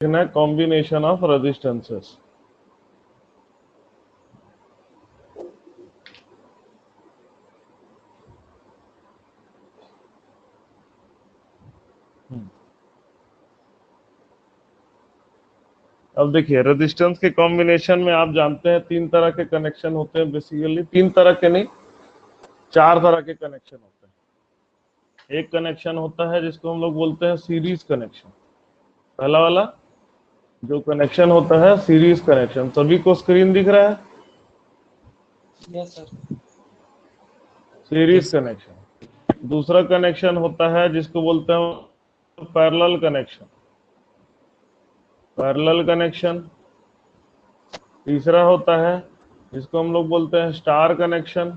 देखना है combination of resistances. अब देखिए रेजिस्टेंस के कॉम्बिनेशन में आप जानते हैं तीन तरह के कनेक्शन होते हैं। बेसिकली तीन तरह के नहीं, चार तरह के कनेक्शन होते हैं। एक कनेक्शन होता है जिसको हम लोग बोलते हैं सीरीज कनेक्शन। पहला वाला जो कनेक्शन होता है सीरीज कनेक्शन। सभी को स्क्रीन दिख रहा है? Yes sir. Series connection. दूसरा कनेक्शन होता है जिसको बोलते हैं पैरेलल कनेक्शन। Parallel connection. तीसरा होता है जिसको हम लोग बोलते हैं स्टार कनेक्शन।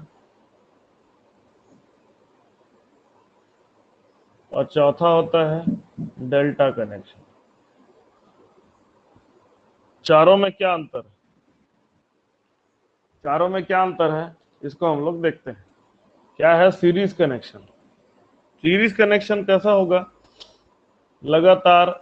और चौथा होता है डेल्टा कनेक्शन। चारों में क्या अंतर है? चारों में क्या अंतर है इसको हम लोग देखते हैं। क्या है सीरीज कनेक्शन? सीरीज कनेक्शन कैसा होगा? लगातार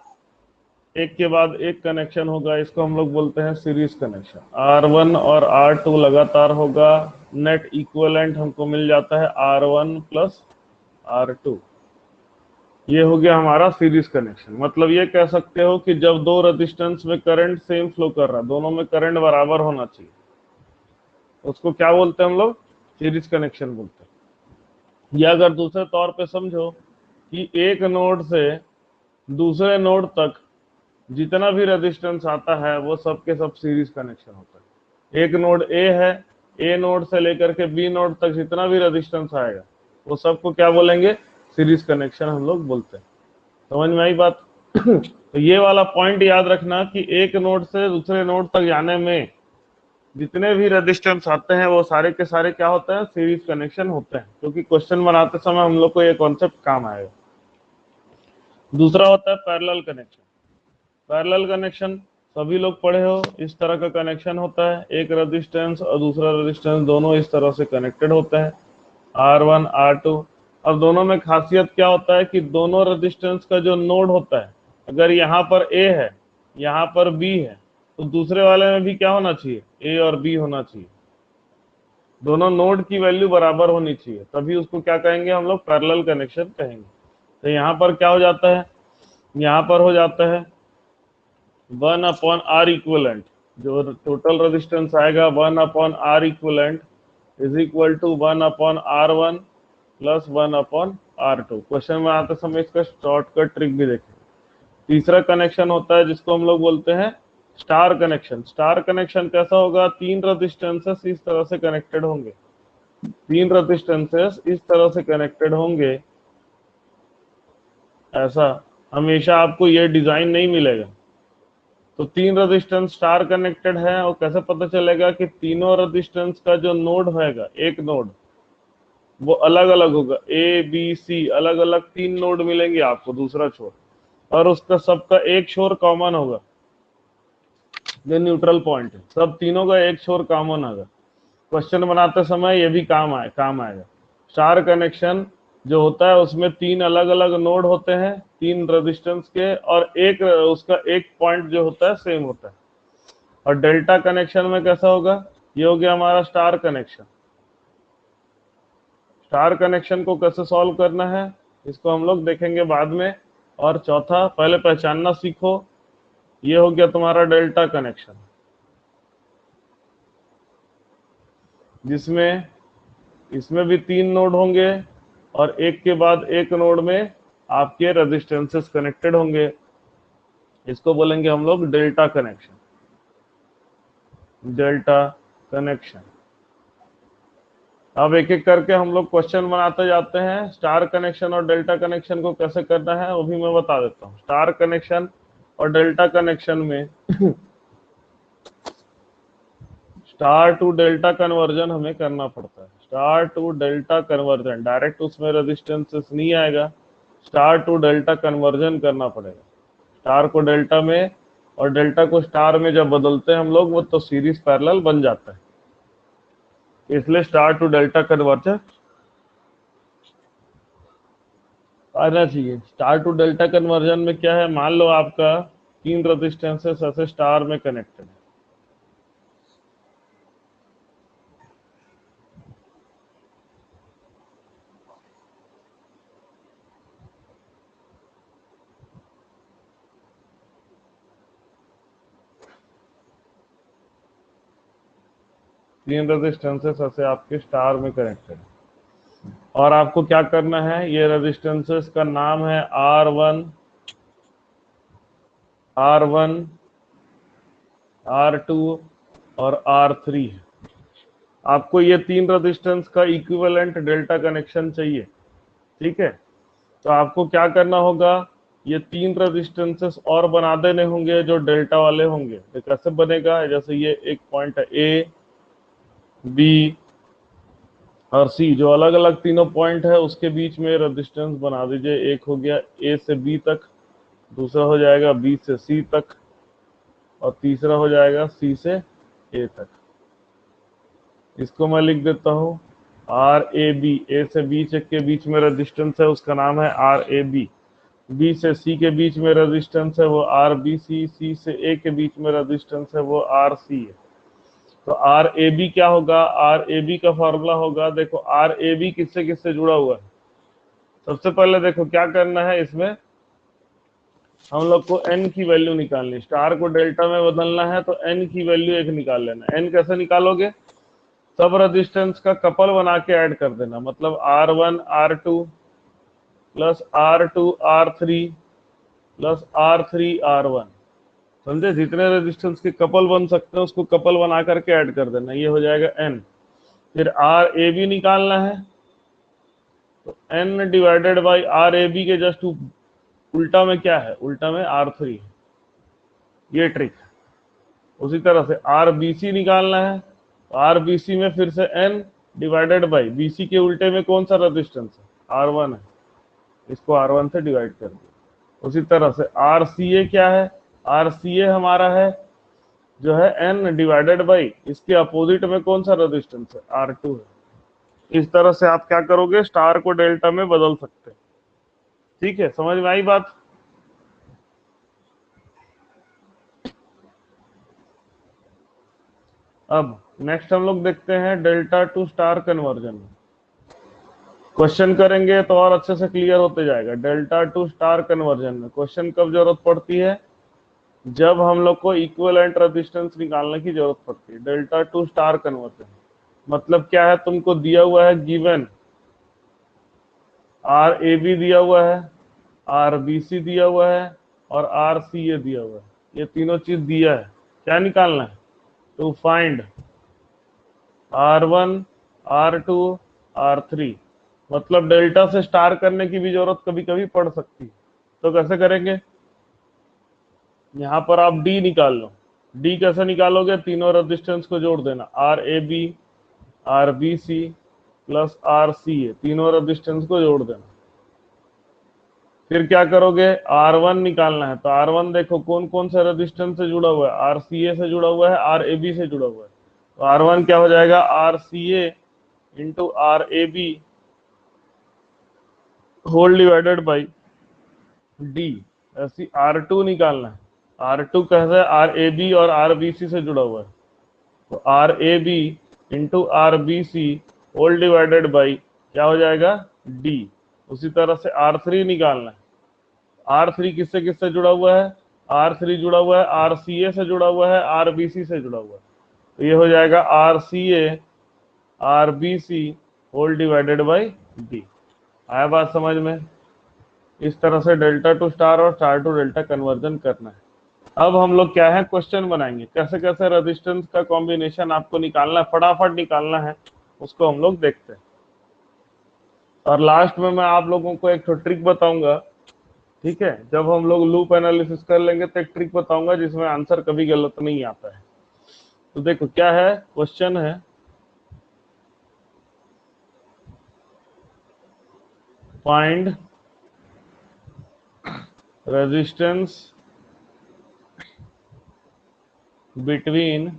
एक के बाद एक कनेक्शन होगा, इसको हम लोग बोलते हैं सीरीज कनेक्शन। R1 और R2 लगातार होगा, नेट इक्विवेलेंट हमको मिल जाता है R1 प्लस R2। ये हो गया हमारा सीरीज कनेक्शन। मतलब ये कह सकते हो कि जब दो रेजिस्टेंस में करंट सेम फ्लो कर रहा है, दोनों में करंट बराबर होना चाहिए, उसको क्या बोलते हैं हम लोग? सीरीज कनेक्शन बोलते हैं। या अगर दूसरे तौर पे समझो कि एक नोड से दूसरे नोड तक जितना भी रेजिस्टेंस आता है वो सब के सब सीरीज कनेक्शन होता है। एक नोड ए है, ए नोड से लेकर के बी नोड तक जितना भी रेजिस्टेंस आएगा वो सबको क्या बोलेंगे? सीरीज कनेक्शन हम लोग बोलते हैं। समझ में आई बात? तो ये वाला पॉइंट याद रखना कि एक नोड से दूसरे नोड तक जाने में जितने भी रेजिस्टेंस आते हैं वो सारे के सारे क्या होते हैं? सीरीज कनेक्शन होते हैं। क्योंकि क्वेश्चन बनाते समय हम लोग को ये कॉन्सेप्ट काम आएगा। दूसरा होता है पैरेलल कनेक्शन। पैरेलल कनेक्शन सभी लोग पढ़े हो, इस तरह का कनेक्शन होता है। एक रेजिस्टेंस और दूसरा रेजिस्टेंस दोनों इस तरह से कनेक्टेड होते हैं, R1 R2। अब दोनों में खासियत क्या होता है कि दोनों रेजिस्टेंस का जो नोड होता है, अगर यहाँ पर A है, यहाँ पर B है, तो दूसरे वाले में भी क्या होना चाहिए? A और B होना चाहिए। दोनों नोड की वैल्यू बराबर होनी चाहिए, तभी उसको क्या कहेंगे हम लोग? पैरेलल कनेक्शन कहेंगे। तो यहाँ पर क्या हो जाता है? यहाँ पर हो जाता है 1/R इक्विवेलेंट। जो टोटल रेजिस्टेंस आएगा 1/R equivalent is equal to 1/R1 plus 1/R2। Question में आते समय इसका शॉर्टकट ट्रिक भी देखें। तीसरा कनेक्शन होता है जिसको हम लोग बोलते हैं स्टार कनेक्शन। स्टार कनेक्शन कैसा होगा? तीन रेजिस्टेंसेस इस तरह से कनेक्टेड होंगे, तीन रेजिस्टेंसेस इस तरह से कनेक्टेड होंगे। ऐसा हमेशा आपको ये डिजाइन नहीं मिलेगा। तो तीन रेजिस्टेंस स्टार कनेक्टेड है, और कैसे पता चलेगा कि तीनों रेजिस्टेंस का जो नोड होगा, एक नोड, वो अलग अलग होगा। ए बी सी अलग अलग तीन नोड मिलेंगे आपको, दूसरा छोर, और उसका सबका एक छोर कॉमन होगा, जो न्यूट्रल पॉइंट है। सब तीनों का एक छोर कॉमन होगा। क्वेश्चन बनाते समय ये भी काम आएगा। स्टार कनेक्शन जो होता है उसमें तीन अलग अलग नोड होते हैं, तीन रेजिस्टेंस के, और एक उसका एक पॉइंट जो होता है सेम होता है। और डेल्टा कनेक्शन में कैसा होगा? ये हो गया हमारा स्टार कनेक्शन। स्टार कनेक्शन को कैसे सॉल्व करना है इसको हम लोग देखेंगे बाद में। और चौथा, पहले पहचानना सीखो, ये हो गया तुम्हारा डेल्टा कनेक्शन, जिसमें इसमें भी तीन नोड होंगे और एक के बाद एक नोड में आपके रेजिस्टेंसेस कनेक्टेड होंगे। इसको बोलेंगे हम लोग डेल्टा कनेक्शन। Delta connection. अब एक एक करके हम लोग क्वेश्चन बनाते जाते हैं। स्टार कनेक्शन और डेल्टा कनेक्शन को कैसे करना है वो भी मैं बता देता हूँ। स्टार कनेक्शन और डेल्टा कनेक्शन में स्टार टू डेल्टा कन्वर्जन हमें करना पड़ता है। Star to delta conversion, direct उसमें रेजिस्टेंसेस नहीं आएगा, स्टार टू डेल्टा कन्वर्जन करना पड़ेगा। स्टार को डेल्टा में और डेल्टा को स्टार में जब बदलते हैं हम लोग, वो तो सीरीज पैरेलल बन जाता है। इसलिए स्टार टू डेल्टा कन्वर्जन आना चाहिए। स्टार टू डेल्टा कन्वर्जन में क्या है? मान लो आपका तीन रेजिस्टेंसेस ऐसे स्टार में कनेक्टेड है। तीन रेजिस्टेंसेस ऐसे आपके स्टार में कनेक्टेड है और आपको क्या करना है, ये रेजिस्टेंसेस का नाम है R1, R1, R2 और R3 है। आपको ये तीन रेजिस्टेंस का इक्विवेलेंट डेल्टा कनेक्शन चाहिए, ठीक है। तो आपको क्या करना होगा, ये तीन रेजिस्टेंसेस और बना देने होंगे जो डेल्टा वाले होंगे। तो कैसे बनेगा, जैसे ये एक पॉइंट है A, B और C, जो अलग अलग तीनों पॉइंट है उसके बीच में रेजिस्टेंस बना दीजिए। एक हो गया A से B तक, दूसरा हो जाएगा B से C तक और तीसरा हो जाएगा C से A तक। इसको मैं लिख देता हूँ RAB। A से B के बीच में रेजिस्टेंस है, उसका नाम है RAB। B से C के बीच में रेजिस्टेंस है, वो RBC। C से A के बीच में रेजिस्टेंस है, वो RC है। तो RAB क्या होगा, RAB का फॉर्मूला होगा, देखो RAB किससे किससे जुड़ा हुआ है। सबसे पहले देखो क्या करना है, इसमें हम लोग को n की वैल्यू निकालनी, स्टार को डेल्टा में बदलना है तो n की वैल्यू एक निकाल लेना। n कैसे निकालोगे, सब रेजिस्टेंस का कपल बना के ऐड कर देना, मतलब R1 R2 plus R2 R3 plus R3 R1, समझे। जितने रेजिस्टेंस के कपल बन सकते हैं उसको कपल बना करके ऐड कर देना, ये हो जाएगा n। फिर RAB निकालना है, तो n डिवाइडेड बाई RAB के जस्ट उल्टा में क्या है, उल्टा में R3 है, ये ट्रिक है। उसी तरह से RBC निकालना है, तो RBC में फिर से n डिवाइडेड बाई BC के उल्टे में कौन सा रेजिस्टेंस है, R1 है, इसको R1 से डिवाइड कर दिया। उसी तरह से RCA क्या है, RCA हमारा है जो है n डिवाइडेड बाई इसके अपोजिट में कौन सा रेजिस्टेंस है, R2 है। इस तरह से आप क्या करोगे, स्टार को डेल्टा में बदल सकते हैं, ठीक है। समझ में आई बात। अब नेक्स्ट हम लोग देखते हैं delta to star conversion. Question करेंगे तो और अच्छे से क्लियर होते जाएगा। डेल्टा टू स्टार कन्वर्जन में क्वेश्चन कब जरूरत पड़ती है, जब हम लोग को इक्विवेलेंट रेजिस्टेंस निकालने की जरूरत पड़ती है। डेल्टा टू स्टार कन्वर्जन मतलब क्या है, तुमको दिया हुआ है गिवन RAB दिया हुआ है, RBC दिया हुआ है और RCA दिया हुआ है, ये तीनों चीज दिया है। क्या निकालना है, to find R1 R2 R3। मतलब डेल्टा से स्टार करने की भी जरूरत कभी कभी पड़ सकती है, तो कैसे करेंगे, यहां पर आप D निकाल लो। D कैसे निकालोगे, तीनों रेजिस्टेंस को जोड़ देना, RAB RBC प्लस RCA, तीनों रेजिस्टेंस को जोड़ देना। फिर क्या करोगे, R1 निकालना है, तो R1 देखो कौन कौन सा रेजिस्टेंस से जुड़ा हुआ है, RCA से जुड़ा हुआ है, RAB से जुड़ा हुआ है। तो R1 क्या हो जाएगा, RCA into RAB whole divided by D। ऐसी R2 निकालना है, R2 कैसे, RAB और RBC से जुड़ा हुआ है, तो RAB into RBC whole divided by क्या हो जाएगा, D। उसी तरह से R3 निकालना है, R3 किससे किससे जुड़ा हुआ है, R3 जुड़ा हुआ है RCA से जुड़ा हुआ है, RBC से जुड़ा हुआ है, तो ये हो जाएगा RCA RBC whole divided by D। आया बात समझ में। इस तरह से डेल्टा टू स्टार और स्टार टू डेल्टा कन्वर्जन करना है। अब हम लोग क्या है, क्वेश्चन बनाएंगे कैसे कैसे रेजिस्टेंस का कॉम्बिनेशन आपको निकालना है, फटाफट निकालना है, उसको हम लोग देखते हैं। और लास्ट में मैं आप लोगों को एक ट्रिक बताऊंगा, ठीक है। जब हम लोग लूप एनालिसिस कर लेंगे तो एक ट्रिक बताऊंगा जिसमें आंसर कभी गलत नहीं आता है। तो देखो क्या है, क्वेश्चन है find resistance between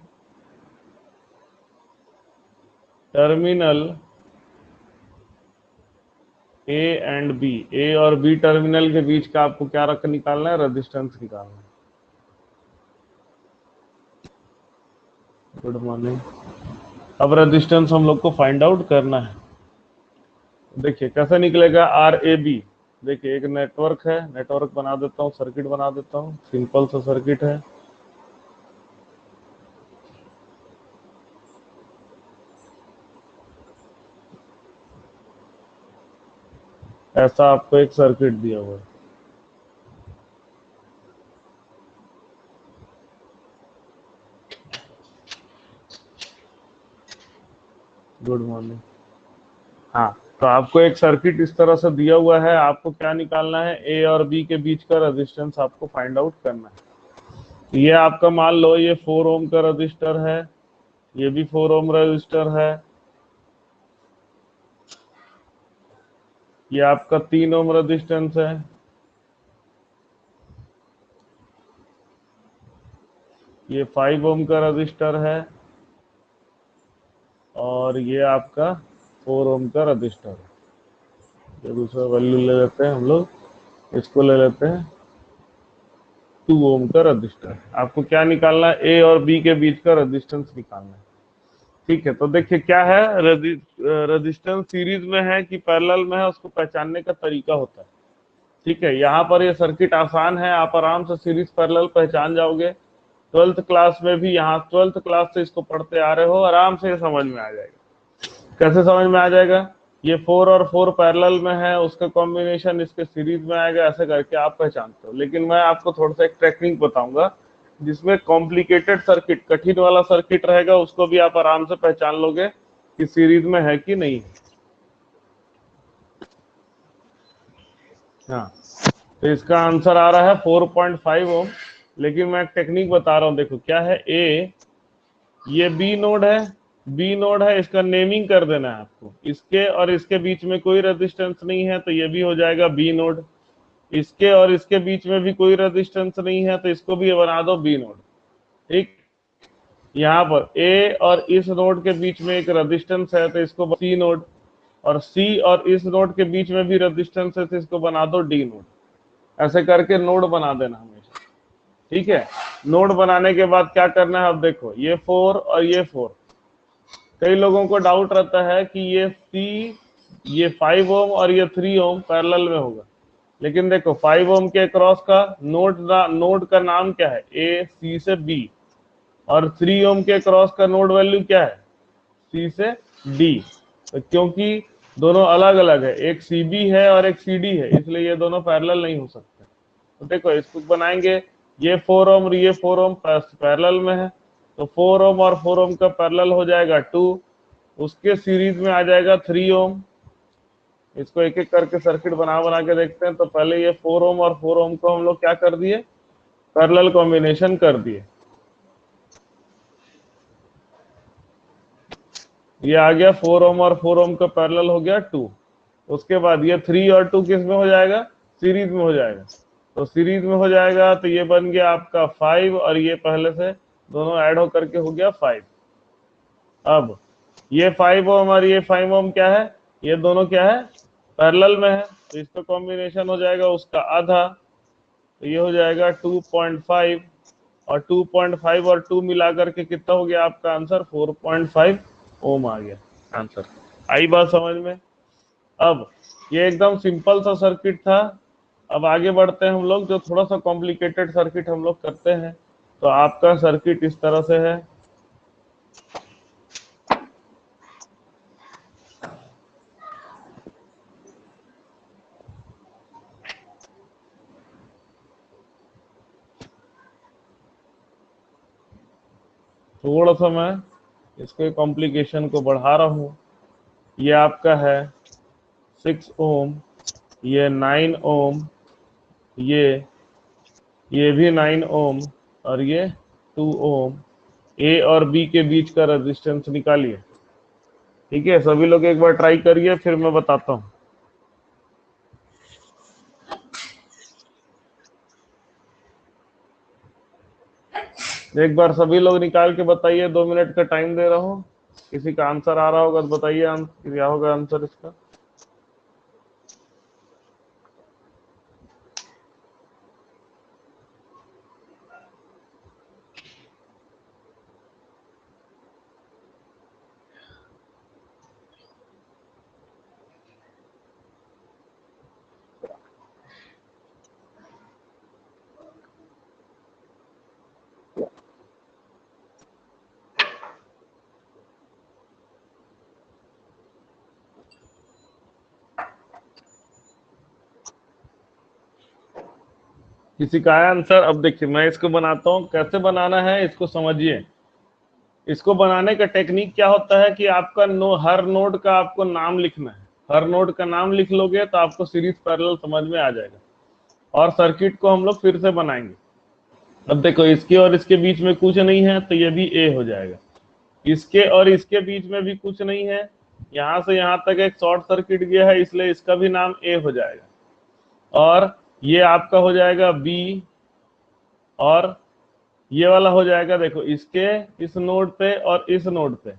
terminal A and B। A और B टर्मिनल के बीच का आपको क्या रख निकालना है, रेजिस्टेंस निकालना है। Good morning. अब रेजिस्टेंस हम लोग को फाइंड आउट करना है। देखिए कैसे निकलेगा आर ए बी। देखिए एक नेटवर्क है, नेटवर्क बना देता हूँ, सर्किट बना देता हूँ, सिंपल सा सर्किट है। ऐसा आपको एक सर्किट दिया हुआ है। Good morning. हाँ, तो आपको एक सर्किट इस तरह से दिया हुआ है, आपको क्या निकालना है, ए और बी के बीच का रेजिस्टेंस आपको फाइंड आउट करना है। ये आपका मान लो ये 4 ओम का रजिस्टर है, ये भी 4 ओम रजिस्टर है, ये आपका 3 ओम रेजिस्टेंस है, ये 5 ओम का रजिस्टर है, और ये आपका 4 ओम का रजिस्टर है। ये दूसरा वैल्यू ले लेते हैं हम लोग, इसको ले लेते हैं 2 ओम का रजिस्टर। आपको क्या निकालना है, ए और बी के बीच का रेजिस्टेंस निकालना है। ठीक है, तो देखिए क्या है, रेजिस्टेंस सीरीज में है कि पैरेलल में है, उसको पहचानने का तरीका होता है। ठीक है, यहाँ पर ये सर्किट आसान है, आप आराम से सीरीज पैरेलल पहचान जाओगे। 12th क्लास में भी, यहाँ 12th क्लास से इसको पढ़ते आ रहे हो, आराम से ये समझ में आ जाएगा। कैसे समझ में आ जाएगा, ये 4 और 4 पैरेलल में है, उसका कॉम्बिनेशन इसके सीरीज में आएगा, ऐसे करके आप पहचानते हो। लेकिन मैं आपको थोड़ा सा एक टेक्निक बताऊंगा जिसमें कॉम्प्लिकेटेड सर्किट, कठिन वाला सर्किट रहेगा, उसको भी आप आराम से पहचान लोगे कि सीरीज में है कि नहीं है। हाँ, तो इसका आंसर आ रहा है 4.5 ओम। लेकिन मैं एक टेक्निक बता रहा हूं, देखो क्या है, ए ये बी नोड है, बी नोड है, इसका नेमिंग कर देना है आपको। इसके और इसके बीच में कोई रेजिस्टेंस नहीं है, तो ये भी हो जाएगा बी नोड। इसके और इसके बीच में भी कोई रेजिस्टेंस नहीं है, तो इसको भी बना दो बी नोड। ठीक, यहाँ पर ए और इस नोड के बीच में एक रेजिस्टेंस है, तो इसको सी नोड, और सी और इस नोड के बीच में भी रेजिस्टेंस है, तो इसको बना दो डी नोड। ऐसे करके नोड बना देना हमेशा। ठीक है, नोड बनाने के बाद क्या करना है, अब देखो ये 4 और ये 4, कई लोगों को डाउट रहता है कि ये सी, ये 5 ओम और ये 3 ओम पैरेलल में होगा। लेकिन देखो 5 ओम के क्रॉस का नोड का नाम क्या है, ए सी से बी, और 3 ओम के क्रॉस का नोड वैल्यू क्या है, सी से डी। तो क्योंकि दोनों अलग अलग है, एक सी बी है और एक सी डी है, इसलिए ये दोनों पैरेलल नहीं हो सकते। तो देखो इसको बनाएंगे, ये 4 ओम और ये 4 ओम पैरेलल में है, तो 4 ओम और 4 ओम का पैरेलल हो जाएगा 2, उसके सीरीज में आ जाएगा 3 ओम। इसको एक एक करके सर्किट बना बना के देखते हैं। तो पहले ये 4 ओम और 4 ओम को हम लोग क्या कर दिए, पैरेलल कॉम्बिनेशन कर दिए। ये आ गया 4 ओम और 4 ओम का पैरेलल हो गया 2। उसके बाद ये 3 और 2 किस में हो जाएगा, सीरीज में हो जाएगा। तो सीरीज में हो जाएगा, तो ये बन गया आपका 5, और ये पहले से दोनों ऐड होकर के हो गया 5। अब ये 5 ओम और ये 5 ओम क्या है, ये दोनों क्या है, पैरेलल में है, तो इसका कॉम्बिनेशन हो जाएगा उसका आधा, तो ये हो जाएगा 2.5, और 2.5 और 2 मिला करके कितना हो गया आपका आंसर, 4.5 ओम आ गया आंसर। आई बात समझ में। अब ये एकदम सिंपल सा सर्किट था। अब आगे बढ़ते हैं हम लोग, जो थोड़ा सा कॉम्प्लिकेटेड सर्किट हम लोग करते हैं। तो आपका सर्किट इस तरह से है, थोड़ा सा मैं इसके कॉम्प्लिकेशन को बढ़ा रहा हूं। ये आपका है 6 ओम, ये 9 ओम, ये भी 9 ओम, और ये 2 ओम। ए और बी के बीच का रेजिस्टेंस निकालिए। ठीक है, सभी लोग एक बार ट्राई करिए, फिर मैं बताता हूँ। एक बार सभी लोग निकाल के बताइए, 2 मिनट का टाइम दे रहा हूँ। किसी का आंसर आ रहा होगा तो बताइए, क्या होगा आंसर इसका। किसी का आया आंसर? अब देखिए मैं इसको बनाता हूँ, कैसे बनाना है इसको समझिए। इसको बनाने का टेक्निक क्या होता है कि आपका हर नोड का आपको नाम लिखना है। हर नोड का नाम लिख लोगे तो आपको सीरीज पैरेलल समझ में आ जाएगा, और सर्किट को हम लोग फिर से बनाएंगे। अब देखो इसके और इसके बीच में कुछ नहीं है तो ये भी ए हो जाएगा, इसके और इसके बीच में भी कुछ नहीं है, यहां से यहां तक एक शॉर्ट सर्किट गया है इसलिए इसका भी नाम ए हो जाएगा, और ये आपका हो जाएगा बी, और ये वाला हो जाएगा देखो इसके इस नोड पे और इस नोड पे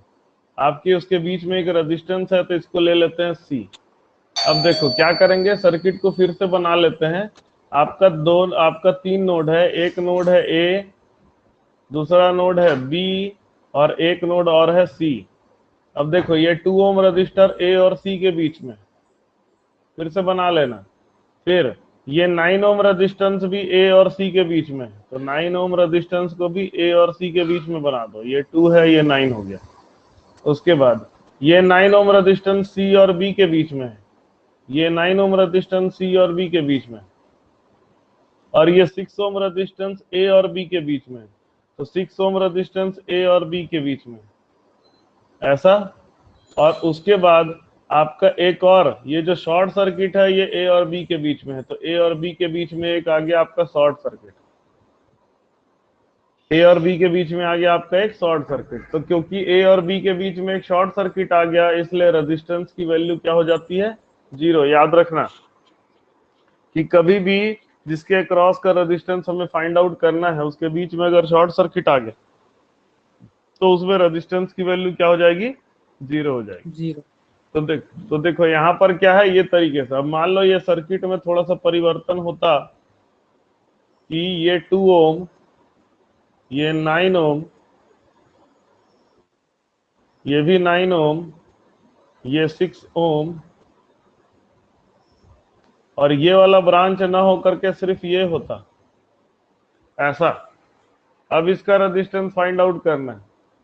आपके उसके बीच में एक रेजिस्टेंस है तो इसको ले लेते हैं सी। अब देखो क्या करेंगे, सर्किट को फिर से बना लेते हैं। आपका 3 नोड है, एक नोड है ए, दूसरा नोड है बी, और एक नोड और है सी। अब देखो ये 2 ओम रजिस्टर ए और सी के बीच में फिर से बना लेना। फिर ये 9 ओम रेजिस्टेंस भी ए और सी के बीच में है, तो 9 ओम रेजिस्टेंस को भी ए और सी के बीच में बना दो। ये 2 है, ये 9 हो गया। उसके बाद ये 9 ओम रेजिस्टेंस सी और बी के बीच में है, ये 9 ओम रेजिस्टेंस सी और बी के बीच में, और ये 6 ओम रेजिस्टेंस ए और बी के बीच में, तो 6 ओम रेजिस्टेंस ए और बी के बीच में ऐसा। और उसके बाद आपका एक और ये जो शॉर्ट सर्किट है ये ए और बी के बीच में है, तो ए और बी के बीच में एक आ गया आपका शॉर्ट सर्किट, ए और बी के बीच में आ गया आपका एक शॉर्ट सर्किट। तो क्योंकि ए और बी के बीच में एक शॉर्ट सर्किट आ गया इसलिए रेजिस्टेंस की वैल्यू क्या हो जाती है, 0। याद रखना कि कभी भी जिसके क्रॉस का रेजिस्टेंस हमें फाइंड आउट करना है उसके बीच में अगर शॉर्ट सर्किट आ गया तो उसमें रेजिस्टेंस की वैल्यू क्या हो जाएगी, 0 हो जाएगी। 0। तो देखो यहाँ पर क्या है, ये तरीके से। अब मान लो ये सर्किट में थोड़ा सा परिवर्तन होता कि ये 2 ओम, ये 9 ओम, ये भी 9 ओम, ये 6 ओम, और ये वाला ब्रांच ना हो करके सिर्फ ये होता ऐसा। अब इसका रेजिस्टेंस फाइंड आउट करना है,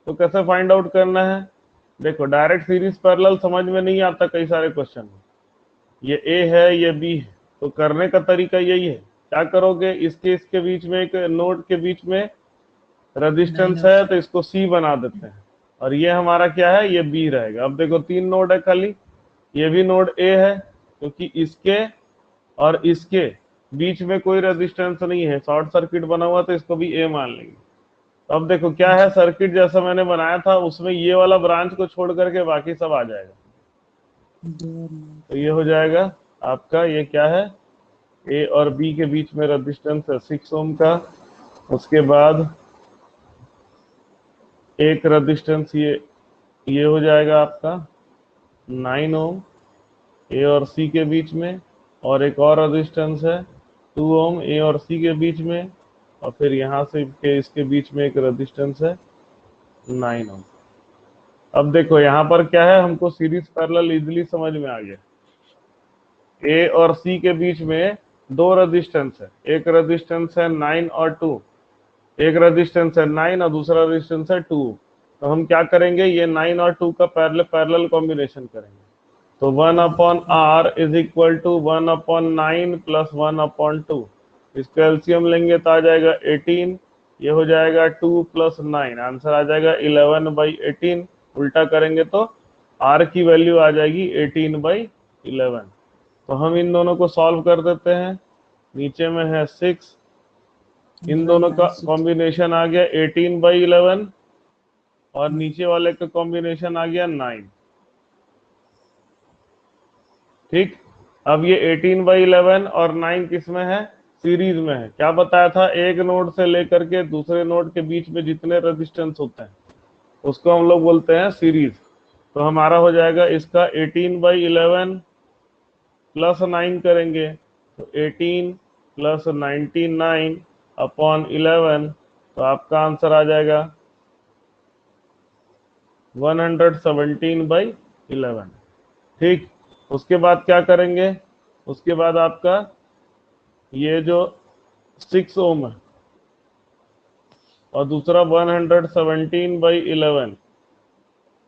तो कैसे फाइंड आउट करना है, देखो डायरेक्ट सीरीज पैरेलल समझ में नहीं आता कई सारे क्वेश्चन में। ये ए है, ये बी है, तो करने का तरीका यही है। क्या करोगे, इसके बीच में एक नोड के बीच में रेजिस्टेंस है तो इसको सी बना देते हैं, और ये हमारा क्या है, ये बी रहेगा। अब देखो 3 नोड है खाली, ये भी नोड ए है क्योंकि इसके और इसके बीच में कोई रेजिस्टेंस नहीं है, शॉर्ट सर्किट बना हुआ तो इसको भी ए मान लेंगे। तो अब देखो क्या है, सर्किट जैसा मैंने बनाया था उसमें ये वाला ब्रांच को छोड़ करके बाकी सब आ जाएगा। तो ये हो जाएगा आपका, ये क्या है, ए और बी के बीच में रेजिस्टेंस है 6 ओम का। उसके बाद एक रेजिस्टेंस ये हो जाएगा आपका 9 ओम ए और सी के बीच में, और एक और रेजिस्टेंस है 2 ओम ए और सी के बीच में, और फिर यहाँ से इसके बीच में एक रेजिस्टेंस है 9 ओम। अब देखो यहाँ पर क्या है, हमको सीरीज पैरेलल इजीली समझ में आ गया। ए और सी के बीच में 2 रेजिस्टेंस है, एक रेजिस्टेंस है 9 और 2, एक रेजिस्टेंस है 9 और दूसरा रेजिस्टेंस है 2। तो हम क्या करेंगे, ये 9 और 2 का पैरेलल कॉम्बिनेशन करेंगे। तो 1/r is equal to 1/9 plus 1/2। इसका एलसीएम लेंगे तो आ जाएगा 18, ये हो जाएगा 2 प्लस 9, आंसर आ जाएगा 11/18। उल्टा करेंगे तो r की वैल्यू आ जाएगी 18/11। तो हम इन दोनों को सॉल्व कर देते हैं, नीचे में है 6, इन दोनों का कॉम्बिनेशन आ गया 18/11, और नीचे वाले का कॉम्बिनेशन आ गया 9। ठीक, अब ये 18/11 और 9 किस में है, सीरीज में है। क्या बताया था, एक नोड से लेकर के दूसरे नोड के बीच में जितने रेजिस्टेंस होते हैं उसको हम लोग बोलते हैं सीरीज। तो हमारा हो जाएगा इसका 18/11 प्लस 9 करेंगे तो 18 प्लस 99/11, तो आपका आंसर आ जाएगा 117/11। ठीक, उसके बाद क्या करेंगे, उसके बाद आपका ये जो 6 ओम है और दूसरा 117/11,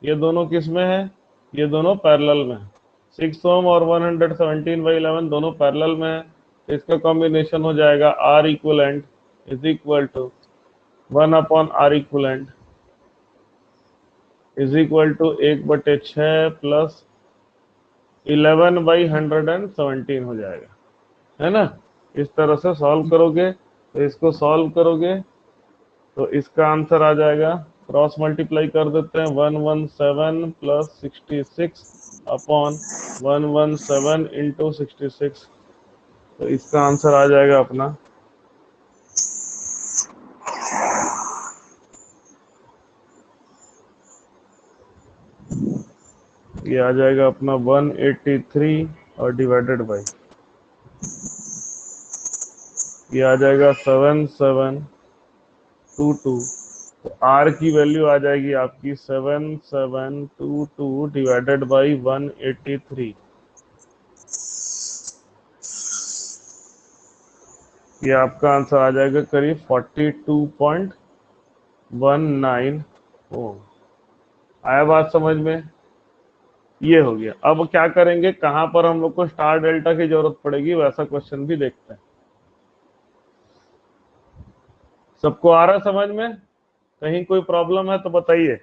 ये दोनों किस में है, ये दोनों पैरेलल में है। 6 ओम और 117/11 दोनों पैरेलल में है, इसका कॉम्बिनेशन हो जाएगा R equivalent is equal to 1 upon R equivalent is equal to 1/6 plus 11/117 हो जाएगा, है ना। इस तरह से सॉल्व करोगे तो इसको सॉल्व करोगे तो इसका आंसर आ जाएगा, क्रॉस मल्टीप्लाई कर देते हैं, 117 प्लस 66 अपॉन 117 इंटू 66, तो इसका आंसर आ जाएगा अपना ये आ जाएगा अपना 183 और डिवाइडेड बाई ये आ जाएगा 7722, तो R की वैल्यू आ जाएगी आपकी 7722 डिवाइडेड बाई 183, ये आपका आंसर आ जाएगा करीब 42.19 ओम। आया बात समझ में? ये हो गया। अब क्या करेंगे, कहां पर हम लोग को स्टार डेल्टा की जरूरत पड़ेगी वैसा क्वेश्चन भी देखते हैं। सबको आ रहा समझ में? कहीं कोई प्रॉब्लम है तो बताइए।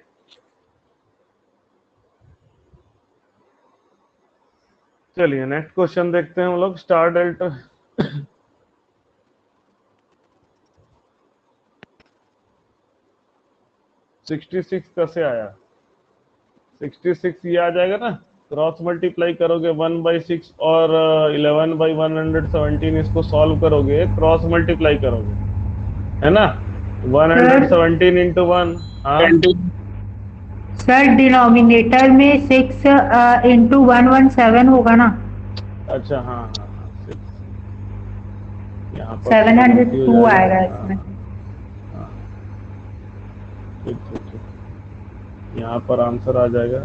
चलिए नेक्स्ट क्वेश्चन देखते हैं हम लोग, स्टार डेल्टा। 66 कैसे आया? 66 ये आ जाएगा ना, क्रॉस मल्टीप्लाई करोगे 1/6 और 11/117, इसको सॉल्व करोगे, क्रॉस मल्टीप्लाई करोगे, है ना। 117 इंटू 1, हाँ सर डिनोमिनेटर में 6 इंटू 117 होगा ना। अच्छा, हाँ हाँ हाँ 6, यहाँ पर थोड़ा गलती हो 702 जाएगा, आएगा हाँ इसमें। हाँ, ठीक ठीक ठीक, यहाँ पर आंसर आ जाएगा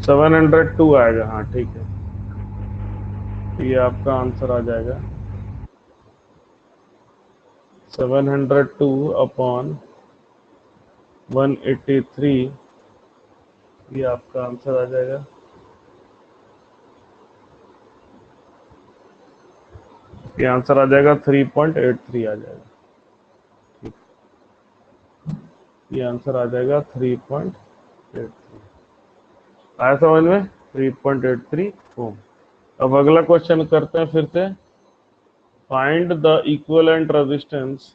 702 आएगा, हाँ ठीक है, ये आपका आंसर आ जाएगा 702 अपॉन 183, ये आपका आंसर आ जाएगा, ये आंसर आ जाएगा 3.83 आ जाएगा, ठीक, ये आंसर आ जाएगा 3.83। आया समझ में? 3.83 ओम। अब अगला क्वेश्चन करते हैं फिर से, फाइंड द इक्विवेलेंट रेजिस्टेंस।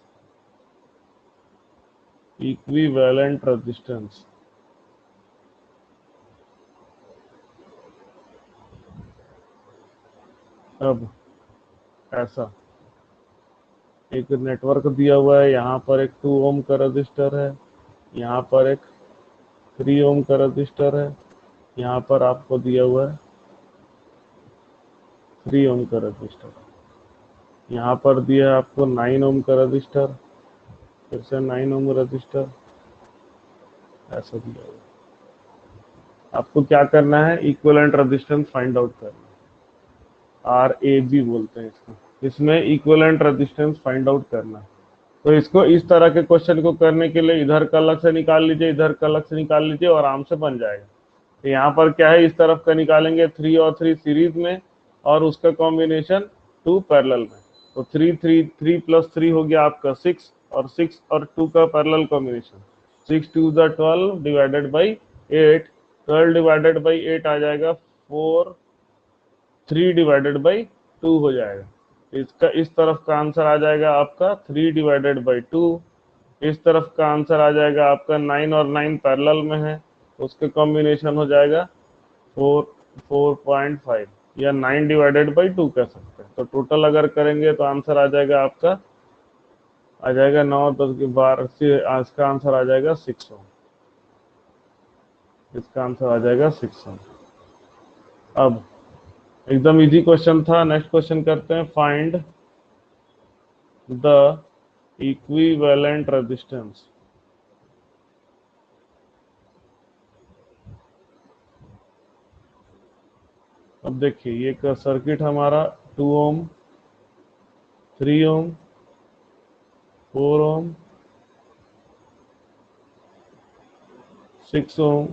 अब ऐसा एक नेटवर्क दिया हुआ है, यहाँ पर एक 2 ओम का रजिस्टर है, यहाँ पर एक 3 ओम का रजिस्टर है, यहाँ पर आपको दिया हुआ है 3 ओम का रजिस्टर, यहाँ पर दिया है आपको 9 ओम का रजिस्टर, फिर से 9 ओम रजिस्टर, ऐसा दिया हुआ है। आपको क्या करना है, इक्विवेलेंट रेजिस्टेंस फाइंड आउट करना है, RAB बोलते हैं इसको, इसमें इक्विवेलेंट रेजिस्टेंस फाइंड आउट करना है। तो इसको इस तरह के क्वेश्चन को करने के लिए इधर का अलग से निकाल लीजिए, इधर का अलग से निकाल लीजिए और आराम से बन जाएगा। तो यहाँ पर क्या है, इस तरफ का निकालेंगे 3 और 3 सीरीज में और उसका कॉम्बिनेशन 2 पैरेलल में, तो 3 प्लस 3 हो गया आपका 6 और 6 और 2 का parallel combination, 6 2 12 divided by 8, 12 divided by 8 आ जाएगा 4, 3 डिवाइडेड बाई 2 हो जाएगा। इसका इस तरफ का आंसर आ जाएगा आपका 3 डिवाइडेड बाई 2, इस तरफ का आंसर आ जाएगा आपका 9 और 9 पैरेलल में है, उसके कॉम्बिनेशन हो जाएगा 4.5 या 9 डिवाइडेड बाई 2 कह सकते हैं। तो टोटल अगर करेंगे तो आंसर आ जाएगा आपका, आ जाएगा 9 10 के 12 से, इसका आंसर आ जाएगा 6 ओम, इसका आंसर आ जाएगा 6 ओम। अब एकदम इजी क्वेश्चन था, नेक्स्ट क्वेश्चन करते हैं, फाइंड द इक्विवेलेंट रेजिस्टेंस। अब देखिए ये का सर्किट हमारा 2 ओम, 3 ओम, 4 ओम, 6 ओम,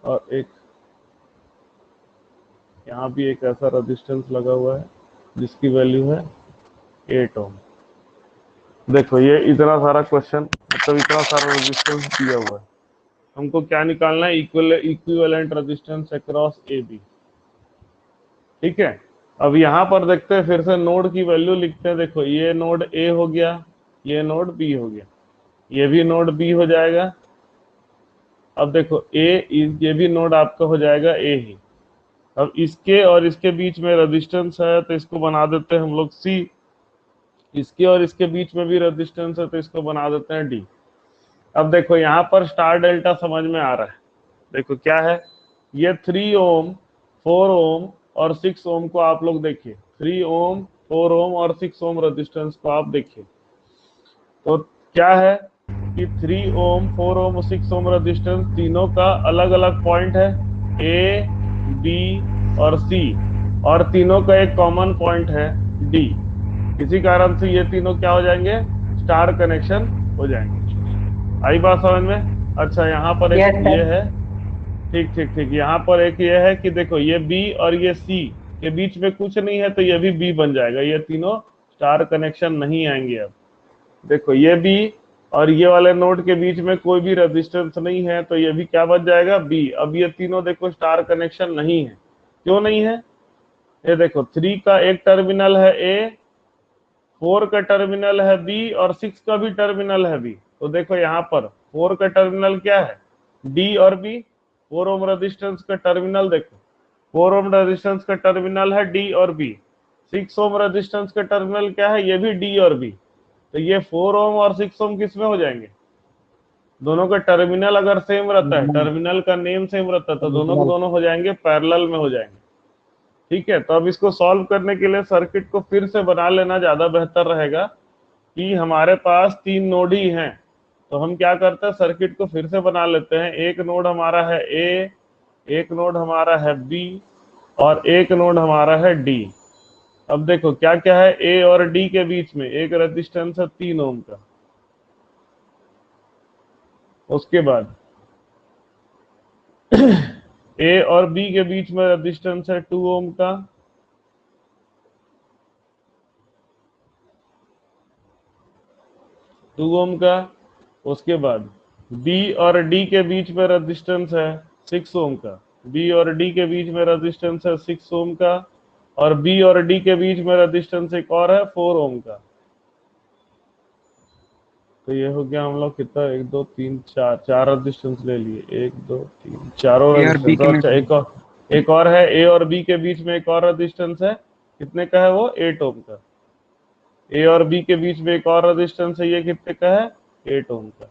और एक यहाँ भी एक ऐसा रेजिस्टेंस लगा हुआ है जिसकी वैल्यू है 8 ओम। देखो ये इतना सारा क्वेश्चन, मतलब इतना सारा रेजिस्टेंस दिया हुआ है, हमको क्या निकालना है? Equivalent resistance across A B. ठीक है, अब यहाँ पर देखते हैं, फिर से नोड की वैल्यू लिखते हैं। देखो ये नोड ए हो गया, ये नोड बी हो गया, ये भी नोड बी हो जाएगा। अब देखो ये भी नोड आपका हो जाएगा ए ही। अब इसके और इसके बीच में रेजिस्टेंस है तो इसको बना देते हैं हम लोग सी। इसके और इसके बीच में भी रेजिस्टेंस है तो इसको बना देते हैं डी। अब देखो यहाँ पर स्टार डेल्टा समझ में आ रहा है। देखो क्या है, ये 3 ओम, 4 ओम और 6 ओम को आप लोग देखिए, 3 ओम, 4 ओम और 6 ओम रेजिस्टेंस को आप देखिए। तो क्या है कि 3 ओम, 4 ओम और 6 ओम रेजिस्टेंस तीनों का अलग अलग पॉइंट है, ए, बी और सी, और तीनों का एक कॉमन पॉइंट है डी। इसी कारण से ये तीनों क्या हो जाएंगे? स्टार कनेक्शन हो जाएंगे। आई बात समझ में? अच्छा यहाँ पर एक Yes, sir. ये है, ठीक ठीक ठीक, यहाँ पर एक ये है कि देखो ये बी और ये सी के बीच में कुछ नहीं है तो ये भी बी बन जाएगा, ये तीनों स्टार कनेक्शन नहीं आएंगे। अब देखो ये बी और ये वाले नोड के बीच में कोई भी रेजिस्टेंस नहीं है तो ये भी क्या बन जाएगा? बी। अब ये तीनों देखो स्टार कनेक्शन नहीं है, क्यों नहीं है? ये देखो 3 का एक टर्मिनल है ए, 4 का टर्मिनल है बी और 6 का भी टर्मिनल है बी। तो देखो यहाँ पर 4 का टर्मिनल क्या है? डी और बी। 4 ओम रेजिस्टेंस का टर्मिनल देखो, 4 ओम रेजिस्टेंस का टर्मिनल है डी और बी। 6 ओम रेजिस्टेंस का टर्मिनल क्या है? ये भी डी और बी। तो ये 4 ओम और 6 ओम किस में हो जाएंगे? दोनों का टर्मिनल अगर सेम रहता है, टर्मिनल का नेम सेम रहता है, तो दोनों के दोनों हो जाएंगे पैरेलल में हो जाएंगे। ठीक है, तो अब इसको सॉल्व करने के लिए सर्किट को फिर से बना लेना ज्यादा बेहतर रहेगा कि हमारे पास 3 नोड ही हैं। तो हम क्या करते हैं, सर्किट को फिर से बना लेते हैं। एक नोड हमारा है ए, एक नोड हमारा है बी और एक नोड हमारा है डी। अब देखो क्या क्या है, ए और डी के बीच में एक रेजिस्टेंस है 3 ओम का। उसके बाद ए और बी के बीच में रेजिस्टेंस है 2 ओम का। टू ओम का। उसके बाद बी और डी के बीच में रेजिस्टेंस है 6 ओम का। बी और डी के बीच में रेजिस्टेंस है 6 ओम का, और बी और डी के बीच में रेजिस्टेंस एक और है 4 ओम का। तो ये हो गया हम लोग कितना, 1 2 3 4, 4 रेजिस्टेंस ले लिए, 1 2 3 चारों रेजिस्टेंस। अच्छा एक और है, ए और बी के बीच में एक और रेजिस्टेंस है, कितने का है वो? 8 ओम का। ए और बी के बीच में एक और रेजिस्टेंस है, ये कितने का है? 8 ओम का।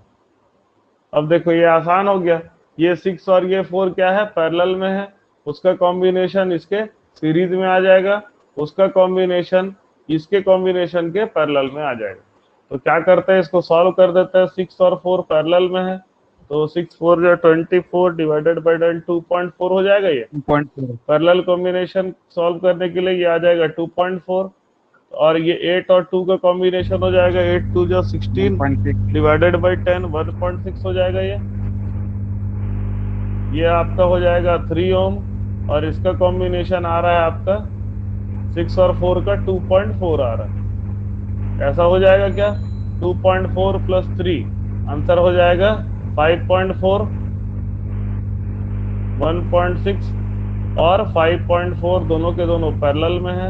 अब देखो ये आसान हो गया, ये 6 और ये 4 क्या है? पैरेलल में है, उसका कॉम्बिनेशन इसके सीरीज में आ जाएगा, उसका कॉम्बिनेशन इसके कॉम्बिनेशन के पैरेलल में आ जाएगा। तो क्या करते हैं, इसको सॉल्व कर देते हैं। 6 और 4 पैरेलल में है तो 6 4 जो 24 डिवाइडेड बाय 2.4 हो जाएगा। ये पैरेलल कॉम्बिनेशन सॉल्व करने के लिए ये आ जाएगा 2.4, और ये 8 और 2 का कॉम्बिनेशन हो जाएगा 8 2 जो 16 डिवाइडेड बाय 10 1.6 हो जाएगा। ये आपका हो जाएगा 3 ओम, और इसका कॉम्बिनेशन आ रहा है आपका 6 और 4 का 2.4 आ रहा है। ऐसा हो जाएगा क्या? 2.4 प्लस 3 आंसर हो जाएगा 5.4, 1.6 और 5.4 दोनों के दोनों पैरेलल में है,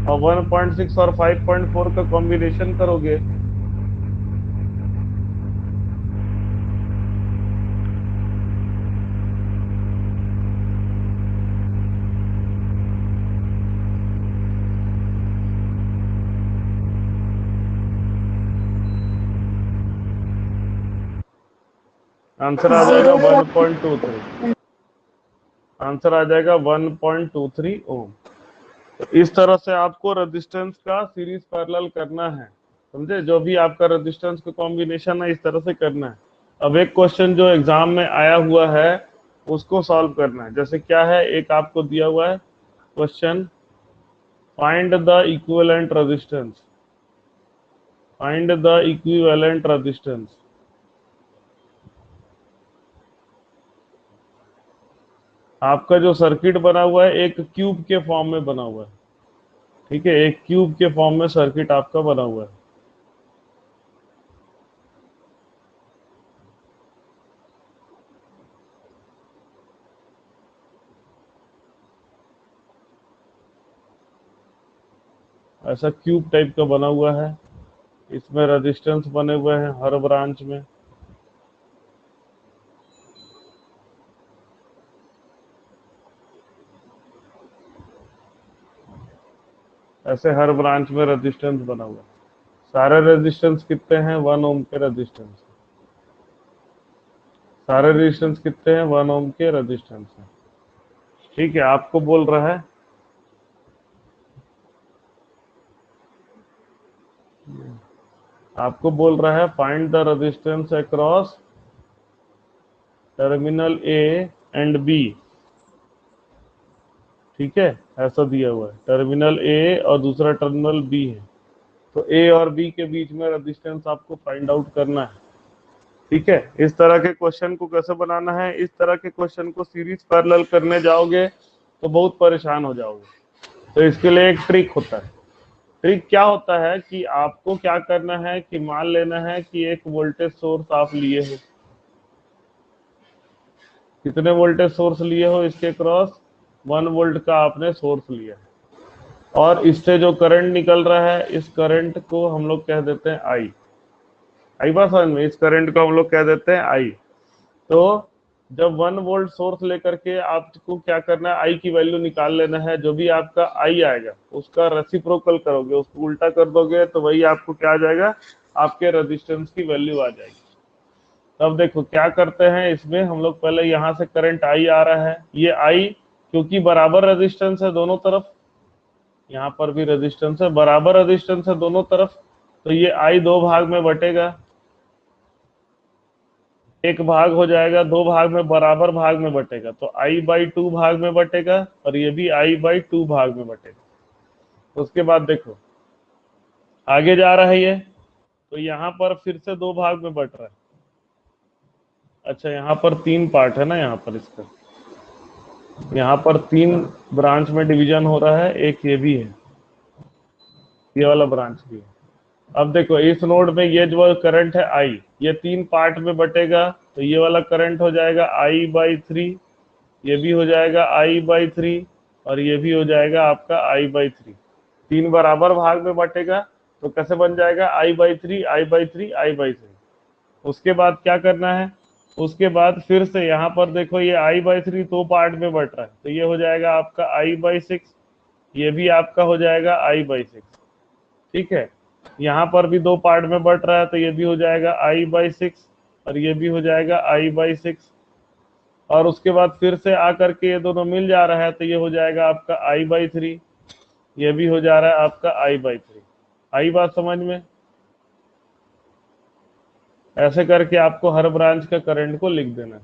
और 1.6 और 5.4 का कॉम्बिनेशन करोगे आंसर आ जाएगा 1.23। आंसर आ जाएगा 1.23 ओम। तो इस तरह से आपको रेजिस्टेंस का सीरीज पैरेलल करना है, समझे? जो भी आपका रेजिस्टेंस का कॉम्बिनेशन है इस तरह से करना है। अब एक क्वेश्चन जो एग्जाम में आया हुआ है उसको सॉल्व करना है। जैसे क्या है, एक आपको दिया हुआ है question, find the equivalent resistance, find the equivalent resistance. आपका जो सर्किट बना हुआ है एक क्यूब के फॉर्म में बना हुआ है, ठीक है, एक क्यूब के फॉर्म में सर्किट आपका बना हुआ है। ऐसा क्यूब टाइप का बना हुआ है, इसमें रेजिस्टेंस बने हुए हैं हर ब्रांच में। ऐसे हर ब्रांच में रेजिस्टेंस बना हुआ है। सारे रेजिस्टेंस कितने हैं? 1 ओम के रेजिस्टेंस। सारे रेजिस्टेंस कितने हैं? 1 ओम के रेजिस्टेंस है। ठीक है, आपको बोल रहा है find the resistance across terminal A and B. ठीक है, ऐसा दिया हुआ है, टर्मिनल ए और दूसरा टर्मिनल बी है, तो ए और बी के बीच में रेजिस्टेंस आपको फाइंड आउट करना है। ठीक है, इस तरह के क्वेश्चन को कैसे बनाना है? इस तरह के क्वेश्चन को सीरीज पैरेलल करने जाओगे तो बहुत परेशान हो जाओगे। तो इसके लिए एक ट्रिक होता है। ट्रिक क्या होता है कि आपको क्या करना है कि मान लेना है कि एक वोल्टेज सोर्स आप लिए हो। कितने वोल्टेज सोर्स लिए हो? इसके क्रॉस 1 वोल्ट का आपने सोर्स लिया है, और इससे जो करंट निकल रहा है इस करंट को हम लोग कह देते हैं आई। आई बात समझ में? इस करंट को हम लोग कह देते हैं आई। तो जब 1 वोल्ट सोर्स लेकर के आपको क्या करना है, आई की वैल्यू निकाल लेना है। जो भी आपका आई आएगा उसका रेसिप्रोकल करोगे, उसको उल्टा कर दोगे तो वही आपको क्या आ जाएगा, आपके रेजिस्टेंस की वैल्यू आ जाएगी। तब देखो क्या करते हैं, इसमें हम लोग पहले यहाँ से करंट आई आ रहा है, ये आई क्योंकि बराबर रेजिस्टेंस है दोनों तरफ, यहाँ पर भी रेजिस्टेंस है, बराबर रेजिस्टेंस है दोनों तरफ, तो ये आई 2 भाग में बटेगा, एक भाग हो जाएगा, 2 भाग में बराबर भाग में बटेगा, तो I/2 भाग में बटेगा, और ये भी I/2 भाग में बटेगा। उसके बाद देखो आगे जा रहा है ये, तो यहाँ पर फिर से 2 भाग में बट रहा है। अच्छा, यहाँ पर 3 पार्ट है ना, यहाँ पर इसका, यहाँ पर 3 ब्रांच में डिवीजन हो रहा है, एक ये भी है, ये वाला ब्रांच भी है। अब देखो इस नोड में ये जो करंट है आई, ये 3 पार्ट में बटेगा, तो ये वाला करंट हो जाएगा I/3, ये भी हो जाएगा I/3, और ये भी हो जाएगा आपका I/3। 3 बराबर भाग में बटेगा, तो कैसे बन जाएगा, I/3 I/3 I/3। उसके बाद क्या करना है, उसके बाद फिर से यहाँ पर देखो ये I/3 2 पार्ट में बट रहा है, तो ये हो जाएगा आपका I/6, ये भी आपका हो जाएगा I/6। ठीक है, यहाँ पर भी 2 पार्ट में बट रहा है, तो ये भी हो जाएगा I/6, और ये भी हो जाएगा I/6। और उसके बाद फिर से आकर के ये दोनों मिल जा रहा है, तो ये हो जाएगा आपका I/3, ये भी हो जा रहा है आपका I/3। आई बात समझ में? ऐसे करके आपको हर ब्रांच का करंट को लिख देना है।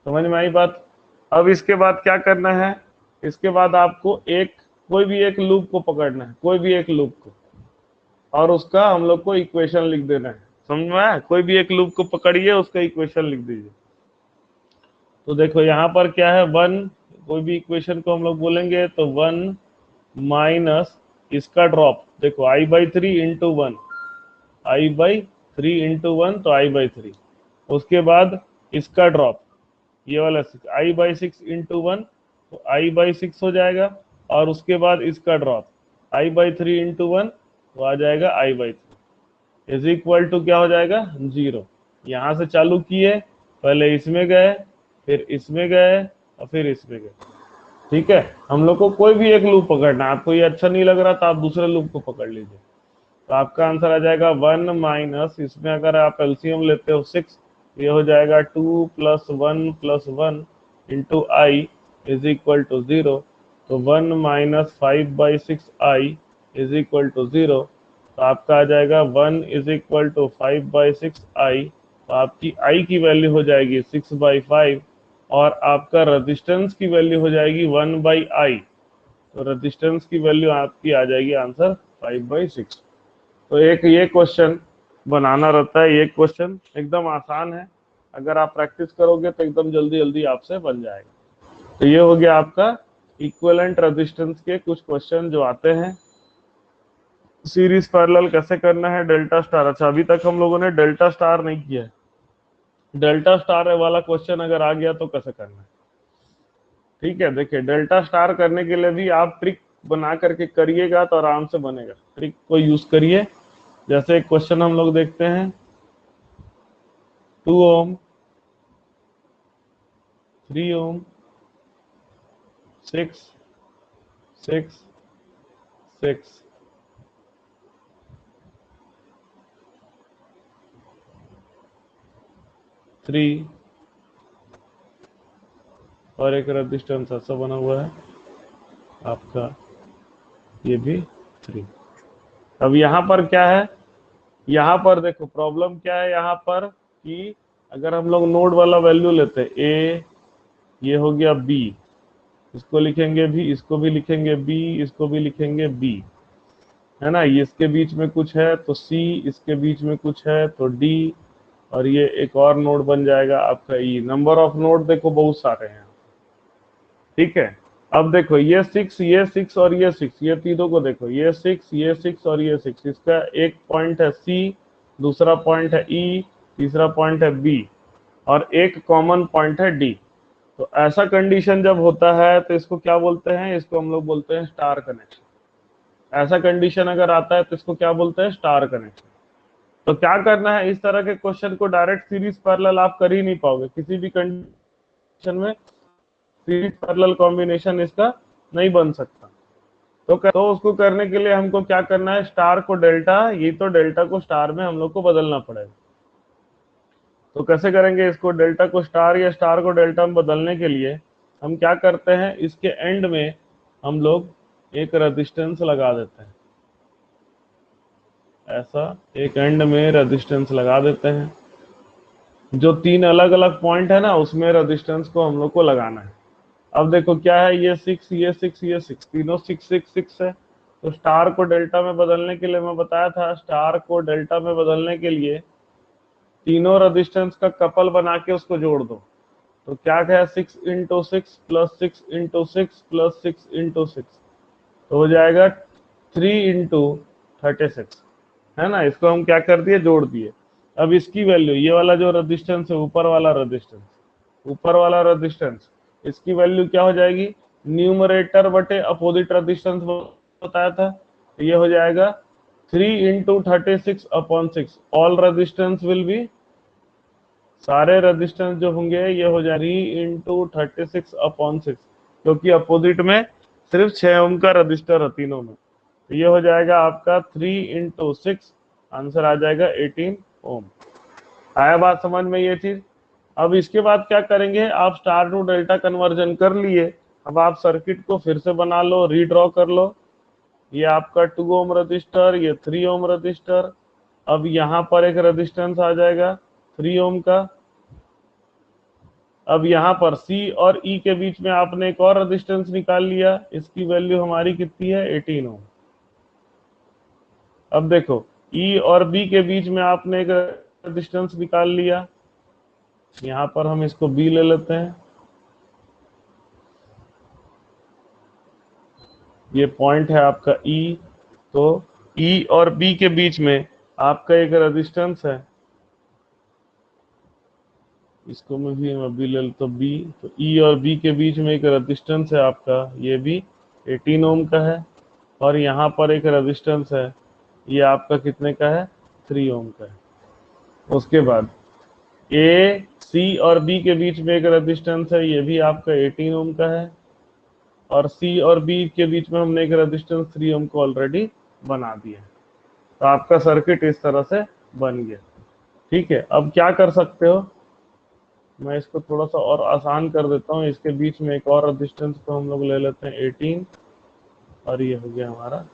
समझ में आई बात? अब इसके बाद क्या करना है, इसके बाद आपको कोई भी एक लूप को पकड़ना है, कोई भी एक लूप को, और उसका हम लोग को इक्वेशन लिख देना है। समझ में आया? कोई भी एक लूप को पकड़िए, उसका इक्वेशन लिख दीजिए। तो देखो यहाँ पर क्या है, 1, कोई भी इक्वेशन को हम लोग बोलेंगे तो 1 माइनस इसका ड्रॉप, देखो I/3 इंटू 1, I/3 इंटू 1, तो I/3। उसके बाद इसका ड्रॉप, ये वाला I/6 इंटू 1, तो I/6 हो जाएगा, और उसके बाद इसका ड्रॉप I/3 इंटू 1, तो आ जाएगा I/3 इज इक्वल टू क्या हो जाएगा, 0। यहाँ से चालू किए, पहले इसमें गए, फिर इसमें गए, और फिर इसमें गए। ठीक है, हम लोग को कोई भी एक लूप पकड़ना है। आपको ये अच्छा नहीं लग रहा तो आप दूसरे लूप को पकड़ लीजिए, तो आपका आंसर आ जाएगा 1 माइनस, इसमें अगर आप एलसीएम लेते हो 6, ये हो जाएगा 2 + 1 + 1 into I is equal to 0। तो 1 minus 5/6i is equal to 0। तो आपका आ जाएगा 1 इज इक्वल टू 5/6i। तो आपकी आई की वैल्यू हो जाएगी 6/5, और आपका रेजिस्टेंस की वैल्यू हो जाएगी 1/i। तो रेजिस्टेंस की वैल्यू आपकी आ जाएगी आंसर 5/6। तो एक ये क्वेश्चन बनाना रहता है, ये क्वेश्चन एकदम आसान है, अगर आप प्रैक्टिस करोगे तो एकदम जल्दी जल्दी आपसे बन जाएगा। तो ये हो गया आपका इक्विवेलेंट रेजिस्टेंस के कुछ क्वेश्चन जो आते हैं। सीरीज पैरेलल कैसे करना है, डेल्टा स्टार। अच्छा, अभी तक हम लोगों ने डेल्टा स्टार नहीं किया है। डेल्टा स्टार वाला क्वेश्चन अगर आ गया तो कैसे करना है, ठीक है। देखिए, डेल्टा स्टार करने के लिए भी आप ट्रिक बना करके करिएगा तो आराम से बनेगा। ट्रिक को यूज करिए। जैसे एक क्वेश्चन हम लोग देखते हैं, 2 ओम, 3 ओम, 6, 6, 6, 3 और एक रेजिस्टेंस ऐसा बना हुआ है आपका, ये भी 3। अब यहाँ पर क्या है, यहाँ पर देखो प्रॉब्लम क्या है यहाँ पर कि अगर हम लोग नोड वाला वैल्यू लेते हैं ए, ये हो गया बी, इसको लिखेंगे भी, इसको भी लिखेंगे बी, इसको भी लिखेंगे बी, है ना। ये इसके बीच में कुछ है तो सी, इसके बीच में कुछ है तो डी, और ये एक और नोड बन जाएगा आपका ई। नंबर ऑफ नोड देखो बहुत सारे हैं, ठीक है। अब देखो ये 6, ये 6 और ये 6, ये तीनों को देखो, ये 6, ये 6 और ये 6, इसका एक पॉइंट है सी, दूसरा पॉइंट है ई, तीसरा पॉइंट है बी, और एक कॉमन पॉइंट है डी। तो ऐसा कंडीशन जब होता है तो इसको क्या बोलते हैं, इसको हम लोग बोलते हैं स्टार कनेक्शन। ऐसा कंडीशन अगर आता है तो इसको क्या बोलते हैं, स्टार कनेक्शन। तो क्या करना है, इस तरह के क्वेश्चन को डायरेक्ट सीरीज पैरेलल आप कर ही नहीं पाओगे किसी भी कंडीशन में। सीरीज पैरेलल कॉम्बिनेशन इसका नहीं बन सकता। तो उसको करने के लिए हमको क्या करना है, स्टार को डेल्टा, ये तो डेल्टा को स्टार में हम लोग को बदलना पड़ेगा। तो कैसे करेंगे इसको, डेल्टा को स्टार या स्टार को डेल्टा में बदलने के लिए हम क्या करते हैं, इसके एंड में हम लोग एक रेजिस्टेंस लगा देते हैं। ऐसा एक एंड में रेजिस्टेंस लगा देते हैं। जो 3 अलग अलग पॉइंट है ना, उसमें रेजिस्टेंस को हम लोग को लगाना है। अब देखो क्या है, ये 6, ये 6, ये 6, तीनों 6, 6, 6 है। तो स्टार को डेल्टा में बदलने के लिए मैं बताया था, स्टार को डेल्टा में बदलने के लिए तीनों रेजिस्टेंस का कपल बना के उसको जोड़ दो। तो क्या है, 6 × 6 + 6 × 6 + 6 × 6, तो हो जाएगा 3 × 36, है ना। इसको हम क्या कर दिए, जोड़ दिए। अब इसकी वैल्यू, ये वाला जो रेजिस्टेंस है, ऊपर वाला रेजिस्टेंस, इसकी वैल्यू क्या हो जाएगी, न्यूमरेटर बटे अपोजिट रेजिस्टेंस बताया था, तो ये हो जाएगा 3 × 36/6। ऑल रेजिस्टेंस विल बी, सारे रेजिस्टेंस जो होंगे ये हो जाए 3 × 36/6, क्योंकि अपोजिट में सिर्फ 6 ओम का रजिस्टर है तीनों में। तो ये हो जाएगा आपका 3 × 6, आंसर आ जाएगा 18 ओम। आया बात समझ में ये चीज। अब इसके बाद क्या करेंगे, आप स्टार टू डेल्टा कन्वर्जन कर लिए। अब आप सर्किट को फिर से बना लो, रीड्रॉ कर लो। ये आपका 2 ओम रजिस्टर, ये 3 ओम रजिस्टर। अब यहाँ पर एक रेजिस्टेंस आ जाएगा 3 ओम का। अब यहाँ पर C और E के बीच में आपने एक और रेजिस्टेंस निकाल लिया, इसकी वैल्यू हमारी कितनी है, 18 ओम। अब देखो E और B के बीच में आपने एक रेजिस्टेंस निकाल लिया, यहाँ पर हम इसको B ले लेते हैं। ये पॉइंट है आपका E, तो E और B के बीच में आपका एक रेजिस्टेंस है, इसको मैं भी ले लेता हूँ B। तो E और B के बीच में एक रेजिस्टेंस है आपका, ये भी 18 ओम का है। और यहाँ पर एक रेजिस्टेंस है, ये आपका कितने का है, 3 ओम का है। उसके बाद A, C और B के बीच में एक रेजिस्टेंस है, ये भी आपका 18 ओम का है। और C और B के बीच में हमने एक रेजिस्टेंस 3 ओम को ऑलरेडी बना दिया। तो आपका सर्किट इस तरह से बन गया, ठीक है। अब क्या कर सकते हो, मैं इसको थोड़ा सा और आसान कर देता हूँ। इसके बीच में एक और रेजिस्टेंस को हम लोग ले लेते हैं 18, और ये हो गया हमारा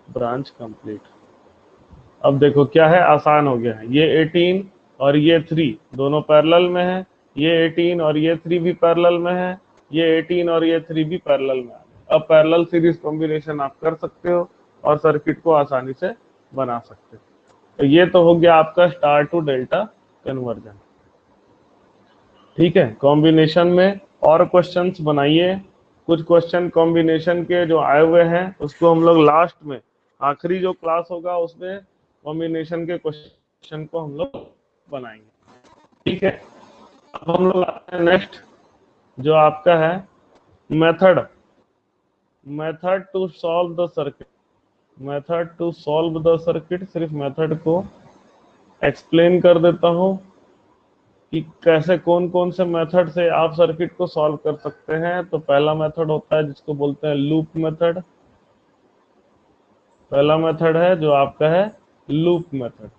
ब्रांच कंप्लीट। अब देखो क्या है, आसान हो गया है। ये 18 और ये 3 दोनों पैरेलल में है, ये 18 और ये 3 भी पैरेलल में है, ये 18 और ये 3 भी पैरेलल में है। अब पैरेलल सीरीज कॉम्बिनेशन आप कर सकते हो और सर्किट को आसानी से बना सकते हो। तो ये तो हो गया आपका स्टार टू डेल्टा कन्वर्जन, ठीक है। कॉम्बिनेशन में और क्वेश्चंस बनाइए। कुछ क्वेश्चन कॉम्बिनेशन के जो आए हुए हैं उसको हम लोग लास्ट में, आखिरी जो क्लास होगा उसमें कॉम्बिनेशन के क्वेश्चन को हम लोग बनाएंगे। ठीक है, अब हम लोग आते हैं नेक्स्ट, जो आपका है method to solve the circuit. Method to solve the circuit, सिर्फ मेथड को एक्सप्लेन कर देता हूं कि कैसे कौन कौन से मेथड से आप सर्किट को सॉल्व कर सकते हैं। तो पहला मेथड होता है जिसको बोलते हैं लूप मेथड। पहला मेथड है जो आपका है लूप मेथड।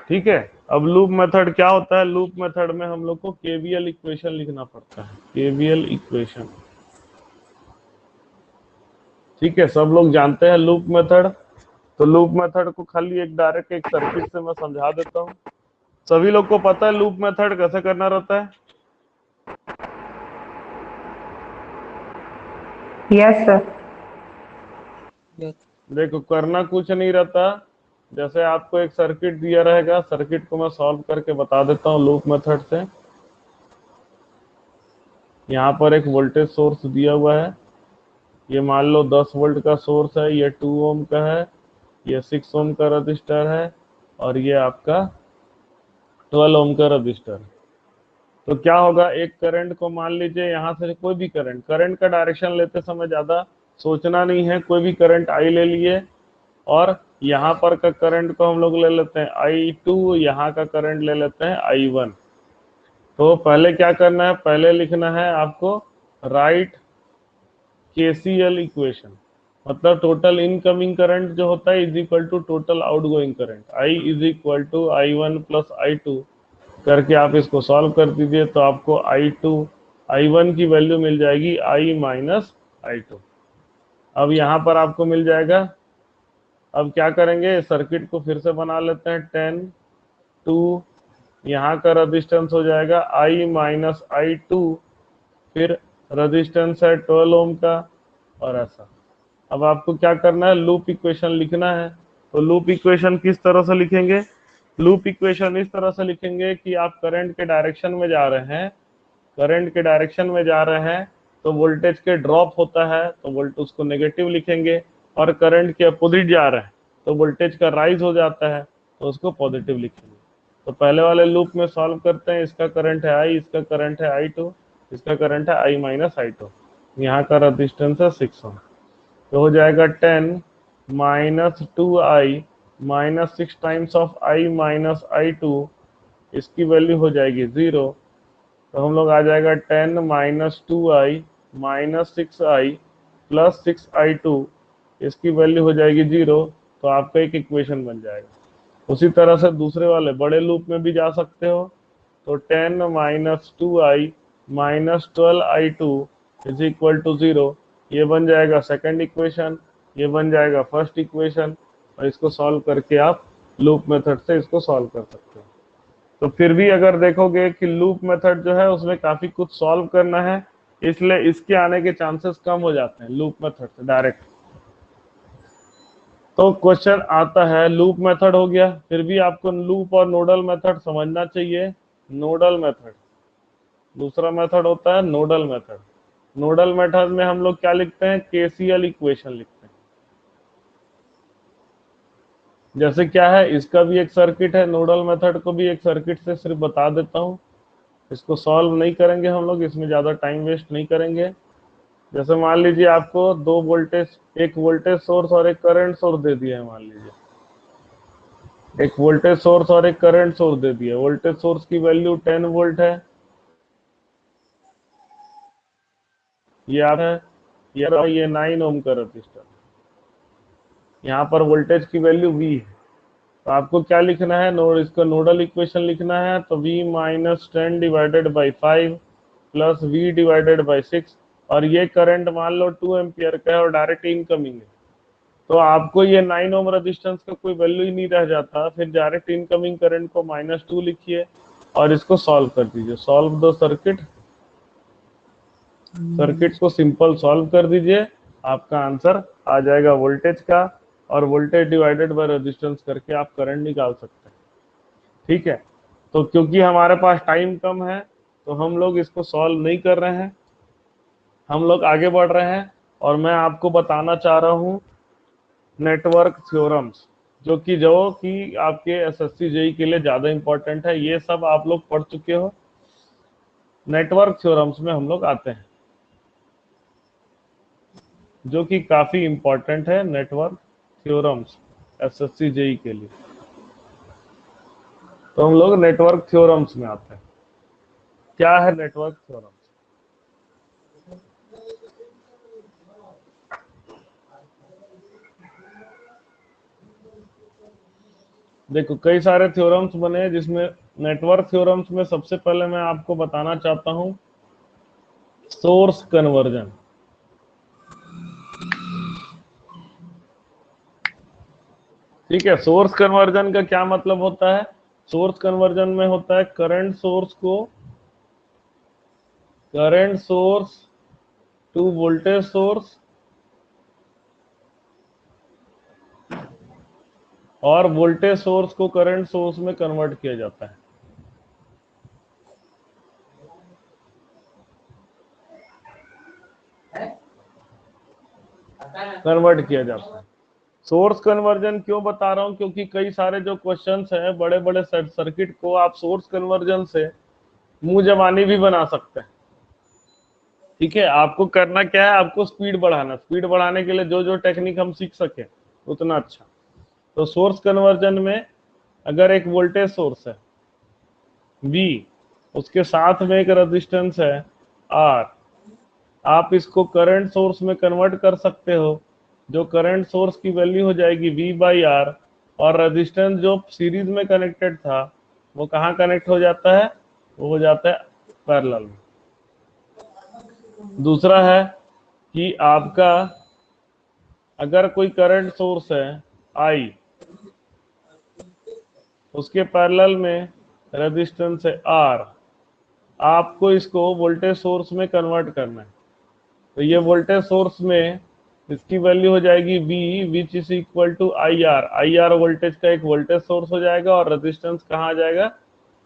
ठीक है, अब लूप मेथड क्या होता है? लूप मेथड में हम लोग को केवीएल इक्वेशन लिखना पड़ता है, केवीएल इक्वेशन। ठीक है, सब लोग जानते हैं लूप मेथड। तो लूप मेथड को खाली एक डायरेक्ट एक सर्किट से मैं समझा देता हूँ। सभी लोग को पता है लूप मेथड कैसे करना रहता है? Yes sir. यस देखो, करना कुछ नहीं रहता। जैसे आपको एक सर्किट दिया रहेगा, सर्किट को मैं सॉल्व करके बता देता हूँ लूप मेथड से। यहाँ पर एक वोल्टेज सोर्स दिया हुआ है, ये मान लो 10 वोल्ट का सोर्स है, ये 2 ओम का है, ये 6 ओम का रजिस्टर है, और ये आपका 12 ओम का रजिस्टर। तो क्या होगा, एक करंट को मान लीजिए, यहाँ से कोई भी करंट का डायरेक्शन लेते समय ज्यादा सोचना नहीं है, कोई भी करंट आई ले लिए, और यहाँ पर का करंट को हम लोग ले लेते हैं I2, यहाँ का करंट ले लेते हैं I1। तो पहले क्या करना है, पहले लिखना है आपको राइट KCL इक्वेशन, मतलब टोटल इनकमिंग करंट जो होता है is equal to total outgoing current, I is equal to I1 plus I2 करके आप इसको सॉल्व कर दीजिए। तो आपको I1 की वैल्यू मिल जाएगी I माइनस I2। अब यहाँ पर आपको मिल जाएगा। अब क्या करेंगे, सर्किट को फिर से बना लेते हैं। 10 2, यहाँ का रेजिस्टेंस हो जाएगा I माइनस I2, फिर रेजिस्टेंस है 12 ओम का, और ऐसा। अब आपको क्या करना है, लूप इक्वेशन लिखना है। तो लूप इक्वेशन किस तरह से लिखेंगे? लूप इक्वेशन इस तरह से लिखेंगे कि आप करंट के डायरेक्शन में जा रहे हैं, करंट के डायरेक्शन में जा रहे हैं तो वोल्टेज के ड्रॉप होता है तो वोल्टेज उसको नेगेटिव लिखेंगे, और करंट के अपोजिट जा रहे हैं तो वोल्टेज का राइज हो जाता है तो उसको पॉजिटिव लिखेंगे। तो पहले वाले लूप में सॉल्व करते हैं। इसका करंट है I, इसका करंट है I2, इसका करंट है I माइनस I2, यहाँ का रेजिस्टेंस है 6 ओम। तो हो जाएगा 10 minus 2I minus 6 times of I minus I2, इसकी वैल्यू हो जाएगी 0। तो हम लोग आ जाएगा 10 minus 2I minus 6I plus 6I2, इसकी वैल्यू हो जाएगी 0। तो आपका एक इक्वेशन बन जाएगा। उसी तरह से दूसरे वाले बड़े लूप में भी जा सकते हो। तो 10 minus 2I minus 12I2 is equal to 0, ये बन जाएगा सेकंड इक्वेशन, ये बन जाएगा फर्स्ट इक्वेशन, और इसको सॉल्व करके आप लूप मेथड से इसको सॉल्व कर सकते हो। तो फिर भी अगर देखोगे कि लूप मेथड जो है उसमें काफी कुछ सॉल्व करना है, इसलिए इसके आने के चांसेस कम हो जाते हैं लूप मेथड से डायरेक्ट। तो क्वेश्चन आता है, लूप मेथड हो गया, फिर भी आपको लूप और नोडल मेथड समझना चाहिए। नोडल मेथड, दूसरा मेथड होता है नोडल मेथड। नोडल मेथड में हम लोग क्या लिखते हैं, केसीएल इक्वेशन लिखते हैं। जैसे क्या है, इसका भी एक सर्किट है, नोडल मेथड को भी एक सर्किट से सिर्फ बता देता हूं, इसको सॉल्व नहीं करेंगे हम लोग, इसमें ज्यादा टाइम वेस्ट नहीं करेंगे। जैसे मान लीजिए आपको दो वोल्टेज, एक वोल्टेज सोर्स और एक करंट सोर्स दे दिया है। मान लीजिए एक वोल्टेज सोर्स और एक करंट सोर्स दे दिया। वोल्टेज सोर्स की वैल्यू 10 वोल्ट है, ये आप है, ये 9 ओम का रजिस्टर, यहाँ पर वोल्टेज की वैल्यू V है। तो आपको क्या लिखना है, इसका नोडल इक्वेशन लिखना है। तो V minus 10 divided by 5 plus V divided by 6, और ये करंट मान लो 2 एम्पियर का है और डायरेक्ट इनकमिंग है। तो आपको ये 9 ओम रेजिस्टेंस का कोई वैल्यू ही नहीं रह जाता, फिर डायरेक्ट इनकमिंग करंट को -2 लिखिए और इसको सॉल्व कर दीजिए। सॉल्व द सर्किट, सर्किट को सिंपल सॉल्व कर दीजिए, आपका आंसर आ जाएगा वोल्टेज का, और वोल्टेज डिवाइडेड बाय रेजिस्टेंस करके आप करंट निकाल सकते हैं। ठीक है, तो क्योंकि हमारे पास टाइम कम है तो हम लोग इसको सॉल्व नहीं कर रहे हैं, हम लोग आगे बढ़ रहे हैं और मैं आपको बताना चाह रहा हूं नेटवर्क थ्योरम्स, जो कि आपके एसएससी जेई के लिए ज्यादा इंपॉर्टेंट है। ये सब आप लोग पढ़ चुके हो, नेटवर्क थ्योरम्स में हम लोग आते हैं, जो कि काफी इंपॉर्टेंट है नेटवर्क थ्योरम्स एसएससी जेई के लिए। तो हम लोग नेटवर्क थ्योरम्स में आते हैं। क्या है नेटवर्क थ्योरम्स? देखो, कई सारे थ्योरम्स बने हैं, जिसमें नेटवर्क थ्योरम्स में सबसे पहले मैं आपको बताना चाहता हूं सोर्स कन्वर्जन। ठीक है, सोर्स कन्वर्जन का क्या मतलब होता है? सोर्स कन्वर्जन में होता है current source to voltage source और वोल्टेज सोर्स को करंट सोर्स में कन्वर्ट किया जाता है। कन्वर्ट किया जाता है। सोर्स कन्वर्जन क्यों बता रहा हूं? क्योंकि कई सारे जो क्वेश्चंस हैं, बड़े बड़े सर्किट को आप सोर्स कन्वर्जन से मुंह जबानी भी बना सकते हैं। ठीक है, आपको करना क्या है, आपको स्पीड बढ़ाना, स्पीड बढ़ाने के लिए जो जो टेक्निक हम सीख सके उतना अच्छा। तो सोर्स कन्वर्जन में अगर एक वोल्टेज सोर्स है V, उसके साथ में एक रेजिस्टेंस है R, आप इसको करंट सोर्स में कन्वर्ट कर सकते हो, जो करंट सोर्स की वैल्यू हो जाएगी V/R, और रेजिस्टेंस जो सीरीज में कनेक्टेड था वो कहाँ कनेक्ट हो जाता है? वो हो जाता है पैरेलल में। दूसरा है कि आपका अगर कोई करंट सोर्स है I, उसके पैरेलल में रेजिस्टेंस है R, आपको इसको वोल्टेज सोर्स में कन्वर्ट करना है। तो ये वोल्टेज सोर्स में इसकी वैल्यू हो जाएगी V, which is equal to IR। IR voltage का एक वोल्टेज सोर्स हो जाएगा और रेजिस्टेंस कहाँ आ जाएगा?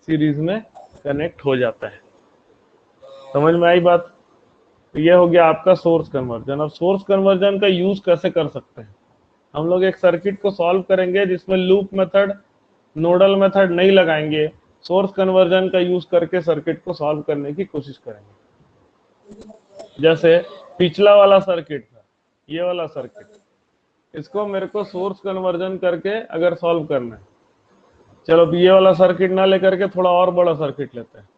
सीरीज में कनेक्ट हो जाता है। समझ में आई बात? तो ये हो गया आपका सोर्स कन्वर्जन। अब सोर्स कन्वर्जन का यूज कैसे कर सकते हैं? हम लोग एक सर्किट को सॉल्व करेंगे जिसमें लूप मेथड, नोडल मेथड नहीं लगाएंगे, सोर्स कन्वर्जन का यूज करके सर्किट को सॉल्व करने की कोशिश करेंगे। जैसे पिछला वाला सर्किट था, ये वाला सर्किट, इसको मेरे को सोर्स कन्वर्जन करके अगर सॉल्व करना है, चलो ये वाला सर्किट ना लेकर के थोड़ा और बड़ा सर्किट लेते हैं।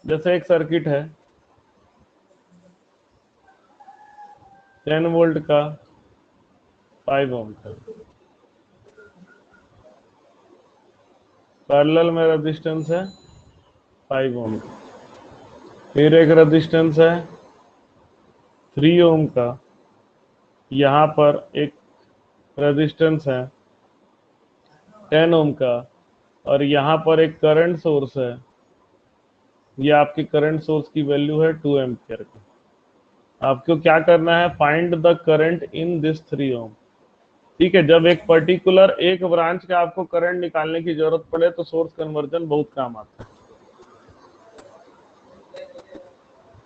जैसे एक सर्किट है 10 वोल्ट का 5 ओम का, पैरेलल में रेजिस्टेंस है 5 ओम का, फिर एक रेजिस्टेंस है 3 ओम का, यहाँ पर एक रेजिस्टेंस है 10 ओम का, और यहाँ पर एक करंट सोर्स है। ये आपकी करंट सोर्स की वैल्यू है 2 एम्पियर की। आपको क्या करना है? Find the current in this 3 ओम। ठीक है, जब एक पर्टिकुलर एक ब्रांच का आपको करंट निकालने की जरूरत पड़े तो सोर्स कन्वर्जन बहुत काम आता है।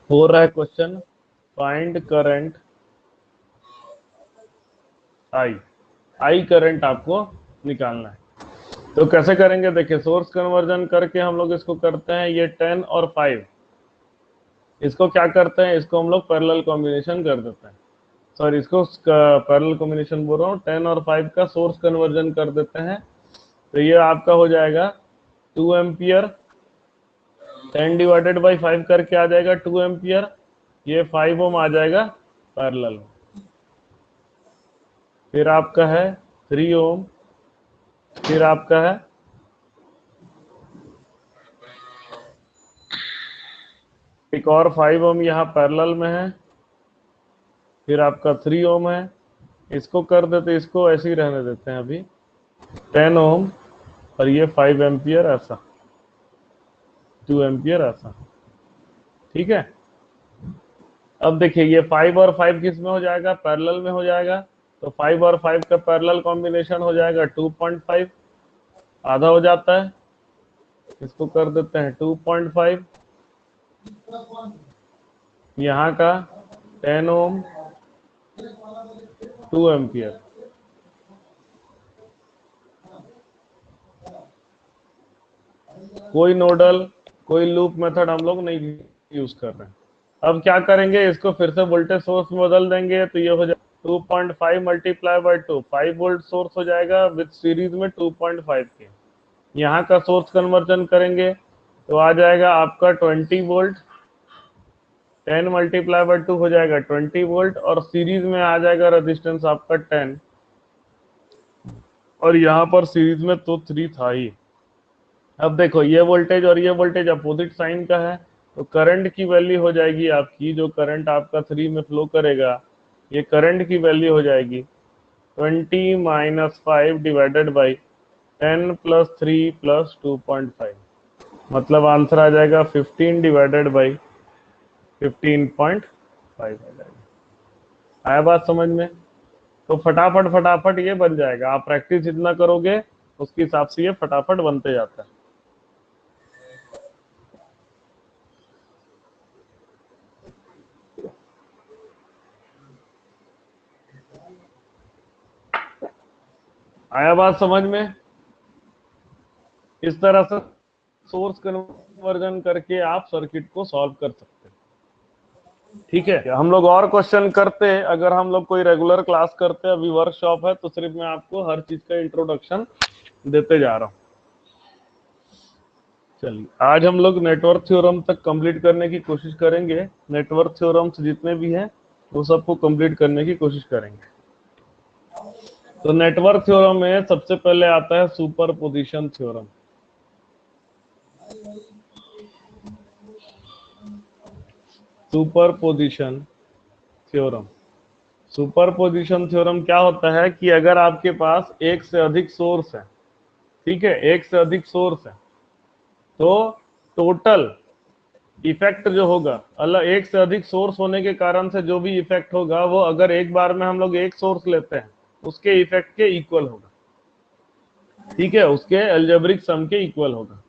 हो रहा है question, find current I current आपको निकालना है। तो कैसे करेंगे? देखिए, सोर्स कन्वर्जन करके हम लोग इसको करते हैं, ये 10 और 5, इसको क्या करते हैं, इसको हम लोग पैरेलल कॉम्बिनेशन कर देते हैं। सॉरी, इसको पैरेलल कॉम्बिनेशन बोल रहा हूँ, 10 और 5 का सोर्स कन्वर्जन कर देते हैं। तो ये आपका हो जाएगा 2 एम्पियर, 10 डिवाइडेड बाई 5 करके आ जाएगा 2 एम्पियर, ये 5 ओम आ जाएगा पैरेलल में। फिर आपका है 3 ओम, फिर आपका है एक और 5 ओम यहाँ पैरेलल में है, फिर आपका 3 ओम है। इसको कर देते, इसको ऐसे ही रहने देते हैं अभी, 10 ओम और ये 5 एम्पियर ऐसा, 2 एम्पियर ऐसा। ठीक है, अब देखिए ये 5 और 5 किस में हो जाएगा? पैरेलल में हो जाएगा। तो 5 और 5 का पैरेलल कॉम्बिनेशन हो जाएगा 2.5, आधा हो जाता है। इसको कर देते हैं 2.5, यहाँ का 10 ओम 2 एम्पियर। कोई नोडल कोई लूप मेथड हम लोग नहीं यूज कर रहे हैं। अब क्या करेंगे, इसको फिर से वोल्टेज सोर्स में बदल देंगे तो ये हो जाएगा 2.5 मल्टीप्लाई बाई 2, 5 वोल्ट सोर्स हो जाएगा विद सीरीज में 2.5 के। यहाँ का सोर्स कन्वर्जन करेंगे तो आ जाएगा आपका 20 वोल्ट, 10 मल्टीप्लाई बाई 2 हो जाएगा 20 वोल्ट, और सीरीज में आ जाएगा रेजिस्टेंस आपका 10, और यहाँ पर सीरीज में तो 3 था ही। अब देखो ये वोल्टेज और ये वोल्टेज अपोजिट साइन का है, तो करंट की वैल्यू हो जाएगी आपकी, जो करंट आपका 3 में फ्लो करेगा, ये करंट की वैल्यू हो जाएगी 20 minus 5 divided by 10 plus 3 plus 2.5, मतलब आंसर आ जाएगा 15 डिवाइडेड बाई 15.5 आ जाएगा। आया बात समझ में? तो फटाफट ये बन जाएगा। आप प्रैक्टिस जितना करोगे उसके हिसाब से ये फटाफट बनते जाता है। आया बात समझ में? इस तरह से सोर्स कन्वर्जन करके आप सर्किट को सॉल्व कर सकते हैं। ठीक है, हम लोग और क्वेश्चन करते हैं। अगर हम लोग कोई रेगुलर क्लास करते हैं, अभी वर्कशॉप है, तो सिर्फ मैं आपको हर चीज का इंट्रोडक्शन देते जा रहा हूं। चलिए, आज हम लोग नेटवर्क थ्योरम तक कंप्लीट करने की कोशिश करेंगे। नेटवर्क थ्योरम्स जितने भी हैं वो सबको कंप्लीट करने की कोशिश करेंगे। तो नेटवर्क थ्योरम में सबसे पहले आता है superposition theorem. Superposition theorem, superposition theorem क्या होता है कि अगर आपके पास एक से अधिक सोर्स है, ठीक है, एक से अधिक सोर्स है, तो टोटल इफेक्ट जो होगा, अलग एक से अधिक सोर्स होने के कारण से जो भी इफेक्ट होगा, वो अगर एक बार में हम लोग एक सोर्स लेते हैं उसके इफेक्ट के इक्वल होगा। ठीक है, उसके अलजेब्रिक सम के इक्वल होगा।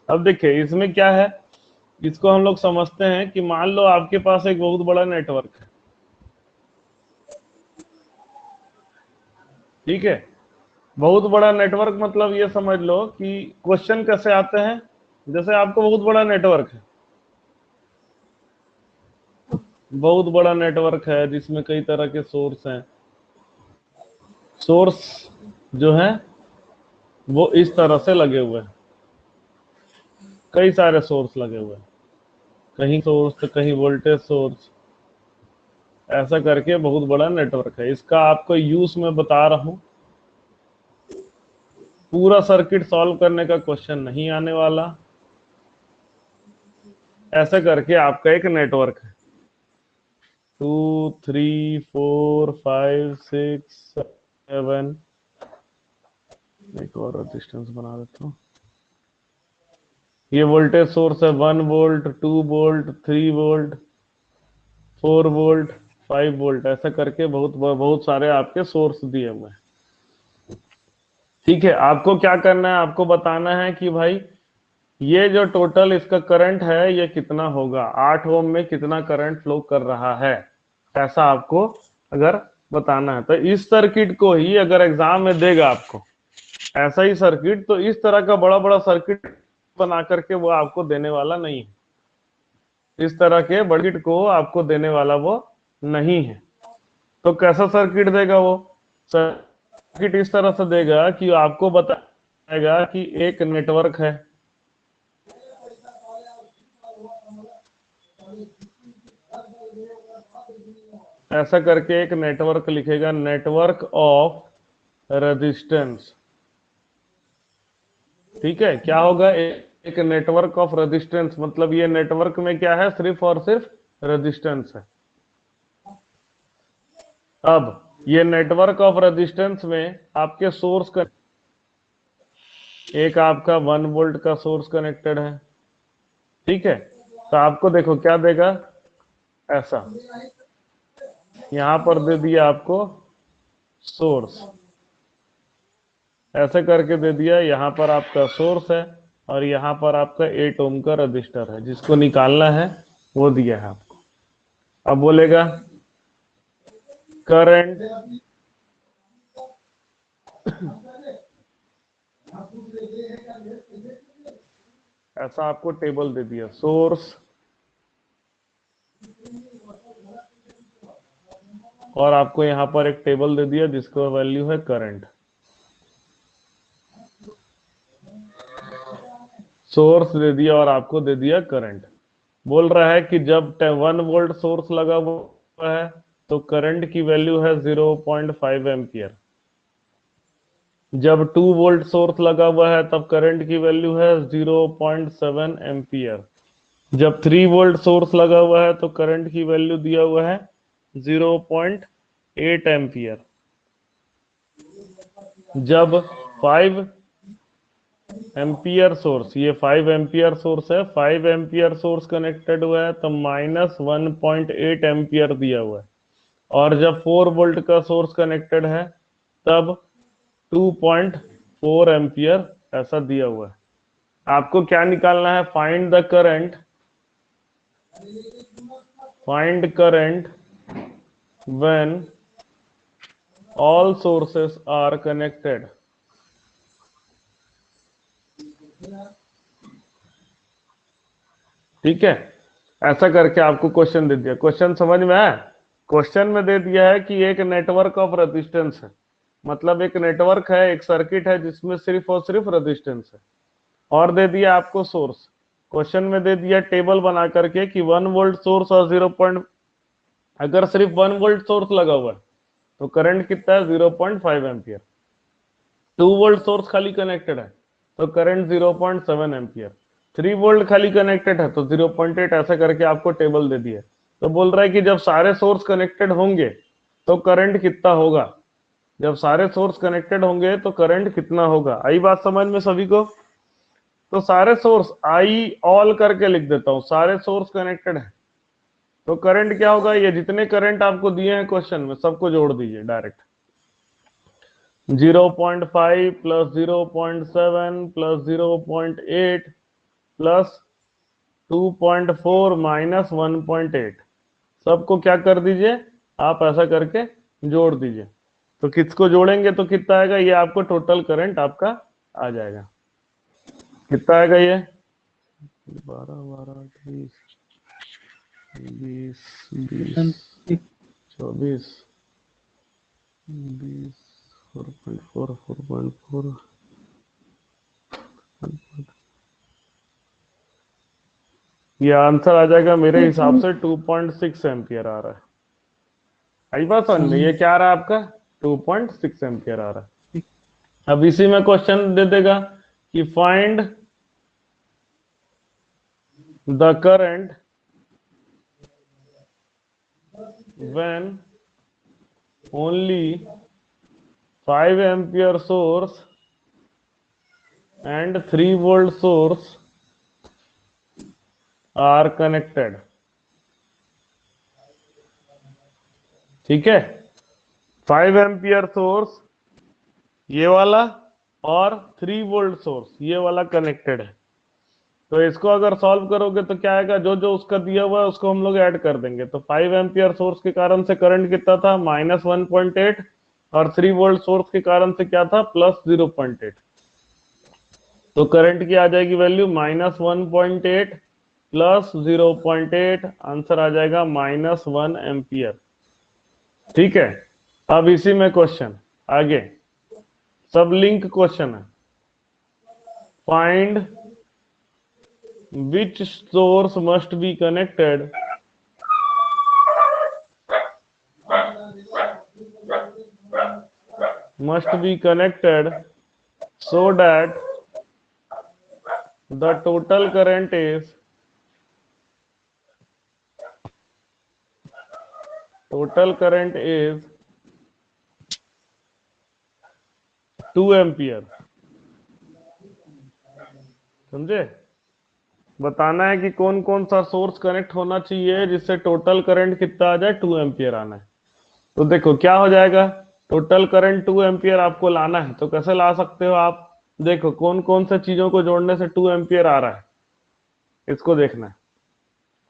अब देखिए इसमें क्या है, इसको हम लोग समझते हैं कि मान लो आपके पास एक बहुत बड़ा नेटवर्क है। ठीक है, बहुत बड़ा नेटवर्क मतलब ये समझ लो कि क्वेश्चन कैसे आते हैं, जैसे आपको बहुत बड़ा नेटवर्क है, बहुत बड़ा नेटवर्क है जिसमें कई तरह के सोर्स हैं। सोर्स जो है वो इस तरह से लगे हुए हैं, कई सारे सोर्स लगे हुए हैं, कहीं सोर्स तो कहीं वोल्टेज सोर्स, ऐसा करके बहुत बड़ा नेटवर्क है। इसका आपको यूज मैं बता रहा हूं, पूरा सर्किट सॉल्व करने का क्वेश्चन नहीं आने वाला। ऐसा करके आपका एक नेटवर्क है, 2 3 4 5 6 7, एक और रेजिस्टेंस बना देता हूं। ये वोल्टेज सोर्स है 1 volt 2 volt 3 volt 4 volt 5 volt, ऐसा करके बहुत सारे आपके सोर्स दिए हुए हैं। ठीक है, आपको क्या करना है, आपको बताना है कि भाई ये जो टोटल इसका करंट है ये कितना होगा, 8 ओम में कितना करंट फ्लो कर रहा है, ऐसा आपको अगर बताना है। तो इस सर्किट को ही अगर एग्जाम में देगा आपको ऐसा ही सर्किट, तो इस तरह का बड़ा बड़ा सर्किट बना करके वो आपको देने वाला नहीं है। इस तरह के सर्किट को आपको देने वाला वो नहीं है। तो कैसा सर्किट देगा वो? सर्किट इस तरह से देगा कि आपको बताएगा कि एक नेटवर्क है, ऐसा करके एक नेटवर्क लिखेगा, नेटवर्क ऑफ रेजिस्टेंस। ठीक है, क्या होगा, एक नेटवर्क ऑफ रेजिस्टेंस, मतलब ये नेटवर्क में क्या है, सिर्फ और सिर्फ रेजिस्टेंस है। अब ये नेटवर्क ऑफ रेजिस्टेंस में आपके सोर्स का एक आपका 1 वोल्ट का सोर्स कनेक्टेड है। ठीक है, तो आपको देखो क्या देगा, ऐसा यहां पर दे दिया आपको सोर्स, ऐसे करके दे दिया, यहां पर आपका सोर्स है, और यहाँ पर आपका 8 ओम का रजिस्टर है, जिसको निकालना है वो दिया है आपको। अब बोलेगा करंट ऐसा आपको टेबल दे दिया, सोर्स और आपको यहाँ पर एक टेबल दे दिया जिसका वैल्यू है करंट। सोर्स दे दिया और आपको दे दिया करंट। बोल रहा है कि जब 1 वोल्ट सोर्स लगा हुआ है तो करंट की वैल्यू है 0.5 एम्पियर। जब 2 वोल्ट सोर्स लगा हुआ है तब करंट की वैल्यू है 0.7 एम्पियर। जब 3 वोल्ट सोर्स लगा हुआ है तो करंट की वैल्यू दिया हुआ है 0.8 एम्पियर। जब 5 एम्पियर सोर्स, ये 5 एम्पियर सोर्स है, 5 एम्पियर सोर्स कनेक्टेड हुआ है तो -1.8 एम्पियर दिया हुआ है। और जब 4 वोल्ट का सोर्स कनेक्टेड है तब 2.4 एम्पियर ऐसा दिया हुआ है। आपको क्या निकालना है? Find the current, find current when all sources are connected. ठीक है, ऐसा करके आपको क्वेश्चन दे दिया। क्वेश्चन समझ में आया? क्वेश्चन में दे दिया है कि एक नेटवर्क ऑफ रेजिस्टेंस है, मतलब एक नेटवर्क है, एक सर्किट है जिसमें सिर्फ और सिर्फ रेजिस्टेंस है, और दे दिया आपको सोर्स। क्वेश्चन में दे दिया टेबल बना करके कि 1 वोल्ट सोर्स और 0. अगर सिर्फ 1 वोल्ट सोर्स लगा हुआ है तो करंट कितना है? 0.5 एम्पियर। 2 वोल्ट सोर्स खाली कनेक्टेड है तो करंट 0.7 एम्पियर। 3 वोल्ट खाली कनेक्टेड है तो 0.8। ऐसा करके आपको टेबल दे दिया। तो बोल रहा है कि जब सारे सोर्स कनेक्टेड होंगे तो करंट कितना होगा। जब सारे सोर्स कनेक्टेड होंगे तो करंट कितना होगा। आई बात समझ में सभी को? तो सारे सोर्स, आई ऑल करके लिख देता हूं, सारे सोर्स कनेक्टेड है तो करंट क्या होगा? ये जितने करंट आपको दिए हैं क्वेश्चन में सबको जोड़ दीजिए direct. 0.5 plus 0.7 plus 0.8 plus 2.4 minus 1.8, सबको क्या कर दीजिए आप? ऐसा करके जोड़ दीजिए। तो किसको जोड़ेंगे तो कितना आएगा? ये आपको टोटल करंट आपका आ जाएगा। कितना आएगा ये? 12 12 20 20 20 24 20 4.4 4.4 ये आंसर आ जाएगा मेरे हिसाब से 2.6 एम्पियर आ रहा है। आई बात समझ में? ये क्या आ रहा है आपका? 2.6 एम्पियर आ रहा है। अब इसी में क्वेश्चन दे देगा कि find the current when only 5 ampere source and 3 volt source are connected। ठीक है, 5 एम्पियर सोर्स ये वाला और 3 वोल्ट सोर्स ये वाला कनेक्टेड है। तो इसको अगर सॉल्व करोगे तो क्या आएगा? जो जो उसका दिया हुआ है उसको हम लोग ऐड कर देंगे। तो 5 एम्पियर सोर्स के कारण से करंट कितना था? -1.8, और 3 वोल्ट सोर्स के कारण से क्या था? +0.8। तो करंट की आ जाएगी वैल्यू -1.8 प्लस 0.8, आंसर आ जाएगा -1 एम्पियर। ठीक है, अब इसी में क्वेश्चन आगे सब लिंक क्वेश्चन है। Find which source must be connected so that the total current is 2 ampere. समझे? बताना है कि कौन कौन सा सोर्स कनेक्ट होना चाहिए जिससे टोटल करंट कितना आ जाए? 2 एम्पियर आना है। तो देखो क्या हो जाएगा, टोटल करंट 2 एम्पियर आपको लाना है। तो कैसे ला सकते हो आप? देखो कौन कौन सा चीजों को जोड़ने से 2 एम्पियर आ रहा है, इसको देखना है।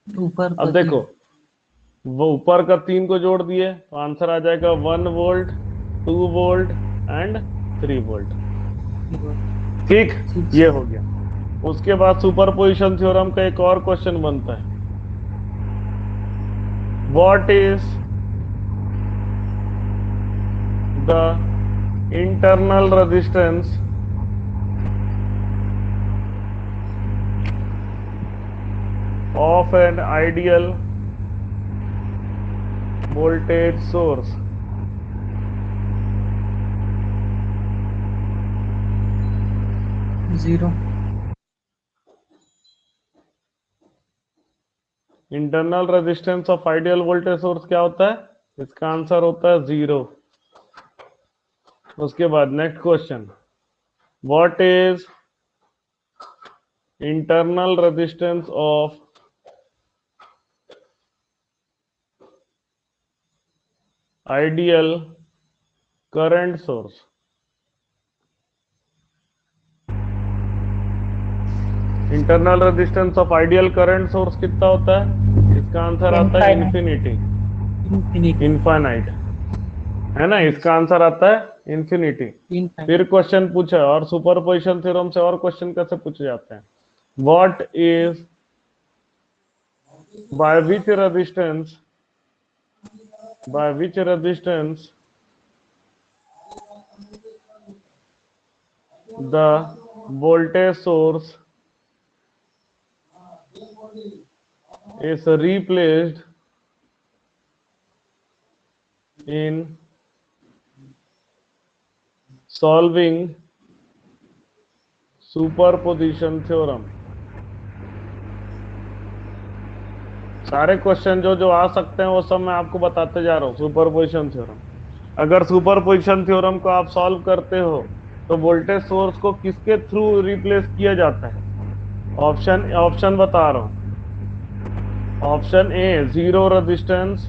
ऊपर अब का देखो वो ऊपर का 3 को जोड़ दिए तो आंसर आ जाएगा 1 वोल्ट, 2 वोल्ट एंड 3 वोल्ट। ठीक, ये हो गया। उसके बाद सुपरपोजिशन थ्योरम का एक और क्वेश्चन बनता है, what is the internal resistance of an ideal voltage source? Zero. Internal resistance of ideal voltage source क्या होता है? इसका आंसर होता है 0। उसके बाद next question, what is internal resistance of ideal current source? Internal resistance of ideal current source कितना होता है? इसका आंसर आता है इंफिनिटी, इनफाइनाइट, है ना। इसका आंसर आता है इंफिनिटी। फिर क्वेश्चन पूछा, और सुपरपोजिशन थ्योरम से और क्वेश्चन कैसे पूछे जाते हैं, what is by which resistance the voltage source is replaced in solving superposition theorem? सारे क्वेश्चन जो आ सकते हैं वो सब मैं आपको बताते जा रहा हूँ। सुपरपोजिशन थ्योरम, अगर सुपरपोजिशन थ्योरम को आप सॉल्व करते हो तो वोल्टेज सोर्स को किसके थ्रू रिप्लेस किया जाता है? ऑप्शन बता रहा हूँ। Option A zero resistance,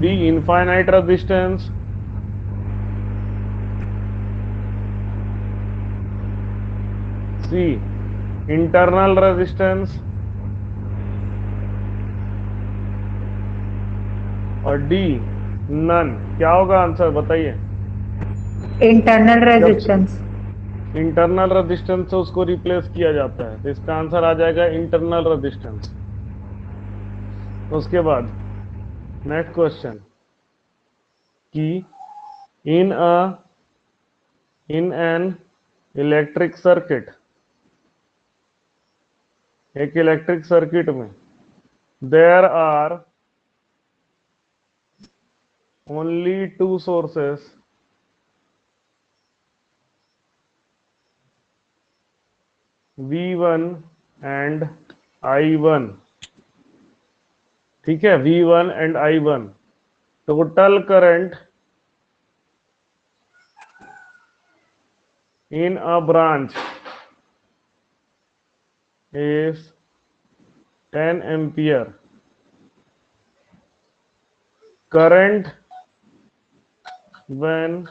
B infinite resistance, C internal resistance, और डी नन। क्या होगा आंसर बताइए? Internal resistance. इंटरनल रेजिस्टेंस से उसको रिप्लेस किया जाता है तो इसका आंसर आ जाएगा इंटरनल रेजिस्टेंस। उसके बाद नेक्स्ट क्वेश्चन कि इन एन इलेक्ट्रिक सर्किट, एक इलेक्ट्रिक सर्किट में there are only 2 sources V1 and I1। ठीक है, V1 and I1। Total current in a branch is 10 ampere. Current when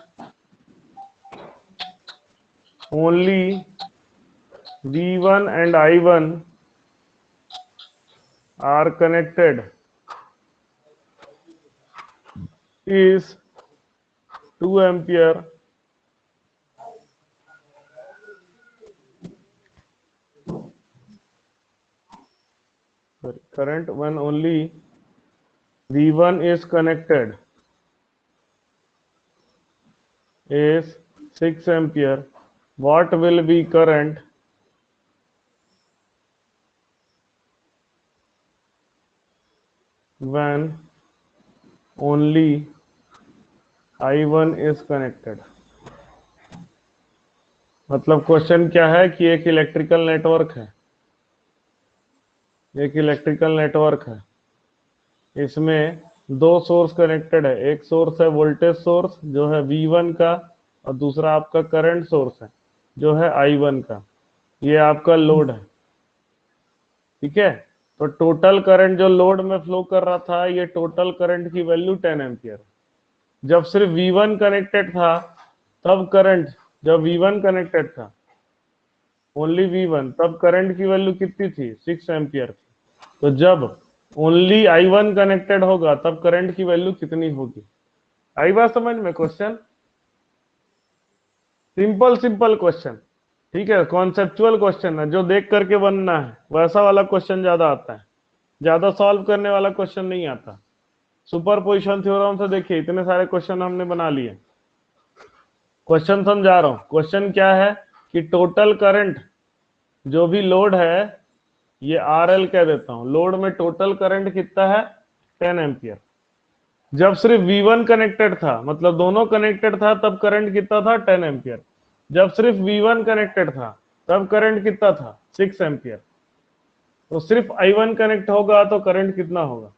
only V1 and I1 are connected is 2 ampere. Sorry, current when only V1 is connected is 6 ampere. What will be current when only I1 is connected? मतलब question क्या है कि एक electrical network है, इसमें 2 source connected है। एक source है वोल्टेज सोर्स जो है V1 का, और दूसरा आपका करंट सोर्स है जो है I1 का। ये आपका लोड है, ठीक है। तो टोटल करंट जो लोड में फ्लो कर रहा था, ये टोटल करंट की वैल्यू 10 एम्पियर। जब सिर्फ V1 कनेक्टेड था तब करंट, जब V1 कनेक्टेड था ओनली V1, तब करंट की वैल्यू कितनी थी? 6 एम्पियर थी। तो जब ओनली I1 कनेक्टेड होगा तब करंट की वैल्यू कितनी होगी? आई बात समझ में? क्वेश्चन सिंपल सिंपल क्वेश्चन, ठीक है, कॉन्सेप्चुअल क्वेश्चन है, जो देख करके बनना है वैसा वाला क्वेश्चन ज्यादा आता है, ज्यादा सॉल्व करने वाला क्वेश्चन नहीं आता। सुपरपोजिशन थ्योरम से देखिए इतने सारे क्वेश्चन हमने बना लिए। क्वेश्चन समझा रहा हूं, क्वेश्चन क्या है कि टोटल करंट जो भी लोड है, ये RL कह देता हूं, लोड में टोटल करंट कितना है? 10 एम्पियर। जब सिर्फ V1 कनेक्टेड था, मतलब दोनों कनेक्टेड था, तब करंट कितना था? 10 एम्पियर। जब सिर्फ V1 कनेक्टेड था तब करंट कितना था? 6 एम्पियर। तो सिर्फ I1 कनेक्ट होगा तो करंट कितना होगा?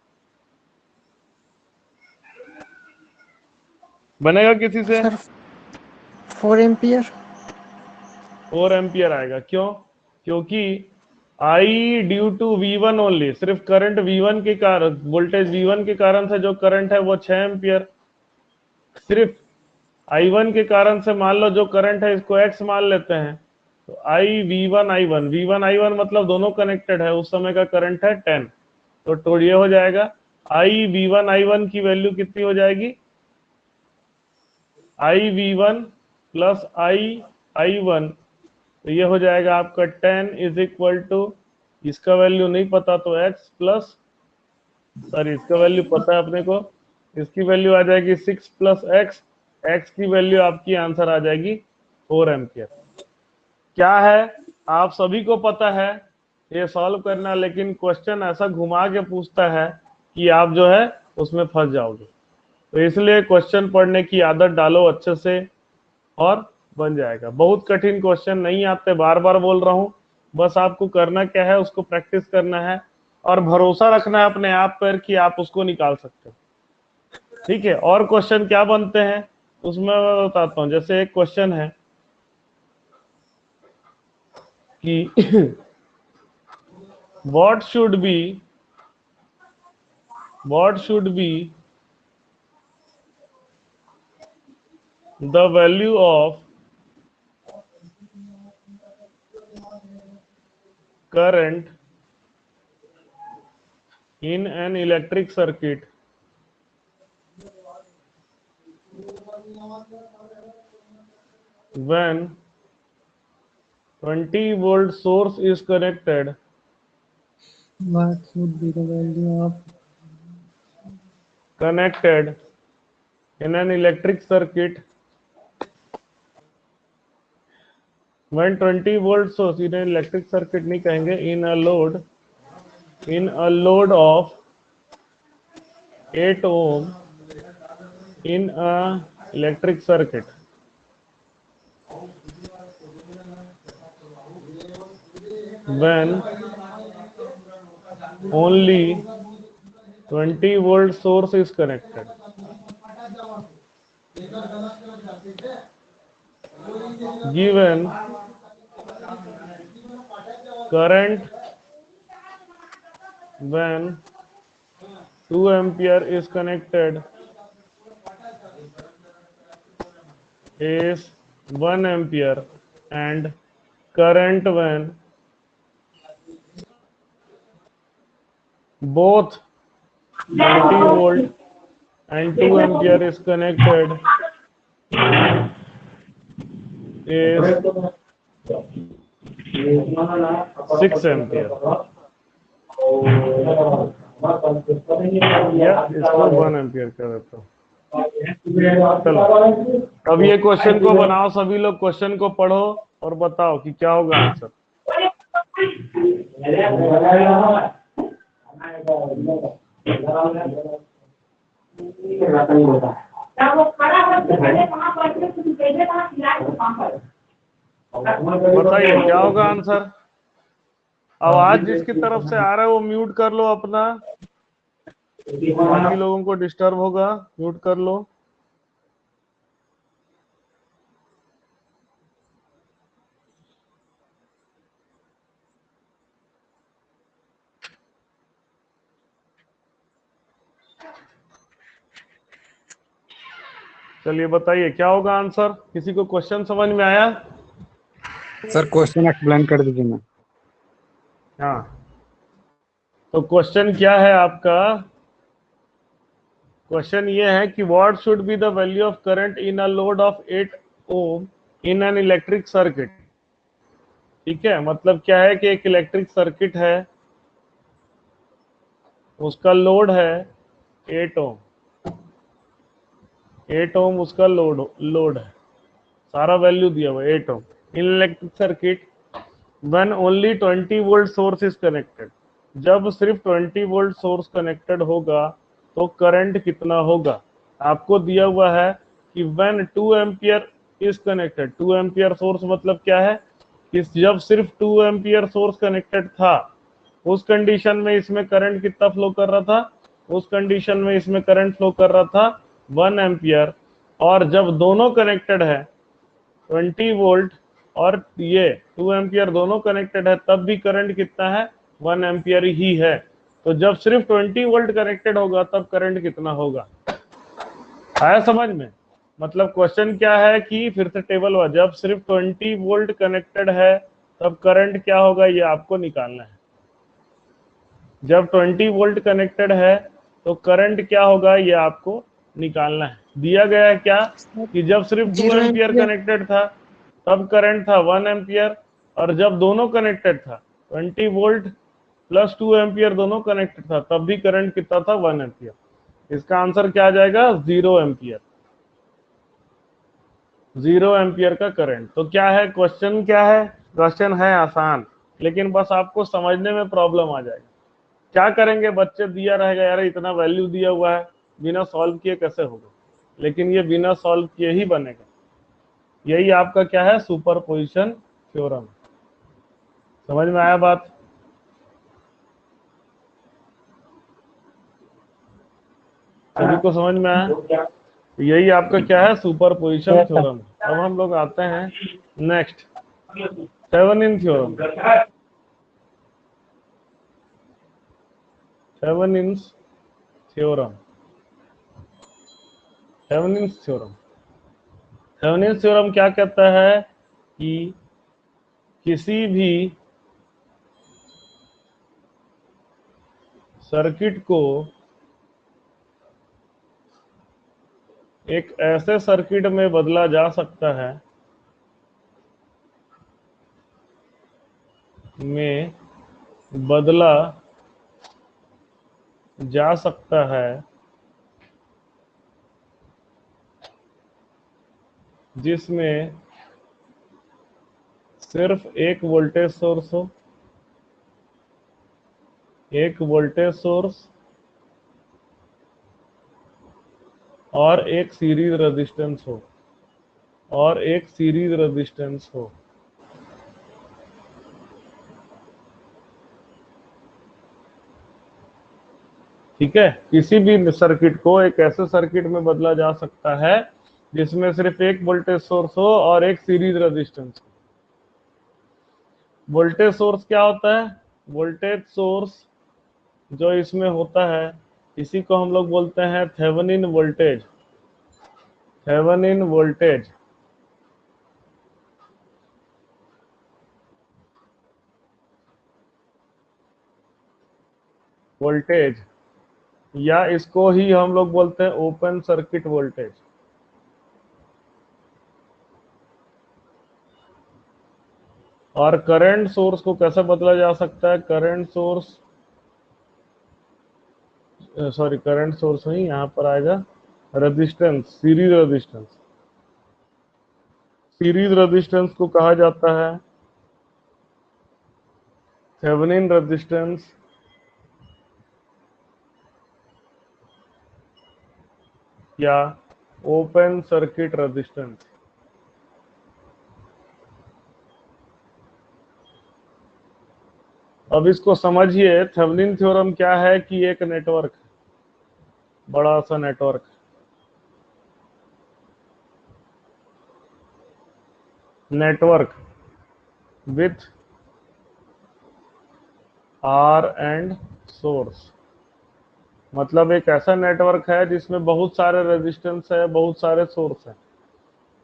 बनेगा किसी से? Sir 4 ampere. 4 एम्पियर आएगा। क्यों? क्योंकि I due to V1 only, सिर्फ करंट V1 के कारण, वोल्टेज V1 के कारण से जो करंट है वो 6 एम्पियर। सिर्फ I1 के कारण से मान लो जो करंट है इसको X मान लेते हैं, तो V1 I1 मतलब दोनों कनेक्टेड है, उस समय का करंट है 10। तो ये हो जाएगा V1 I1 की वैल्यू कितनी हो जाएगी? V1 प्लस I1, तो ये हो जाएगा आपका 10 इज इक्वल टू, इसका वैल्यू नहीं पता तो x प्लस, सॉरी इसका वैल्यू पता है अपने को, इसकी वैल्यू आ जाएगी 6 प्लस एक्स, एक्स की वैल्यू आपकी आंसर आ जाएगी 4 एम्पियर। क्या है, आप सभी को पता है ये सॉल्व करना, लेकिन क्वेश्चन ऐसा घुमा के पूछता है कि आप जो है उसमें फंस जाओगे। तो इसलिए क्वेश्चन पढ़ने की आदत डालो अच्छे से और बन जाएगा। बहुत कठिन क्वेश्चन नहीं आते, बार बार बोल रहा हूं, बस आपको करना क्या है, उसको प्रैक्टिस करना है और भरोसा रखना है अपने आप पर कि आप उसको निकाल सकते हो। ठीक है, और क्वेश्चन क्या बनते हैं उसमें मैं बताता हूं। जैसे एक क्वेश्चन है कि what should be the value of current in an electric circuit when 20-volt source is connected What would be the value of in an electric circuit when 20-volt source in an electric circuit नहीं कहेंगे, in a load of 8 ohm in a electric circuit when only 20-volt source is connected? Given current when 2 ampere is connected is 1 ampere and current when both 20-volt and 2 ampere is connected is 6 ampere, या इसको 1 ampere कर देता हूँ। चलो अब ये question को बनाओ, सभी लोग क्वेश्चन को पढ़ो और बताओ कि क्या होगा आंसर। बताइए क्या होगा आंसर। आवाज जिसकी तरफ से आ रहा है वो म्यूट कर लो अपना, बाकी लोगों को डिस्टर्ब होगा, म्यूट कर लो। चलिए बताइए क्या होगा आंसर, किसी को क्वेश्चन समझ में आया? सर क्वेश्चन एक्सप्लेन कर दीजिए ना। हाँ, तो क्वेश्चन क्या है आपका? क्वेश्चन ये है कि what should be the value of current in a load of 8 ohm in an electric circuit. ठीक है, मतलब क्या है कि एक इलेक्ट्रिक सर्किट है, उसका लोड है 8 ओम, 8 ओम उसका लोड है, सारा वैल्यू दिया हुआ 8 ohm in electric circuit when only 20 volt source is connected. जब सिर्फ 20 वोल्ट सोर्स कनेक्टेड होगा तो करंट कितना होगा? आपको दिया हुआ है कि when 2 ampere is connected. 2 ampere source मतलब क्या है कि जब सिर्फ 2 एम्पियर सोर्स कनेक्टेड था उस कंडीशन में इसमें करंट कितना फ्लो कर रहा था? उस कंडीशन में इसमें करंट फ्लो कर रहा था 1 एम्पियर। और जब दोनों कनेक्टेड है 20 वोल्ट और ये 2 एम्पियर दोनों कनेक्टेड है तब भी करंट कितना है? 1 एम्पियर ही है। तो जब सिर्फ 20 वोल्ट कनेक्टेड होगा तब करंट कितना होगा? आया समझ में? मतलब क्वेश्चन क्या है कि फिर से टेबल हुआ, जब सिर्फ 20 वोल्ट कनेक्टेड है तब करंट क्या होगा ये आपको निकालना है। जब 20 वोल्ट कनेक्टेड है तो करंट क्या होगा ये आपको निकालना है। दिया गया है क्या कि जब सिर्फ 2 जीरो एम्पियर एम्पियर। कनेक्टेड था तब करंट था 1 एम्पियर, और जब दोनों कनेक्टेड था 20 वोल्ट प्लस 2 एम्पियर दोनों कनेक्टेड था तब भी करंट कितना था? 1 एम्पियर। इसका आंसर क्या आ जाएगा? 0 एम्पियर। 0 एम्पियर का करंट। तो क्या है क्वेश्चन, क्या है क्वेश्चन? है आसान, लेकिन बस आपको समझने में प्रॉब्लम आ जाएगा। क्या करेंगे बच्चे, दिया रहेगा यार इतना वैल्यू दिया हुआ है, बिना सॉल्व किए कैसे होगा? लेकिन ये बिना सॉल्व किए ही बनेगा। यही आपका क्या है? Superposition theorem. समझ में आया बात? सभी को समझ में आया? यही आपका क्या है? Superposition theorem. अब हम लोग आते हैं next, Thevenin theorem. Thevenin's theorem. Thevenin's theorem. Thevenin's theorem क्या कहता है कि किसी भी सर्किट को एक ऐसे सर्किट में बदला जा सकता है में बदला जा सकता है जिसमें सिर्फ एक वोल्टेज सोर्स हो, एक वोल्टेज सोर्स और एक सीरीज रेजिस्टेंस हो, और एक सीरीज रेजिस्टेंस हो। ठीक है, किसी भी सर्किट को एक ऐसे सर्किट में बदला जा सकता है जिसमें सिर्फ एक वोल्टेज सोर्स हो और एक सीरीज रेजिस्टेंस हो। वोल्टेज सोर्स क्या होता है? वोल्टेज सोर्स जो इसमें होता है इसी को हम लोग बोलते हैं Thevenin voltage. Thevenin voltage. Voltage, या इसको ही हम लोग बोलते हैं ओपन सर्किट वोल्टेज। और करंट सोर्स को कैसे बदला जा सकता है? Current source, sorry current source नहीं, यहां पर आएगा resistance, series resistance. Series resistance को कहा जाता है थेवेनिन रेजिस्टेंस या ओपन सर्किट रेजिस्टेंस। अब इसको समझिए, थेवेनिन थ्योरम क्या है कि एक नेटवर्क, बड़ा सा network, network with R and source. मतलब एक ऐसा नेटवर्क है जिसमें बहुत सारे रेजिस्टेंस है, बहुत सारे सोर्स है,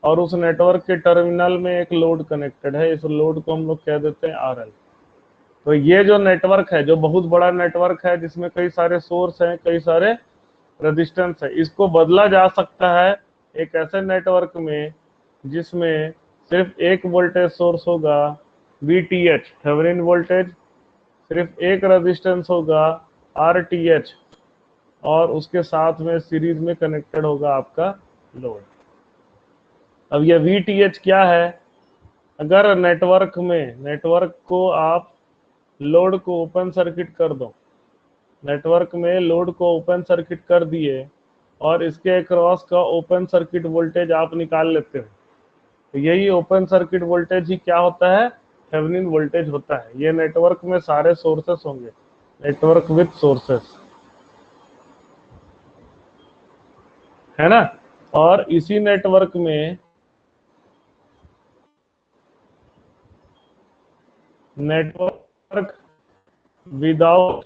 और उस नेटवर्क के टर्मिनल में एक लोड कनेक्टेड है। इस लोड को हम लोग कह देते हैं RL। तो ये जो नेटवर्क है, जो बहुत बड़ा नेटवर्क है जिसमें कई सारे सोर्स हैं, कई सारे रेजिस्टेंस है, इसको बदला जा सकता है एक ऐसे नेटवर्क में जिसमें सिर्फ एक वोल्टेज सोर्स होगा VTH थेवेनिन वोल्टेज, सिर्फ एक रेजिस्टेंस होगा RTH, और उसके साथ में सीरीज में कनेक्टेड होगा आपका लोड। अब ये VTH क्या है? अगर नेटवर्क को आप लोड को ओपन सर्किट कर दो, नेटवर्क में लोड को ओपन सर्किट कर दिए और इसके अक्रॉस का ओपन सर्किट वोल्टेज आप निकाल लेते हो, तो यही ओपन सर्किट वोल्टेज ही क्या होता है? थेवेनिन वोल्टेज होता है। ये नेटवर्क में सारे सोर्सेस होंगे, नेटवर्क विद सोर्सेस, है ना। और इसी नेटवर्क में नेटवर्क विदाउट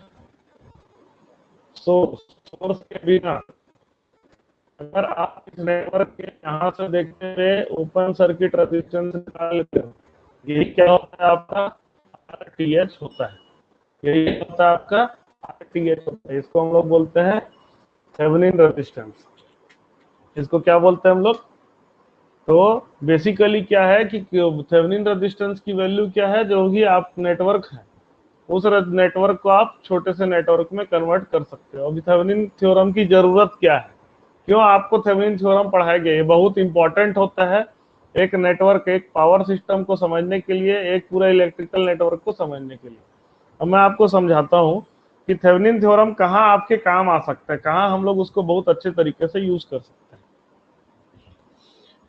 सोर्स के बिना, अगर आप इस नेटवर्क के यहां से देखते हुए ओपन सर्किट रेजिस्टेंस निकाल लेते हो, यही क्या होता है? आपका RTH होता है। यही होता है आपका RTH होता है। इसको हम लोग बोलते हैं थेवेनिन रेजिस्टेंस। इसको क्या बोलते हैं हम लोग? तो बेसिकली क्या है कि थेवेनिन रेजिस्टेंस की वैल्यू क्या है? जो भी आप नेटवर्क है, उस नेटवर्क को आप छोटे से नेटवर्क में कन्वर्ट कर सकते हो। अभी थेवेनिन थ्योरम की जरूरत क्या है? क्यों आपको थेवेनिन थ्योरम पढ़ाया गया? ये बहुत इंपॉर्टेंट होता है एक नेटवर्क, एक पावर सिस्टम को समझने के लिए, एक पूरा इलेक्ट्रिकल नेटवर्क को समझने के लिए। अब मैं आपको समझाता हूं कि थेवेनिन थ्योरम कहाँ आपके काम आ सकता है, कहाँ हम लोग उसको बहुत अच्छे तरीके से यूज कर सकते हैं।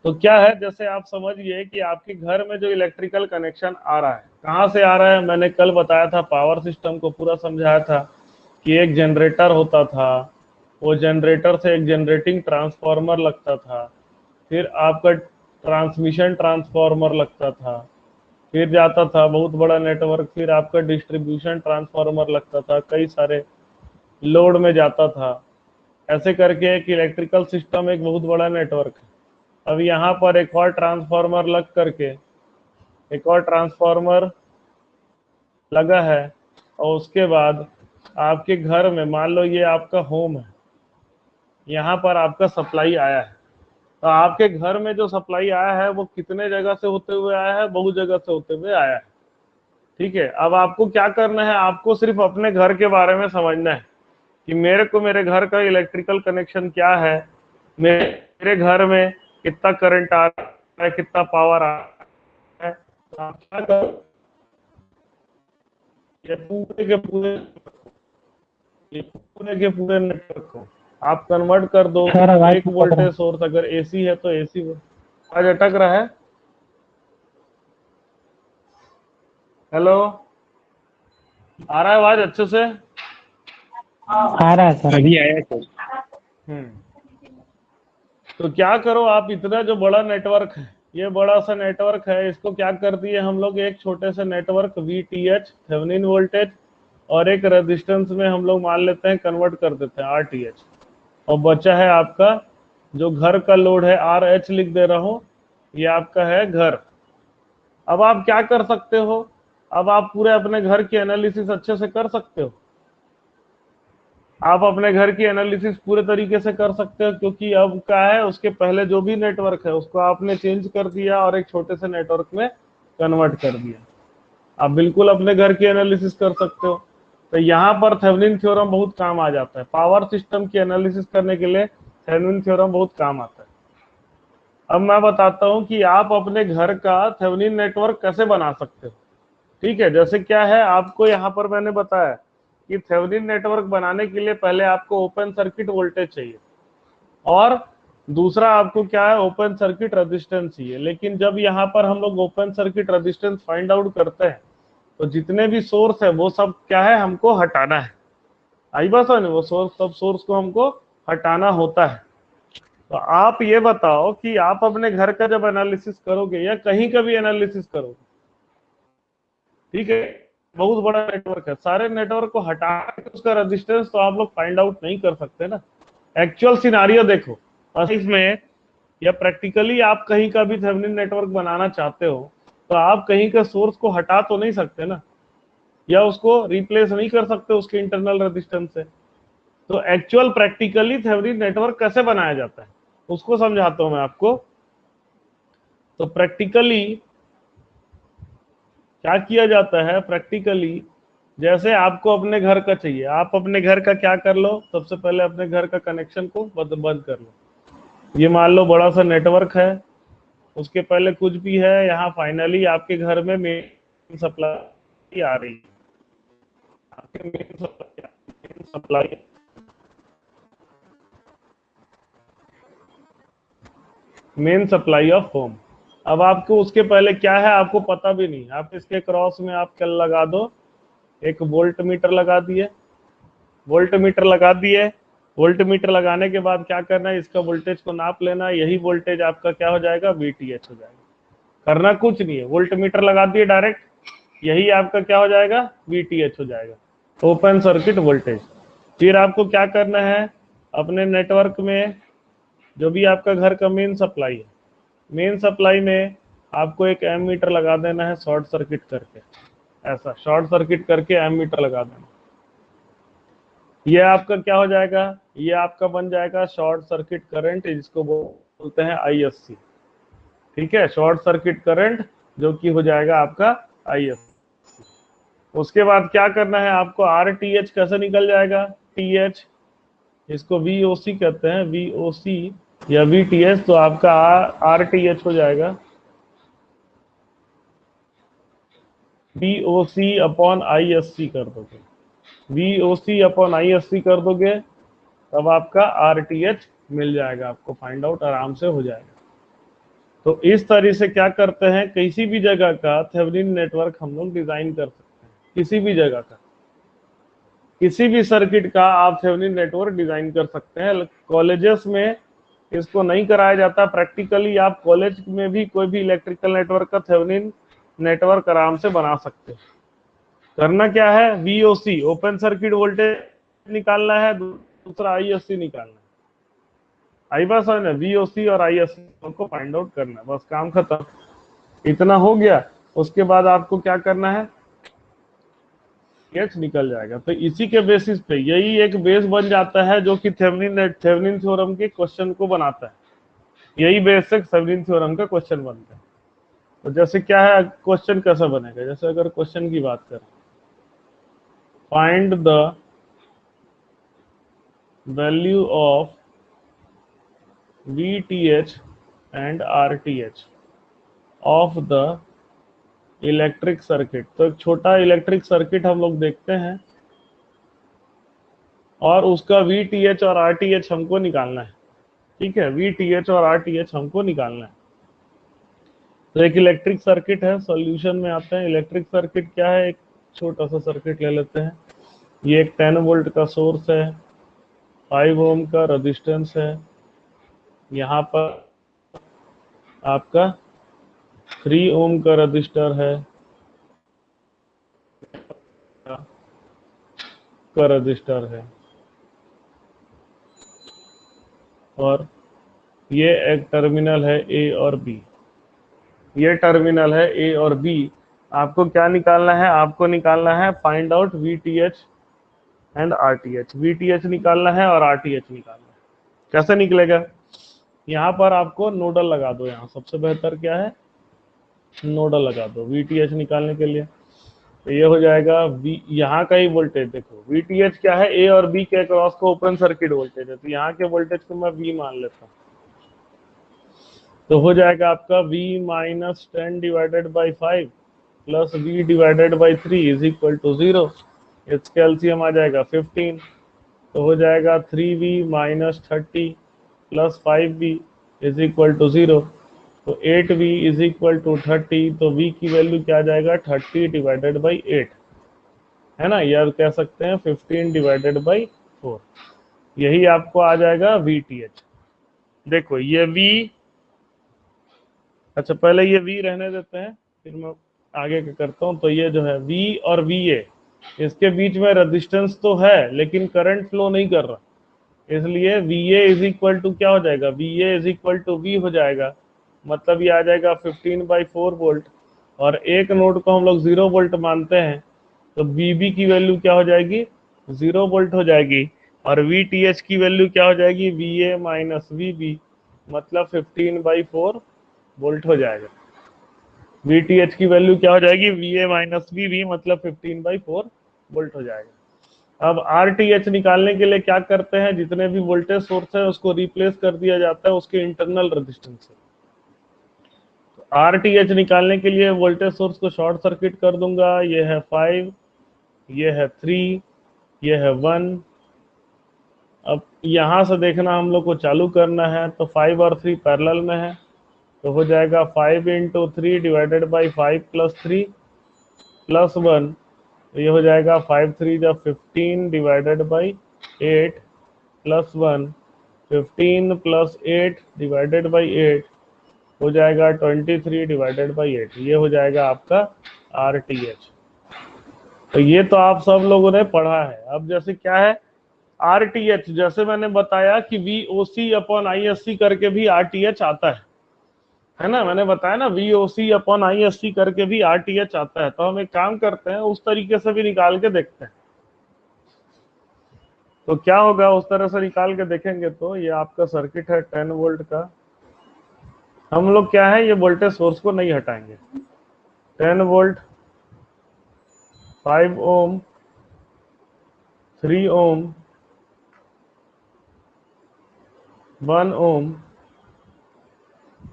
तो क्या है, जैसे आप समझिए कि आपके घर में जो इलेक्ट्रिकल कनेक्शन आ रहा है, कहाँ से आ रहा है? मैंने कल बताया था, पावर सिस्टम को पूरा समझाया था कि एक जनरेटर होता था, वो जनरेटर से एक जनरेटिंग ट्रांसफार्मर लगता था, फिर आपका ट्रांसमिशन ट्रांसफार्मर लगता था, फिर जाता था बहुत बड़ा नेटवर्क, फिर आपका डिस्ट्रीब्यूशन ट्रांसफार्मर लगता था, कई सारे लोड में जाता था। ऐसे करके एक इलेक्ट्रिकल सिस्टम एक बहुत बड़ा नेटवर्क है। अब यहाँ पर एक और ट्रांसफार्मर लग करके, एक और ट्रांसफार्मर लगा है, और उसके बाद आपके घर में, मान लो ये आपका होम है, यहाँ पर आपका सप्लाई आया है। तो आपके घर में जो सप्लाई आया है वो कितने जगह से होते हुए आया है? बहुत जगह से होते हुए आया है। ठीक है, अब आपको क्या करना है? आपको सिर्फ अपने घर के बारे में समझना है कि मेरे को मेरे घर का इलेक्ट्रिकल कनेक्शन क्या है, मेरे घर में कितना करंट आ रहा है, कितना पावर आ रहा है। तो आप क्या करो, ये पूरे के पूरे नेटवर्क को आप कन्वर्ट कर दो। सर आवाज एक वोल्टेज सोर्स अगर AC है तो AC, आज अटक रहा है। हेलो, आ रहा है आवाज अच्छे से? आ रहा है सर, अभी आया सर। तो क्या करो आप, इतना जो बड़ा नेटवर्क है, ये बड़ा सा नेटवर्क है, इसको क्या कर दिए हम लोग? एक छोटे से नेटवर्क VTH थेवेनिन वोल्टेज और एक रेजिस्टेंस में हम लोग मान लेते हैं, कन्वर्ट कर देते हैं RTH, और बचा है आपका जो घर का लोड है, RH लिख दे रहा हूं, ये आपका है घर। अब आप क्या कर सकते हो? अब आप पूरे अपने घर की एनालिसिस अच्छे से कर सकते हो। आप अपने घर की एनालिसिस पूरे तरीके से कर सकते हो, क्योंकि अब क्या है, उसके पहले जो भी नेटवर्क है उसको आपने चेंज कर दिया और एक छोटे से नेटवर्क में कन्वर्ट कर दिया। आप बिल्कुल अपने घर की एनालिसिस कर सकते हो। तो यहाँ पर थेवेनिन थ्योरम बहुत काम आ जाता है। पावर सिस्टम की एनालिसिस करने के लिए थेवेनिन थ्योरम बहुत काम आता है। अब मैं बताता हूँ कि आप अपने घर का थेवेनिन नेटवर्क कैसे बना सकते हो। ठीक है, जैसे क्या है, आपको यहाँ पर मैंने बताया कि थेवेनिन नेटवर्क बनाने के लिए पहले आपको ओपन सर्किट वोल्टेज चाहिए, और दूसरा आपको क्या है? ओपन सर्किट रेजिस्टेंस चाहिए। लेकिन जब यहाँ पर हम लोग open circuit resistance find out करते हैं, तो जितने भी सोर्स है वो सब क्या है, हमको हटाना है। आई बात है ना? वो सब सोर्स को हमको हटाना होता है। तो आप ये बताओ कि आप अपने घर का जब एनालिसिस करोगे या कहीं का भी एनालिसिस करोगे, ठीक है, बहुत बड़ा नेटवर्क है, सारे नेटवर्क को हटा के उसका रेजिस्टेंस तो आप लोग फाइंड आउट नहीं कर सकते ना। एक्चुअल सिनारियो देखो, और इसमें या प्रैक्टिकली आप कहीं का भी थेवेनिन नेटवर्क बनाना चाहते हो तो आप कहीं का सोर्स को हटा तो नहीं सकते ना, या उसको रिप्लेस नहीं कर सकते उसके इंटरनल रेजिस्टेंस से। तो एक्चुअल प्रैक्टिकली थेवेनिन नेटवर्क कैसे बनाया जाता है उसको समझाता हूं मैं आपको। तो प्रैक्टिकली क्या किया जाता है, प्रैक्टिकली जैसे आपको अपने घर का चाहिए, आप अपने घर का क्या कर लो, सबसे पहले अपने घर का कनेक्शन को बंद कर लो। ये मान लो बड़ा सा नेटवर्क है, उसके पहले कुछ भी है, यहाँ फाइनली आपके घर में मेन सप्लाई आ रही है, आपके मेन सप्लाई ऑफ होम। अब आपको उसके पहले क्या है आपको पता भी नहीं, आप इसके क्रॉस में आप क्या लगा दो, एक वोल्ट मीटर लगा दिए, वोल्ट मीटर लगा दिए। वोल्ट मीटर लगाने के बाद क्या करना है, इसका वोल्टेज को नाप लेना, यही वोल्टेज आपका क्या हो जाएगा, VTH हो जाएगा। करना कुछ नहीं है, वोल्ट मीटर लगा दिए डायरेक्ट, यही आपका क्या हो जाएगा, VTH हो जाएगा, ओपन सर्किट वोल्टेज। फिर आपको क्या करना है, अपने नेटवर्क में जो भी आपका घर का मेन सप्लाई है, मेन सप्लाई में आपको एक एमीटर लगा देना है, शॉर्ट सर्किट करके, ऐसा शॉर्ट सर्किट करके एमीटर लगा देना। ये आपका क्या हो जाएगा, ये आपका बन जाएगा शॉर्ट सर्किट करंट, जिसको बोलते हैं ISC। ठीक है, शॉर्ट सर्किट करंट जो कि हो जाएगा आपका ISC। उसके बाद क्या करना है आपको, RTH कैसे निकल जाएगा, TH, इसको VOC कहते हैं, VOC या VTH, तो आपका RTH हो जाएगा VOC अपॉन ISC कर दोगे, VOC अपॉन ISC कर दोगे, तब आपका RTH मिल जाएगा, आपको फाइंड आउट आराम से हो जाएगा। तो इस तरह से क्या करते हैं, किसी भी जगह का थेवेनिन नेटवर्क हम लोग डिजाइन कर सकते हैं, किसी भी जगह का, किसी भी सर्किट का आप थेवेनिन नेटवर्क डिजाइन कर सकते हैं। कॉलेजेस में इसको नहीं कराया जाता प्रैक्टिकली, आप कॉलेज में भी कोई भी इलेक्ट्रिकल नेटवर्क का थेवेनिन नेटवर्क आराम से बना सकते हैं। करना क्या है, VOC ओपन सर्किट वोल्टेज निकालना है, दूसरा ISC निकालना है, आई बात है ना, VOC और ISC को फाइंड आउट करना है, बस काम खत्म। इतना हो गया, उसके बाद आपको क्या करना है, H निकल जाएगा। तो इसी के बेसिस पे यही एक बेस बन जाता है जो कि थेवेनिन थ्योरम के क्वेश्चन को बनाता है, यही बेस से थेवेनिन थ्योरम का क्वेश्चन बनता है। तो जैसे क्या है, क्वेश्चन कैसा बनेगा, जैसे अगर क्वेश्चन की बात करें, find the value of VTH and RTH of the electric circuit. तो एक छोटा इलेक्ट्रिक सर्किट हम लोग देखते हैं और उसका VTH और RTH हमको निकालना है। ठीक है, VTH और RTH हमको निकालना है। तो एक इलेक्ट्रिक सर्किट है, सॉल्यूशन में आते हैं। इलेक्ट्रिक सर्किट क्या है, एक छोटा सा सर्किट ले लेते हैं। ये एक 10 वोल्ट का सोर्स है, 5 ओम का रेजिस्टेंस है, यहाँ पर आपका 3 ओम का रजिस्टर है और ये एक टर्मिनल है A और B, ये टर्मिनल है A और B। आपको क्या निकालना है, आपको निकालना है find out VTH and RTH। VTH निकालना है और RTH निकालना है। कैसे निकलेगा, यहाँ पर आपको नोडल लगा दो, यहाँ सबसे बेहतर क्या है, नोडल लगा दो VTH निकालने के लिए। तो ये हो जाएगा यहाँ का ही वोल्टेज देखो, VTH क्या है, A और B के क्रॉस को ओपन सर्किट वोल्टेज है, तो यहाँ के वोल्टेज को मैं V मान लेता हूँ। तो हो जाएगा आपका V minus 10 divided by 5 plus V divided by 3 is equal to 0। इसका एलसीएम आ जाएगा 15, तो हो जाएगा 3V minus 30 plus 5V is equal to 0। तो 8V इज इक्वल टू 30, तो V की वैल्यू क्या आ जाएगा, 30 डिवाइडेड बाई 8, है ना, या कह सकते हैं 15 डिवाइडेड बाई 4। यही आपको आ जाएगा VTH। देखो ये V, अच्छा पहले ये V रहने देते हैं, फिर मैं आगे क्या करता हूँ, तो ये जो है V और VA, इसके बीच में रेजिस्टेंस तो है लेकिन करंट फ्लो नहीं कर रहा, इसलिए VA इज इक्वल टू क्या हो जाएगा, VA is equal to V हो जाएगा, मतलब ये आ जाएगा 15/4 वोल्ट। और एक नोड को हम लोग 0 वोल्ट मानते हैं, तो VB की वैल्यू क्या हो जाएगी, 0 वोल्ट हो जाएगी। और VTH की वैल्यू क्या हो जाएगी, VA माइनस VB, मतलब 15/4 वोल्ट हो जाएगा। VTH की वैल्यू क्या हो जाएगी, VA माइनस VB, मतलब 15/4 वोल्ट हो जाएगा। अब RTH निकालने के लिए क्या करते हैं, जितने भी वोल्टेज सोर्स है उसको रिप्लेस कर दिया जाता है उसके इंटरनल रेजिस्टेंस से। तो RTH निकालने के लिए वोल्टेज सोर्स को शॉर्ट सर्किट कर दूंगा, ये है 5, ये है 3, ये है 1। अब यहां से देखना हम लोग को चालू करना है, तो 5 और 3 पैरेलल में है, तो हो जाएगा 5 × 3 डिवाइडेड बाई 5 + 3 + 1, तो ये हो जाएगा 5 3 × 15 डिवाइडेड बाई 8 + 1, 15 + 8 डिवाइडेड बाई 8 हो जाएगा 23 डिवाइडेड बाई 8, ये हो जाएगा आपका RTH। तो ये तो आप सब लोगों ने पढ़ा है। अब जैसे क्या है RTH, जैसे मैंने बताया कि VOC/ISC करके भी RTH आता है ना, मैंने बताया ना VOC/ISC करके भी RTH आता है। तो हम एक काम करते हैं, उस तरीके से भी निकाल के देखते हैं, तो क्या होगा उस तरह से निकाल के देखेंगे। तो ये आपका सर्किट है 10 वोल्ट का, हम लोग क्या है ये वोल्टेज सोर्स को नहीं हटाएंगे। 10 वोल्ट, 5 ओम, 3 ओम, 1 ओम,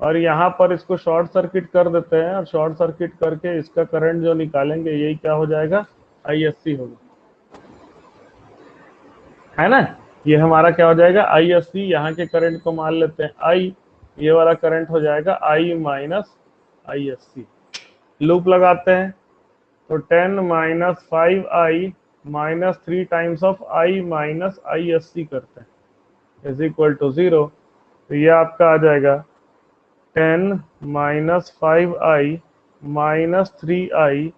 और यहाँ पर इसको शॉर्ट सर्किट कर देते हैं, और शॉर्ट सर्किट करके इसका करंट जो निकालेंगे यही क्या हो जाएगा, ISC होगा, है ना। ये हमारा क्या हो जाएगा, ISC। यहाँ के करंट को मान लेते हैं I, ये वाला करंट हो जाएगा I माइनस ISC। लूप लगाते हैं, तो 10 - 5I minus 3 times of I minus ISC करते हैं इज इक्वल टू 0। तो ये आपका आ जाएगा 10 - 5I minus 3I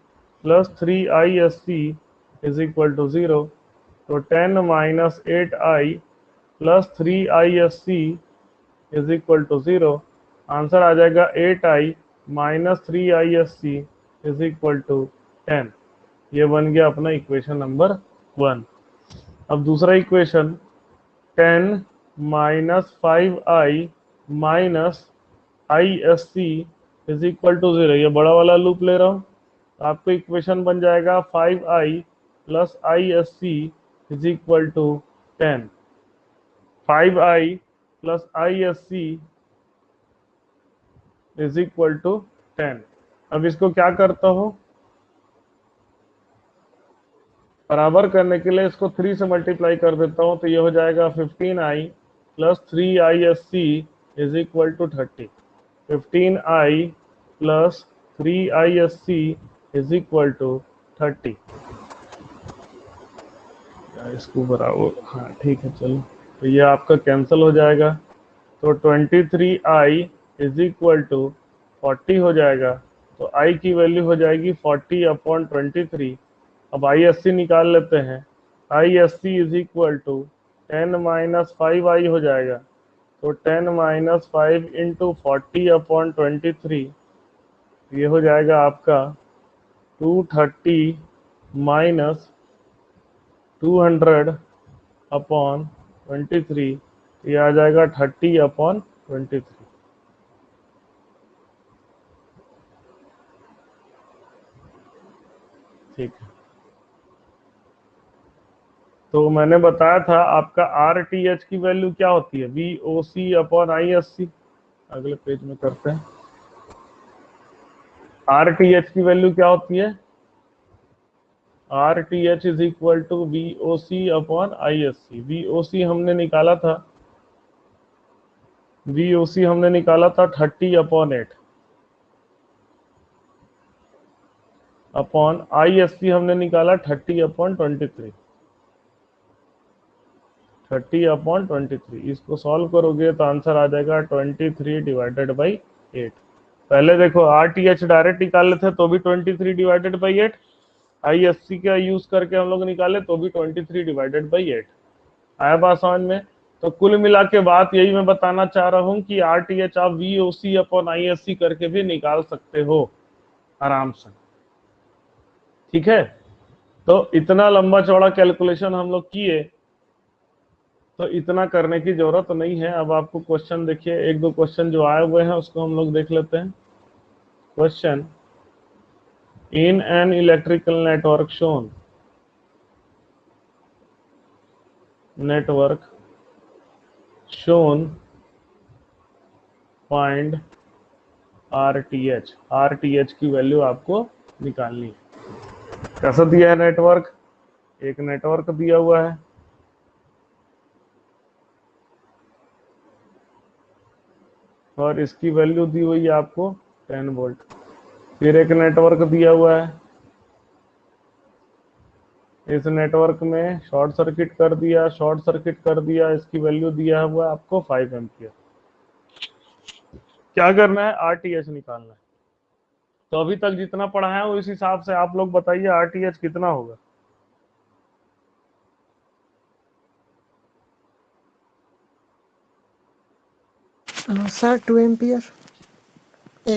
plus 3ISC is equal to 0। तो 10 - 8I plus 3ISC is equal to 0। Answer आ जाएगा 8I minus 3ISC is equal to 10। ये बन गया अपना इक्वेशन नंबर 1। अब दूसरा equation 10 - 5I minus ISC is equal to 0, ये बड़ा वाला लूप ले रहा हूं, तो आपको इक्वेशन बन जाएगा 5I plus ISC is equal to 10। 5I plus ISC is equal to 10। अब इसको क्या करता हूं, बराबर करने के लिए इसको 3 से मल्टीप्लाई कर देता हूं, तो ये हो जाएगा 15I plus 3ISC is equal to 30। 15I plus 3ISC is equal to 30। इसको बराबर, हाँ ठीक है चलो, तो ये आपका कैंसिल हो जाएगा, तो 23I इज इक्वल टू 40 हो जाएगा। तो I की वैल्यू हो जाएगी 40/23। अब ISC निकाल लेते हैं, ISC is equal to 10 - 5I हो जाएगा, तो 10 - 5 इंटू 40/23, ये हो जाएगा आपका 230 माइनस 200/23, ये आ जाएगा 30/23। ठीक है, तो मैंने बताया था आपका RTH की वैल्यू क्या होती है, VOC/ISC। अगले पेज में करते हैं, RTH की वैल्यू क्या होती है, RTH is equal to VOC/ISC। VOC हमने निकाला था, VOC हमने निकाला था 30/8 अपॉन ISC हमने निकाला 30/23। 30/23, इसको सॉल्व करोगे तो आंसर आ जाएगा 23 डिवाइडेड बाई 8। पहले देखो RTH डायरेक्ट निकाले थे तो भी 23/8, ISC का यूज करके हम लोग निकाले तो भी 23/8 आया बात समझ में। तो कुल मिला के बात यही मैं बताना चाह रहा हूं कि RTH आप VOC अपॉन ISC करके भी निकाल सकते हो आराम से, ठीक है। तो इतना लंबा चौड़ा कैलकुलेशन हम लोग किए, तो इतना करने की जरूरत नहीं है। अब आपको क्वेश्चन देखिए, एक दो क्वेश्चन जो आए हुए हैं उसको हम लोग देख लेते हैं। Question, in an electrical network shown, find RTH की वैल्यू आपको निकालनी है। कैसा दिया है नेटवर्क, एक नेटवर्क दिया हुआ है, और इसकी वैल्यू दी हुई है आपको 10 वोल्ट। फिर एक नेटवर्क दिया हुआ है, इस नेटवर्क में शॉर्ट सर्किट कर दिया, इसकी वैल्यू दिया हुआ है आपको 5 एम्पियर। क्या करना है, RTH निकालना है। तो अभी तक जितना पढ़ा है उस हिसाब से आप लोग बताइए RTH कितना होगा। सर 2 एम्पियर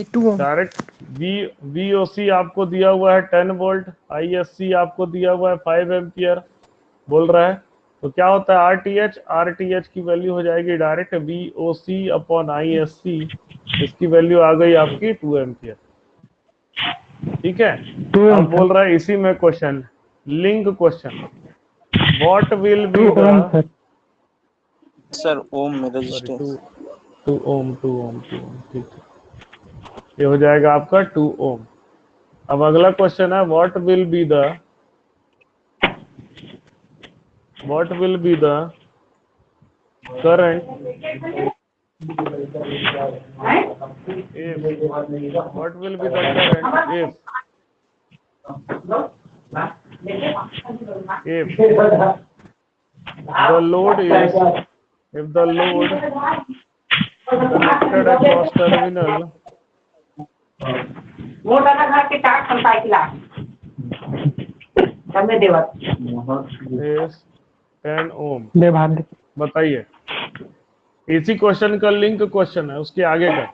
2 ओम। डायरेक्ट VOC आपको दिया हुआ है 10 वोल्ट, ISC आपको दिया हुआ है 5 एम्पियर बोल रहा है। तो क्या होता है RTH की वैल्यू हो जाएगी डायरेक्ट VOC अपॉन ISC, इसकी वैल्यू आ गई आपकी 2 एम्पियर, ठीक है। 2 ओम अब बोल रहा है इसी में question, link question, what will be 2 ohm the, sir ohm में सॉरी रजिस्टेंस। 2 ओम, ठीक है, ये हो जाएगा आपका 2 ओम। अब अगला क्वेश्चन है, what will be the current if the load is if the load connected across terminal is 10 ओम। बताइए, इसी क्वेश्चन का लिंक क्वेश्चन है उसके आगे का।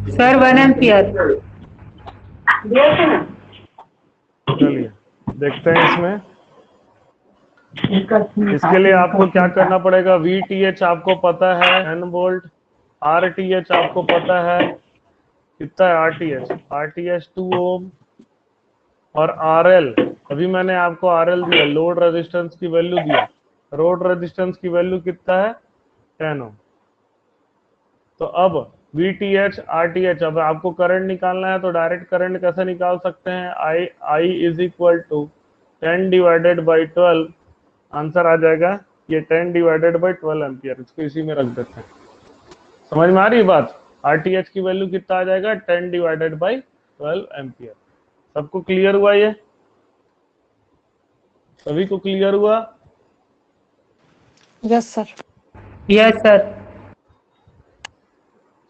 Sir 1 ampere. चलिए देखते हैं इसमें। इसके लिए आपको क्या करना पड़ेगा, VTH आपको पता है 10 वोल्ट, RTH आपको पता है कितना है, RTH 2 ओम, और RL अभी मैंने आपको RL दिया, लोड रेजिस्टेंस की वैल्यू दिया, रोड रेजिस्टेंस की वैल्यू कितना है 10 ओम। तो अब VTH RTH, अब आपको करंट निकालना है तो डायरेक्ट करंट कैसे निकाल सकते हैं, I is equal to 10/12, answer आ जाएगा ये 10/12 एम्पियर। इसको इसी में रख देते हैं। समझ में आ रही बात, RTH की वैल्यू कितना आ जाएगा 10/12 एम्पियर। सबको क्लियर हुआ, ये सभी को क्लियर हुआ। Yes sir. Yes sir.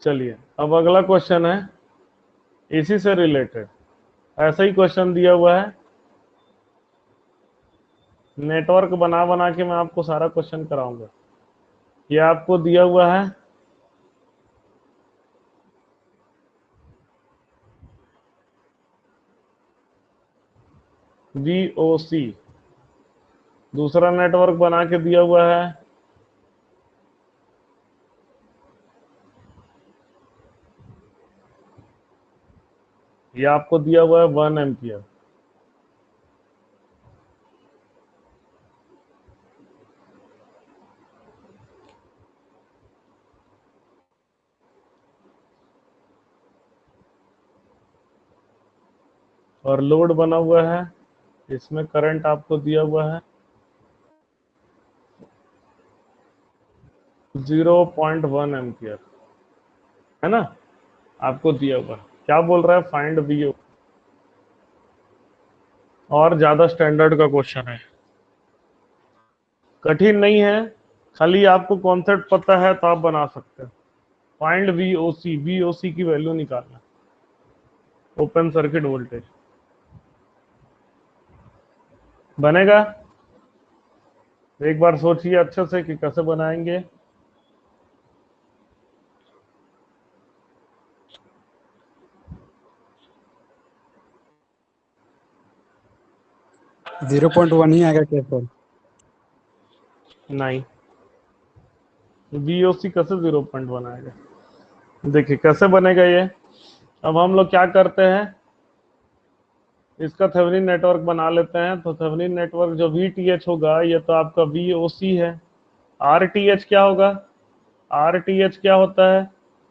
चलिए अब अगला क्वेश्चन है इसी से रिलेटेड, ऐसा ही क्वेश्चन दिया हुआ है, नेटवर्क बना बना के मैं आपको सारा क्वेश्चन कराऊंगा। ये आपको दिया हुआ है VOC, दूसरा नेटवर्क बना के दिया हुआ है ये आपको दिया हुआ है 1 एम्पियर। और लोड बना हुआ है, इसमें करंट आपको दिया हुआ है 0.1 एम्पियर, है ना, आपको दिया हुआ। क्या बोल रहा है, फाइंड वी। और ज्यादा स्टैंडर्ड का क्वेश्चन है, कठिन नहीं है, खाली आपको कॉन्सेप्ट पता है तो आप बना सकते हैं। फाइंड वीओसी, वीओसी की वैल्यू निकालना, ओपन सर्किट वोल्टेज। बनेगा? एक बार सोचिए अच्छे से कि कैसे बनाएंगे। 0.1 ही आएगा क्या सर? नहीं, वीओसी कैसे 0.1 आएगा? देखिए कैसे बनेगा ये। अब हम लोग क्या करते हैं, इसका थेवेनिन नेटवर्क बना लेते हैं। तो थेवेनिन नेटवर्क जो वीटीएच होगा, ये तो आपका वीओसी है। आरटीएच क्या होगा? आरटीएच क्या होता है?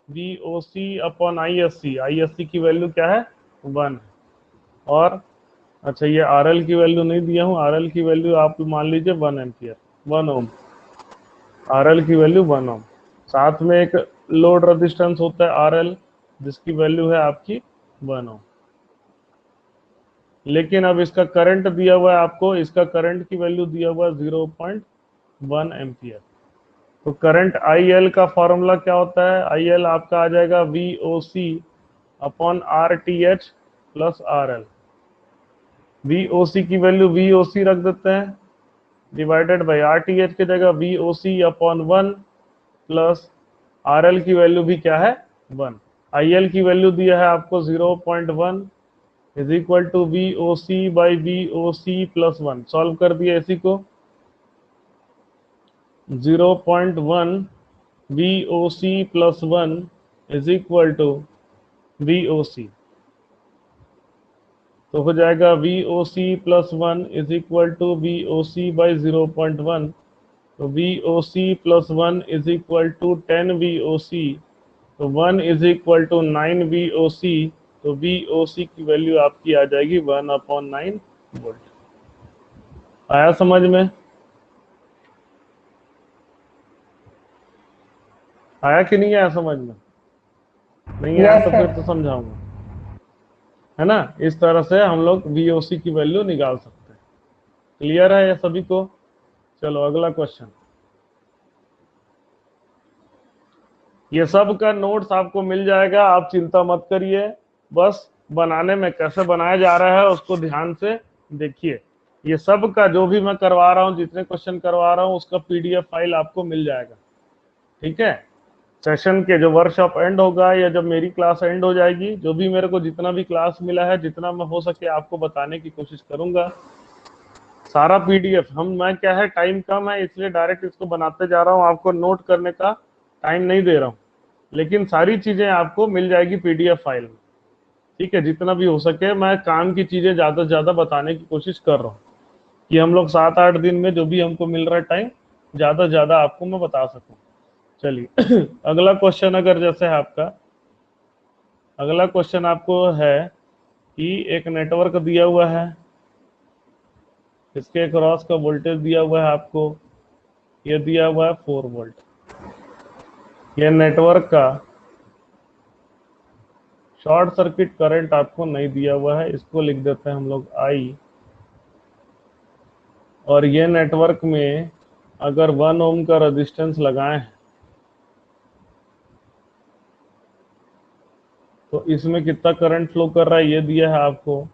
VOC upon ISC. आईएससी की वैल्यू क्या है? 1। और अच्छा, ये आरएल की वैल्यू नहीं दिया हूं, आरएल की वैल्यू आप मान लीजिए 1 एम्पियर, 1 ओम। आरएल की वैल्यू 1 ओम। साथ में एक लोड रेजिस्टेंस होता है आरएल, जिसकी वैल्यू है आपकी 1 ओम। लेकिन अब इसका करंट दिया हुआ है आपको, इसका करंट की वैल्यू दिया हुआ है 0.1 एम्पियर। तो करंट IL का फॉर्मूला क्या होता है? IL आपका आ जाएगा VOC upon RTH plus RL। VOC की वैल्यू VOC रख देते हैं, डिवाइडेड बाई RTH की जगह VOC अपॉन 1 प्लस RL की वैल्यू भी क्या है? 1। IL की वैल्यू दिया है आपको 0.1 is equal to VOC by VOC plus 1। Solve कर दिया इसी को। 0.1 VOC plus 1 is equal to VOC। तो हो जाएगा VOC plus 1 is equal to VOC by 0.1। तो VOC plus 1 is equal to 10 VOC। तो 1 इज इक्वल टू 9 VOC। तो VOC की वैल्यू आपकी आ जाएगी 1/9 वोल्ट। आया समझ में? आया कि नहीं आया समझ में? नहीं आया यस तो फिर सर। तो समझाऊंगा, है ना। इस तरह से हम लोग VOC की वैल्यू निकाल सकते हैं। क्लियर है ये सभी को? चलो अगला क्वेश्चन। ये सब का नोट्स आपको मिल जाएगा, आप चिंता मत करिए। बस बनाने में कैसे बनाया जा रहा है उसको ध्यान से देखिए। ये सब का जो भी मैं करवा रहा हूँ, जितने क्वेश्चन करवा रहा हूँ, उसका PDF फाइल आपको मिल जाएगा। ठीक है, सेशन के जो वर्कशॉप एंड होगा या जब मेरी क्लास एंड हो जाएगी, जो भी मेरे को जितना भी क्लास मिला है, जितना मैं हो सके आपको बताने की कोशिश करूंगा। सारा PDF मैं क्या है, टाइम कम है इसलिए डायरेक्ट इसको बनाते जा रहा हूँ, आपको नोट करने का टाइम नहीं दे रहा हूँ। लेकिन सारी चीजें आपको मिल जाएगी PDF फाइल में। ठीक है, जितना भी हो सके मैं काम की चीजें ज्यादा से ज्यादा बताने की कोशिश कर रहा हूँ, कि हम लोग 7-8 दिन में जो भी हमको मिल रहा है टाइम, ज्यादा से ज्यादा आपको मैं बता सकूं। चलिए अगला क्वेश्चन, अगर जैसे है आपका अगला क्वेश्चन आपको है कि एक नेटवर्क दिया हुआ है, इसके क्रॉस का वोल्टेज दिया हुआ है आपको, ये दिया हुआ है 4 वोल्ट। ये नेटवर्क का शॉर्ट सर्किट करंट आपको नहीं दिया हुआ है, इसको लिख देते हैं हम लोग I। और ये नेटवर्क में अगर 1 ओम का रेजिस्टेंस लगाए हैं तो इसमें कितना करंट फ्लो कर रहा है ये दिया है आपको,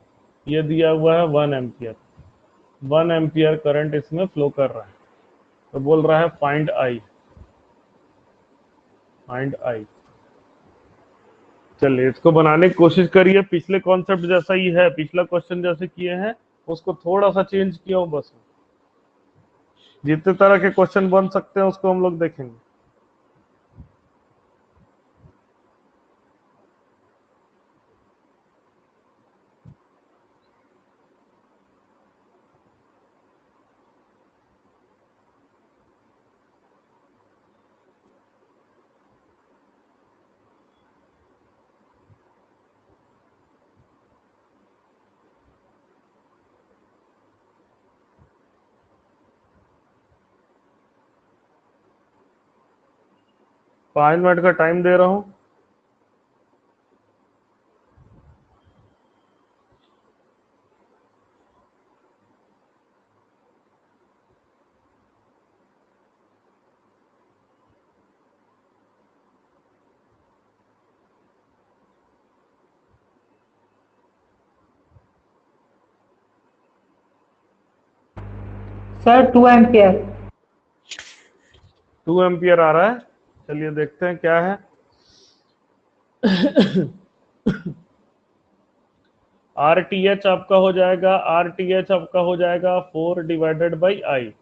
ये दिया हुआ है 1 एम्पियर। 1 एम्पियर करंट इसमें फ्लो कर रहा है। तो बोल रहा है फाइंड I। Find I। चलिए इसको बनाने की कोशिश करिए। पिछले कॉन्सेप्ट जैसा ही है, पिछला क्वेश्चन जैसे किए हैं उसको थोड़ा सा चेंज किया हूं बस। जितने तरह के क्वेश्चन बन सकते हैं उसको हम लोग देखेंगे। 5 मिनट का टाइम दे रहा हूं। Sir 2 ampere. 2 एम्पियर आ रहा है। चलिए देखते हैं क्या है। RTH आपका हो जाएगा, RTH आपका हो जाएगा 4/I।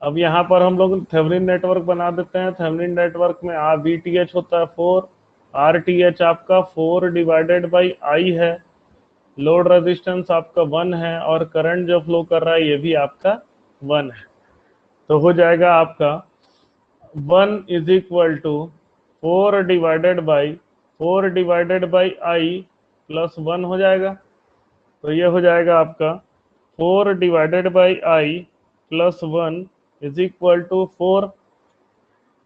अब यहाँ पर हम लोग थेवेनिन नेटवर्क बना देते हैं। थेवेनिन नेटवर्क में VTH होता है 4, RTH आपका 4/I है, लोड रेजिस्टेंस आपका 1 है, और करंट जो फ्लो कर रहा है ये भी आपका 1 है। तो हो जाएगा आपका 1 is equal to 4/I plus 1 हो जाएगा। तो ये हो जाएगा आपका 4/I plus 1 is equal to 4।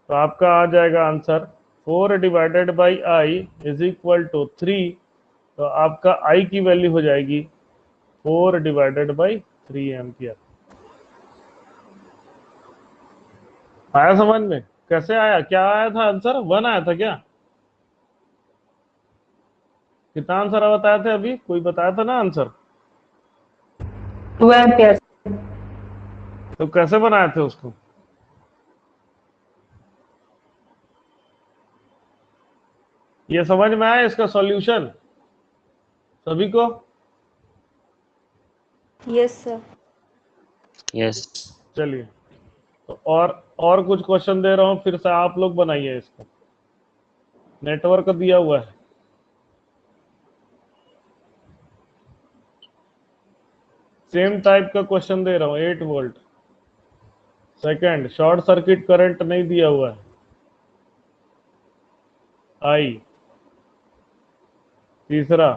तो आपका आ जाएगा answer 4/I is equal to 3। तो आपका I की वैल्यू हो जाएगी 4/3 एम्पियर। आया समझ में? कैसे आया, क्या आया था आंसर? 1 आया था क्या? कितना आंसर बताया थे अभी? कोई बताया था ना आंसर? 2 एम्पियर। तो कैसे बनाए थे उसको? ये समझ में आया इसका सॉल्यूशन सभी को? Yes sir. यस। चलिए, तो और कुछ क्वेश्चन दे रहा हूं, फिर से आप लोग बनाइए इसको। नेटवर्क दिया हुआ है, सेम टाइप का क्वेश्चन दे रहा हूं। 8 volt second, short circuit current नहीं दिया हुआ है, आई। तीसरा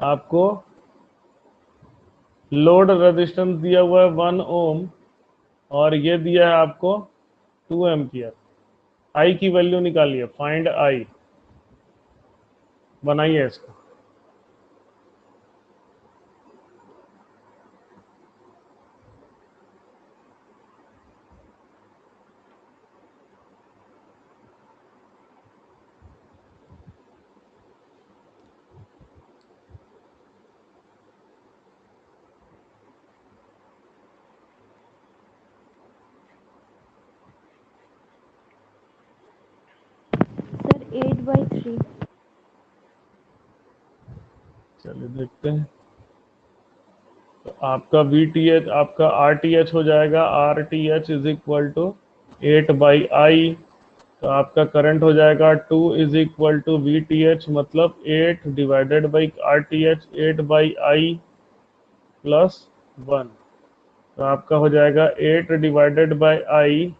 आपको लोड रेजिस्टेंस दिया हुआ है 1 ओम, और ये दिया है आपको 2 एम्पियर। आई की वैल्यू निकालिए, फाइंड आई। बनाइए इसको। सर 8/3। चलिए देखते हैं। तो आपका VTH, आपका RTH हो जाएगा, RTH is equal to 8/I। तो आपका करंट हो जाएगा 2 इज इक्वल टू VTH, मतलब 8/RTH, 8/I प्लस 1। तो आपका हो जाएगा 8/I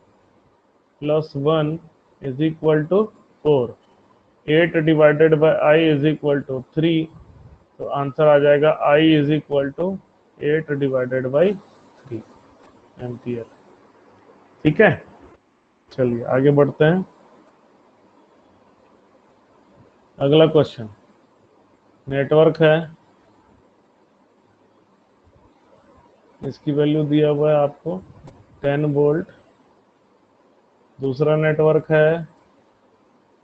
plus 1 is equal to 4। 8/I is equal to 3। तो आंसर आ जाएगा I is equal to 8/3 ampere. ठीक है, चलिए आगे बढ़ते हैं। अगला क्वेश्चन, नेटवर्क है, इसकी वैल्यू दिया हुआ है आपको 10 वोल्ट। दूसरा नेटवर्क है,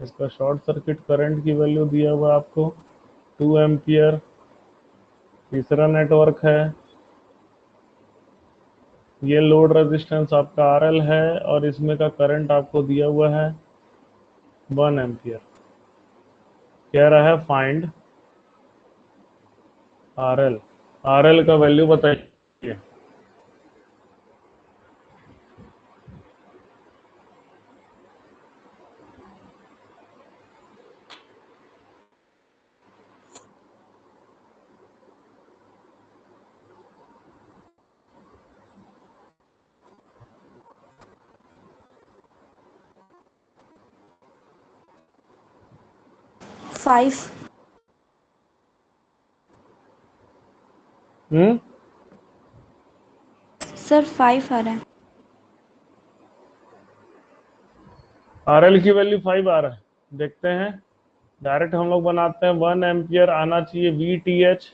इसका शॉर्ट सर्किट करंट की वैल्यू दिया हुआ है आपको 2 एम्पियर। तीसरा नेटवर्क है, ये लोड रेजिस्टेंस आपका RL है, और इसमें का करंट आपको दिया हुआ है 1 एम्पियर। कह रहा है फाइंड RL। RL का वैल्यू बताइए। फाइव। सर 5 आ रहा है। RL की वैल्यू 5 आ रहा है, देखते हैं। डायरेक्ट हम लोग बनाते हैं, 1 एम्पियर आना चाहिए VTH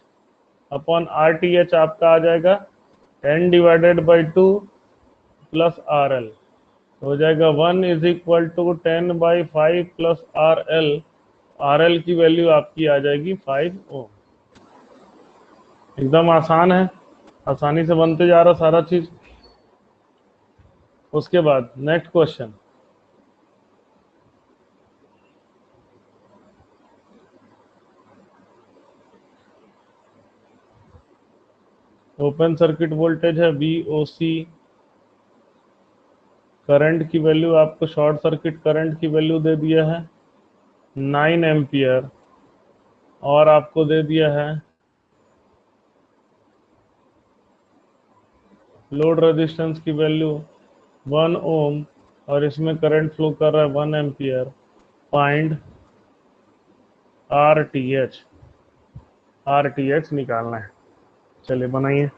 अपॉन RTH आपका आ जाएगा 10 डिवाइडेड बाई 2 प्लस RL, हो जाएगा 1 is equal to 10/5 plus RL। RL की वैल्यू आपकी आ जाएगी 5 ओम। एकदम आसान है, आसानी से बनते जा रहा सारा चीज। उसके बाद next question, open circuit voltage है VOC, करंट की वैल्यू आपको शॉर्ट सर्किट करंट की वैल्यू दे दिया है 9 एम्पियर, और आपको दे दिया है लोड रेजिस्टेंस की वैल्यू 1 ओम, और इसमें करंट फ्लो कर रहा है 1 एम्पियर। फाइंड RTH निकालना है। चलिए बनाइए।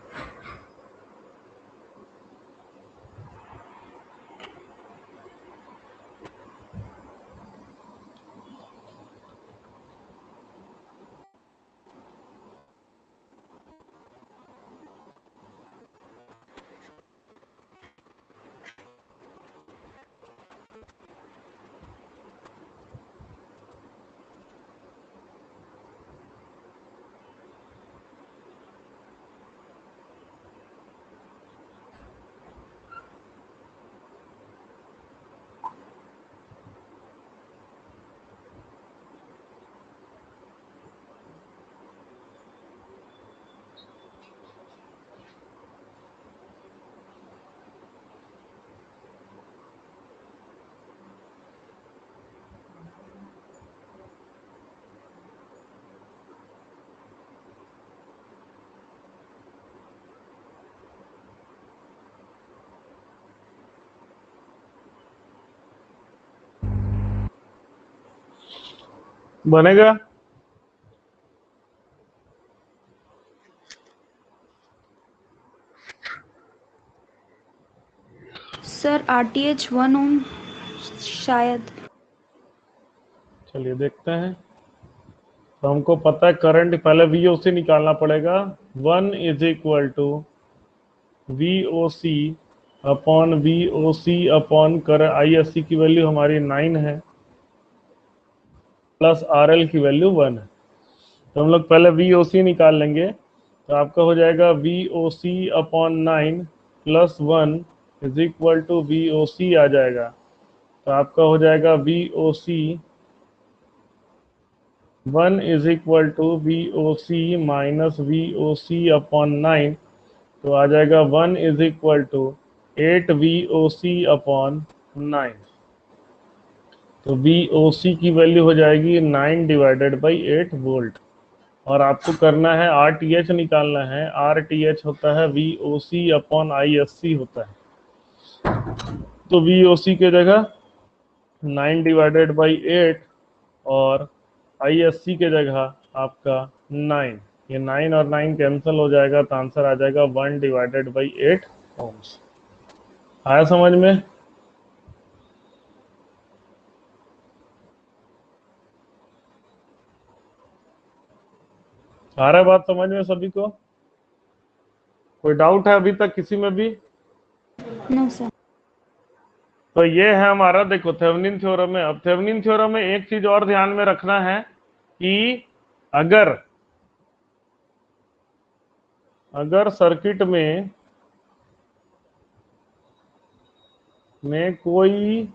बनेगा? सर RTH 1 ओम शायद। चलिए देखते हैं। तो हमको पता है करंट, पहले VOC निकालना पड़ेगा। 1 is equal to VOC upon VOC upon कर ISC की वैल्यू हमारी 9 है, प्लस RL की वैल्यू 1 है। तो हम लोग पहले VOC निकाल लेंगे, तो आपका हो जाएगा VOC upon 9 plus 1 is equal to VOC आ जाएगा। तो आपका हो जाएगा VOC 1 is equal to VOC minus VOC upon 9, तो आ जाएगा 1 is equal to 8 VOC upon 9। तो VOC की वैल्यू हो जाएगी 9 डिवाइडेड बाई 8 वोल्ट। और आपको करना है RTH निकालना है। RTH होता है VOC अपॉन ISC होता है। तो VOC के जगह 9 डिवाइडेड बाई 8 और ISC के जगह आपका 9, ये 9 और 9 कैंसिल हो जाएगा, तो आंसर आ जाएगा 1 डिवाइडेड बाई 8 ओम्स। आया समझ में? आ रहा है बात समझ में सभी को? कोई डाउट है अभी तक किसी में भी? No sir. तो ये है हमारा, देखो थेवेनिन थ्योरम है। अब थेवेनिन थ्योरम में एक चीज और ध्यान में रखना है कि अगर सर्किट में कोई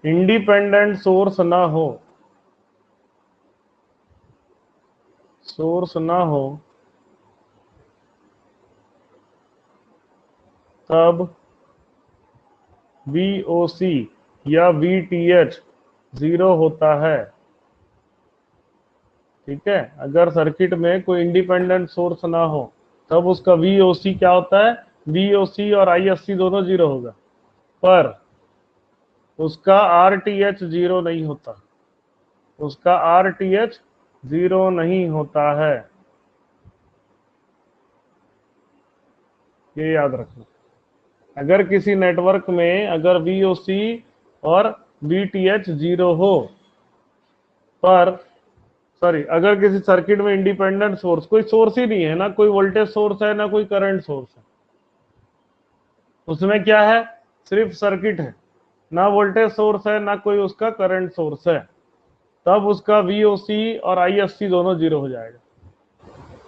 इंडिपेंडेंट सोर्स ना हो तब VOC या VTH 0 होता है। ठीक है, अगर सर्किट में कोई इंडिपेंडेंट सोर्स ना हो तब उसका VOC क्या होता है? VOC और ISC दोनों 0 होगा, पर उसका RTH 0 नहीं होता। उसका RTH 0 नहीं होता है, ये याद रखना। अगर किसी नेटवर्क में अगर VOC और VTH 0 हो, पर सॉरी अगर किसी सर्किट में इंडिपेंडेंट सोर्स, कोई सोर्स ही नहीं है, ना कोई वोल्टेज सोर्स है ना कोई करंट सोर्स है, उसमें क्या है, सिर्फ सर्किट है, ना वोल्टेज सोर्स है ना कोई उसका करंट सोर्स है, तब उसका VOC और ISC दोनों जीरो हो जाएगा।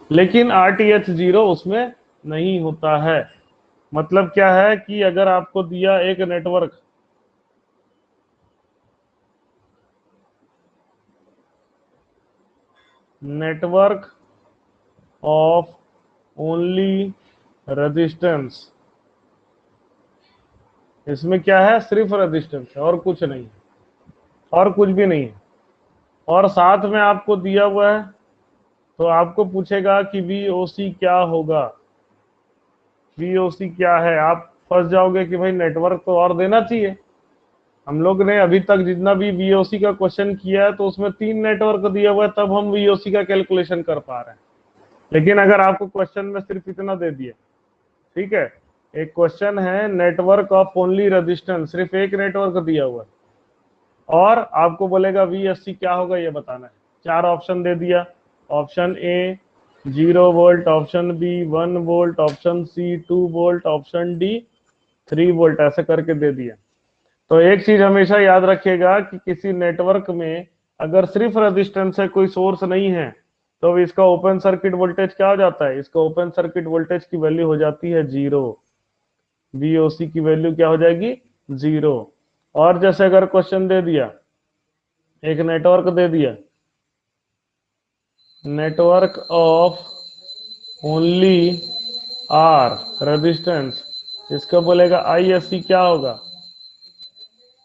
लेकिन RTH 0 उसमें नहीं होता है। मतलब क्या है कि अगर आपको दिया एक नेटवर्क ऑफ ओनली रेजिस्टेंस, इसमें क्या है, सिर्फ रेजिस्टेंस है और कुछ नहीं है, और कुछ भी नहीं है, और साथ में आपको दिया हुआ है, तो आपको पूछेगा कि VOC क्या होगा, VOC क्या है, आप फंस जाओगे कि भाई नेटवर्क तो और देना चाहिए। हम लोग ने अभी तक जितना भी VOC का क्वेश्चन किया है तो उसमें 3 नेटवर्क दिया हुआ है, तब हम VOC का कैलकुलेशन कर पा रहे हैं। लेकिन अगर आपको क्वेश्चन में सिर्फ इतना दे दिया, ठीक है, एक क्वेश्चन है नेटवर्क ऑफ ओनली रेजिस्टेंस, सिर्फ एक नेटवर्क दिया हुआ है, और आपको बोलेगा VSC क्या होगा ये बताना है। 4 ऑप्शन दे दिया, option A 0 volt, option B 1 volt, option C 2 volt, option D 3 volt, ऐसे करके दे दिया। तो एक चीज हमेशा याद रखिएगा कि किसी नेटवर्क में अगर सिर्फ रेजिस्टेंस है, कोई सोर्स नहीं है, तो इसका ओपन सर्किट वोल्टेज क्या हो जाता है, इसका ओपन सर्किट वोल्टेज की वैल्यू हो जाती है 0, VOC की वैल्यू क्या हो जाएगी, 0। और जैसे अगर क्वेश्चन दे दिया, एक नेटवर्क दे दिया, network of only R resistance, इसका बोलेगा ISC क्या होगा,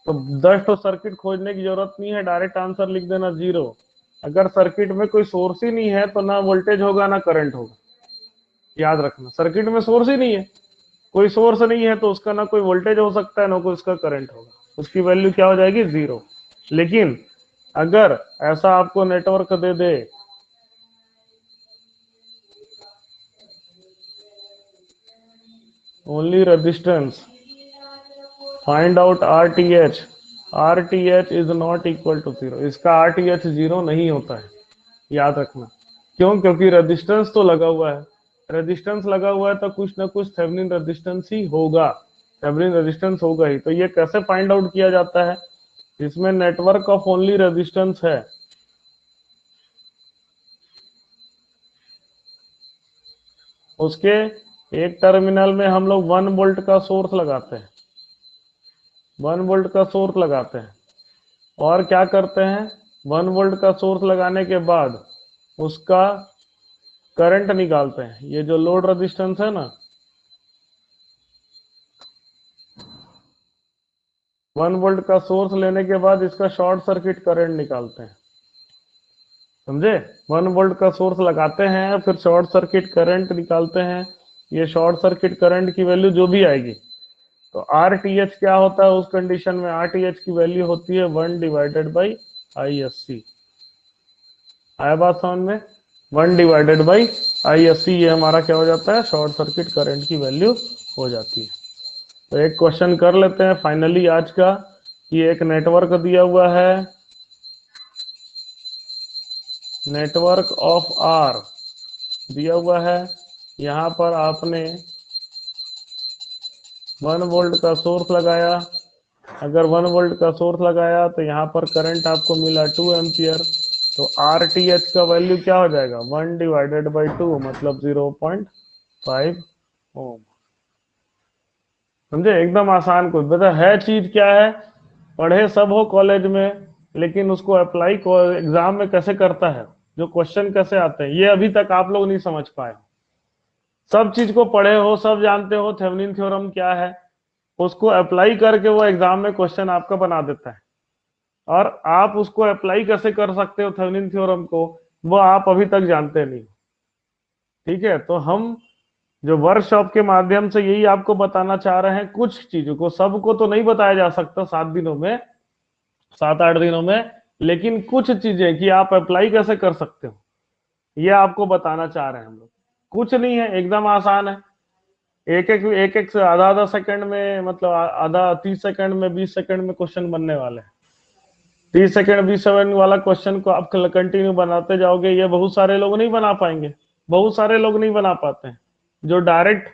तो 10 तो सर्किट खोजने की जरूरत नहीं है, डायरेक्ट आंसर लिख देना 0। अगर सर्किट में कोई सोर्स ही नहीं है तो ना वोल्टेज होगा ना करंट होगा, याद रखना। सर्किट में सोर्स ही नहीं है, कोई सोर्स नहीं है, तो उसका ना कोई वोल्टेज हो सकता है ना कोई उसका करंट होगा, उसकी वैल्यू क्या हो जाएगी, 0। लेकिन अगर ऐसा आपको नेटवर्क दे दे, only resistance, find out RTH is not equal to 0, इसका RTH 0 नहीं होता है, याद रखना। क्यों, क्योंकि रेजिस्टेंस तो लगा हुआ है, रेजिस्टेंस लगा हुआ है तो कुछ ना कुछ थेवेनिन रेजिस्टेंस ही होगा, थेवेनिन रेजिस्टेंस होगा ही। तो ये कैसे फाइंड आउट किया जाता है, इसमें नेटवर्क ऑफ ओनली रेजिस्टेंस है, उसके एक टर्मिनल में हम लोग 1 वोल्ट का सोर्स लगाते हैं, 1 वोल्ट का सोर्स लगाते हैं, और क्या करते हैं, 1 वोल्ट का सोर्स लगाने के बाद उसका करंट निकालते हैं। ये जो लोड रेजिस्टेंस है ना, 1 वोल्ट का सोर्स लेने के बाद इसका शॉर्ट सर्किट करंट निकालते हैं, समझे। 1 वोल्ट का सोर्स लगाते हैं, फिर शॉर्ट सर्किट करंट निकालते हैं। ये शॉर्ट सर्किट करंट की वैल्यू जो भी आएगी, तो RTH क्या होता है उस कंडीशन में, RTH की वैल्यू होती है 1 डिवाइडेड बाई ISC। आया बात समझ में, 1 डिवाइडेड बाई ISC, ये हमारा क्या हो जाता है, शॉर्ट सर्किट करंट की वैल्यू हो जाती है। तो एक क्वेश्चन कर लेते हैं फाइनली आज का, कि एक नेटवर्क दिया हुआ है, नेटवर्क ऑफ R दिया हुआ है, यहाँ पर आपने 1 वोल्ट का सोर्स लगाया, अगर 1 वोल्ट का सोर्स लगाया तो यहाँ पर करंट आपको मिला 2 एम्पियर, तो RTH का वैल्यू क्या हो जाएगा, 1 डिवाइडेड बाई 2, मतलब 0.5 ओम। समझे, एकदम आसान। कुछ बता है, चीज क्या है, पढ़े सब हो कॉलेज में, लेकिन उसको अप्लाई एग्जाम में कैसे करता है, जो क्वेश्चन कैसे आते हैं, ये अभी तक आप लोग नहीं समझ पाए। सब चीज को पढ़े हो, सब जानते हो थेवेनिन थ्योरम क्या है, उसको अप्लाई करके वो एग्जाम में क्वेश्चन आपका बना देता है। और आप उसको अप्लाई कैसे कर सकते हो थेवेनिन थ्योरम को, वो आप अभी तक जानते नहीं, ठीक है। तो हम जो वर्कशॉप के माध्यम से यही आपको बताना चाह रहे हैं, कुछ चीजों को, सबको तो नहीं बताया जा सकता 7 दिनों में, 7-8 दिनों में, लेकिन कुछ चीजें कि आप अप्लाई कैसे कर सकते हो, ये आपको बताना चाह रहे हैं हम लोग। कुछ नहीं है, एकदम आसान है। एक एक से आधा आधा सेकंड में, मतलब आधा 30 सेकंड में, 20 सेकंड में क्वेश्चन बनने वाले हैं। 30 सेकंड 20 सेकंड वाला क्वेश्चन को आप कंटिन्यू बनाते जाओगे, ये बहुत सारे लोग नहीं बना पाएंगे, बहुत सारे लोग नहीं बना पाते हैं। जो डायरेक्ट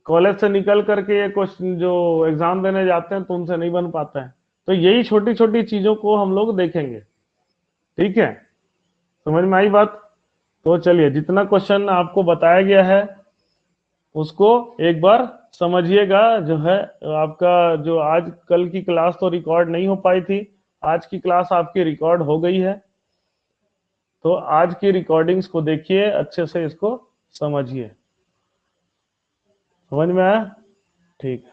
कॉलेज से निकल करके ये क्वेश्चन जो एग्जाम देने जाते हैं तो उनसे नहीं बन पाता है। तो यही छोटी छोटी चीजों को हम लोग देखेंगे, ठीक है, समझ में आई बात? तो चलिए, जितना क्वेश्चन आपको बताया गया है उसको एक बार समझिएगा। जो है आपका जो आज कल की क्लास तो रिकॉर्ड नहीं हो पाई थी, आज की क्लास आपकी रिकॉर्ड हो गई है। तो आज की रिकॉर्डिंग्स को देखिए, अच्छे से इसको समझिए। समझ में आया? ठीक है।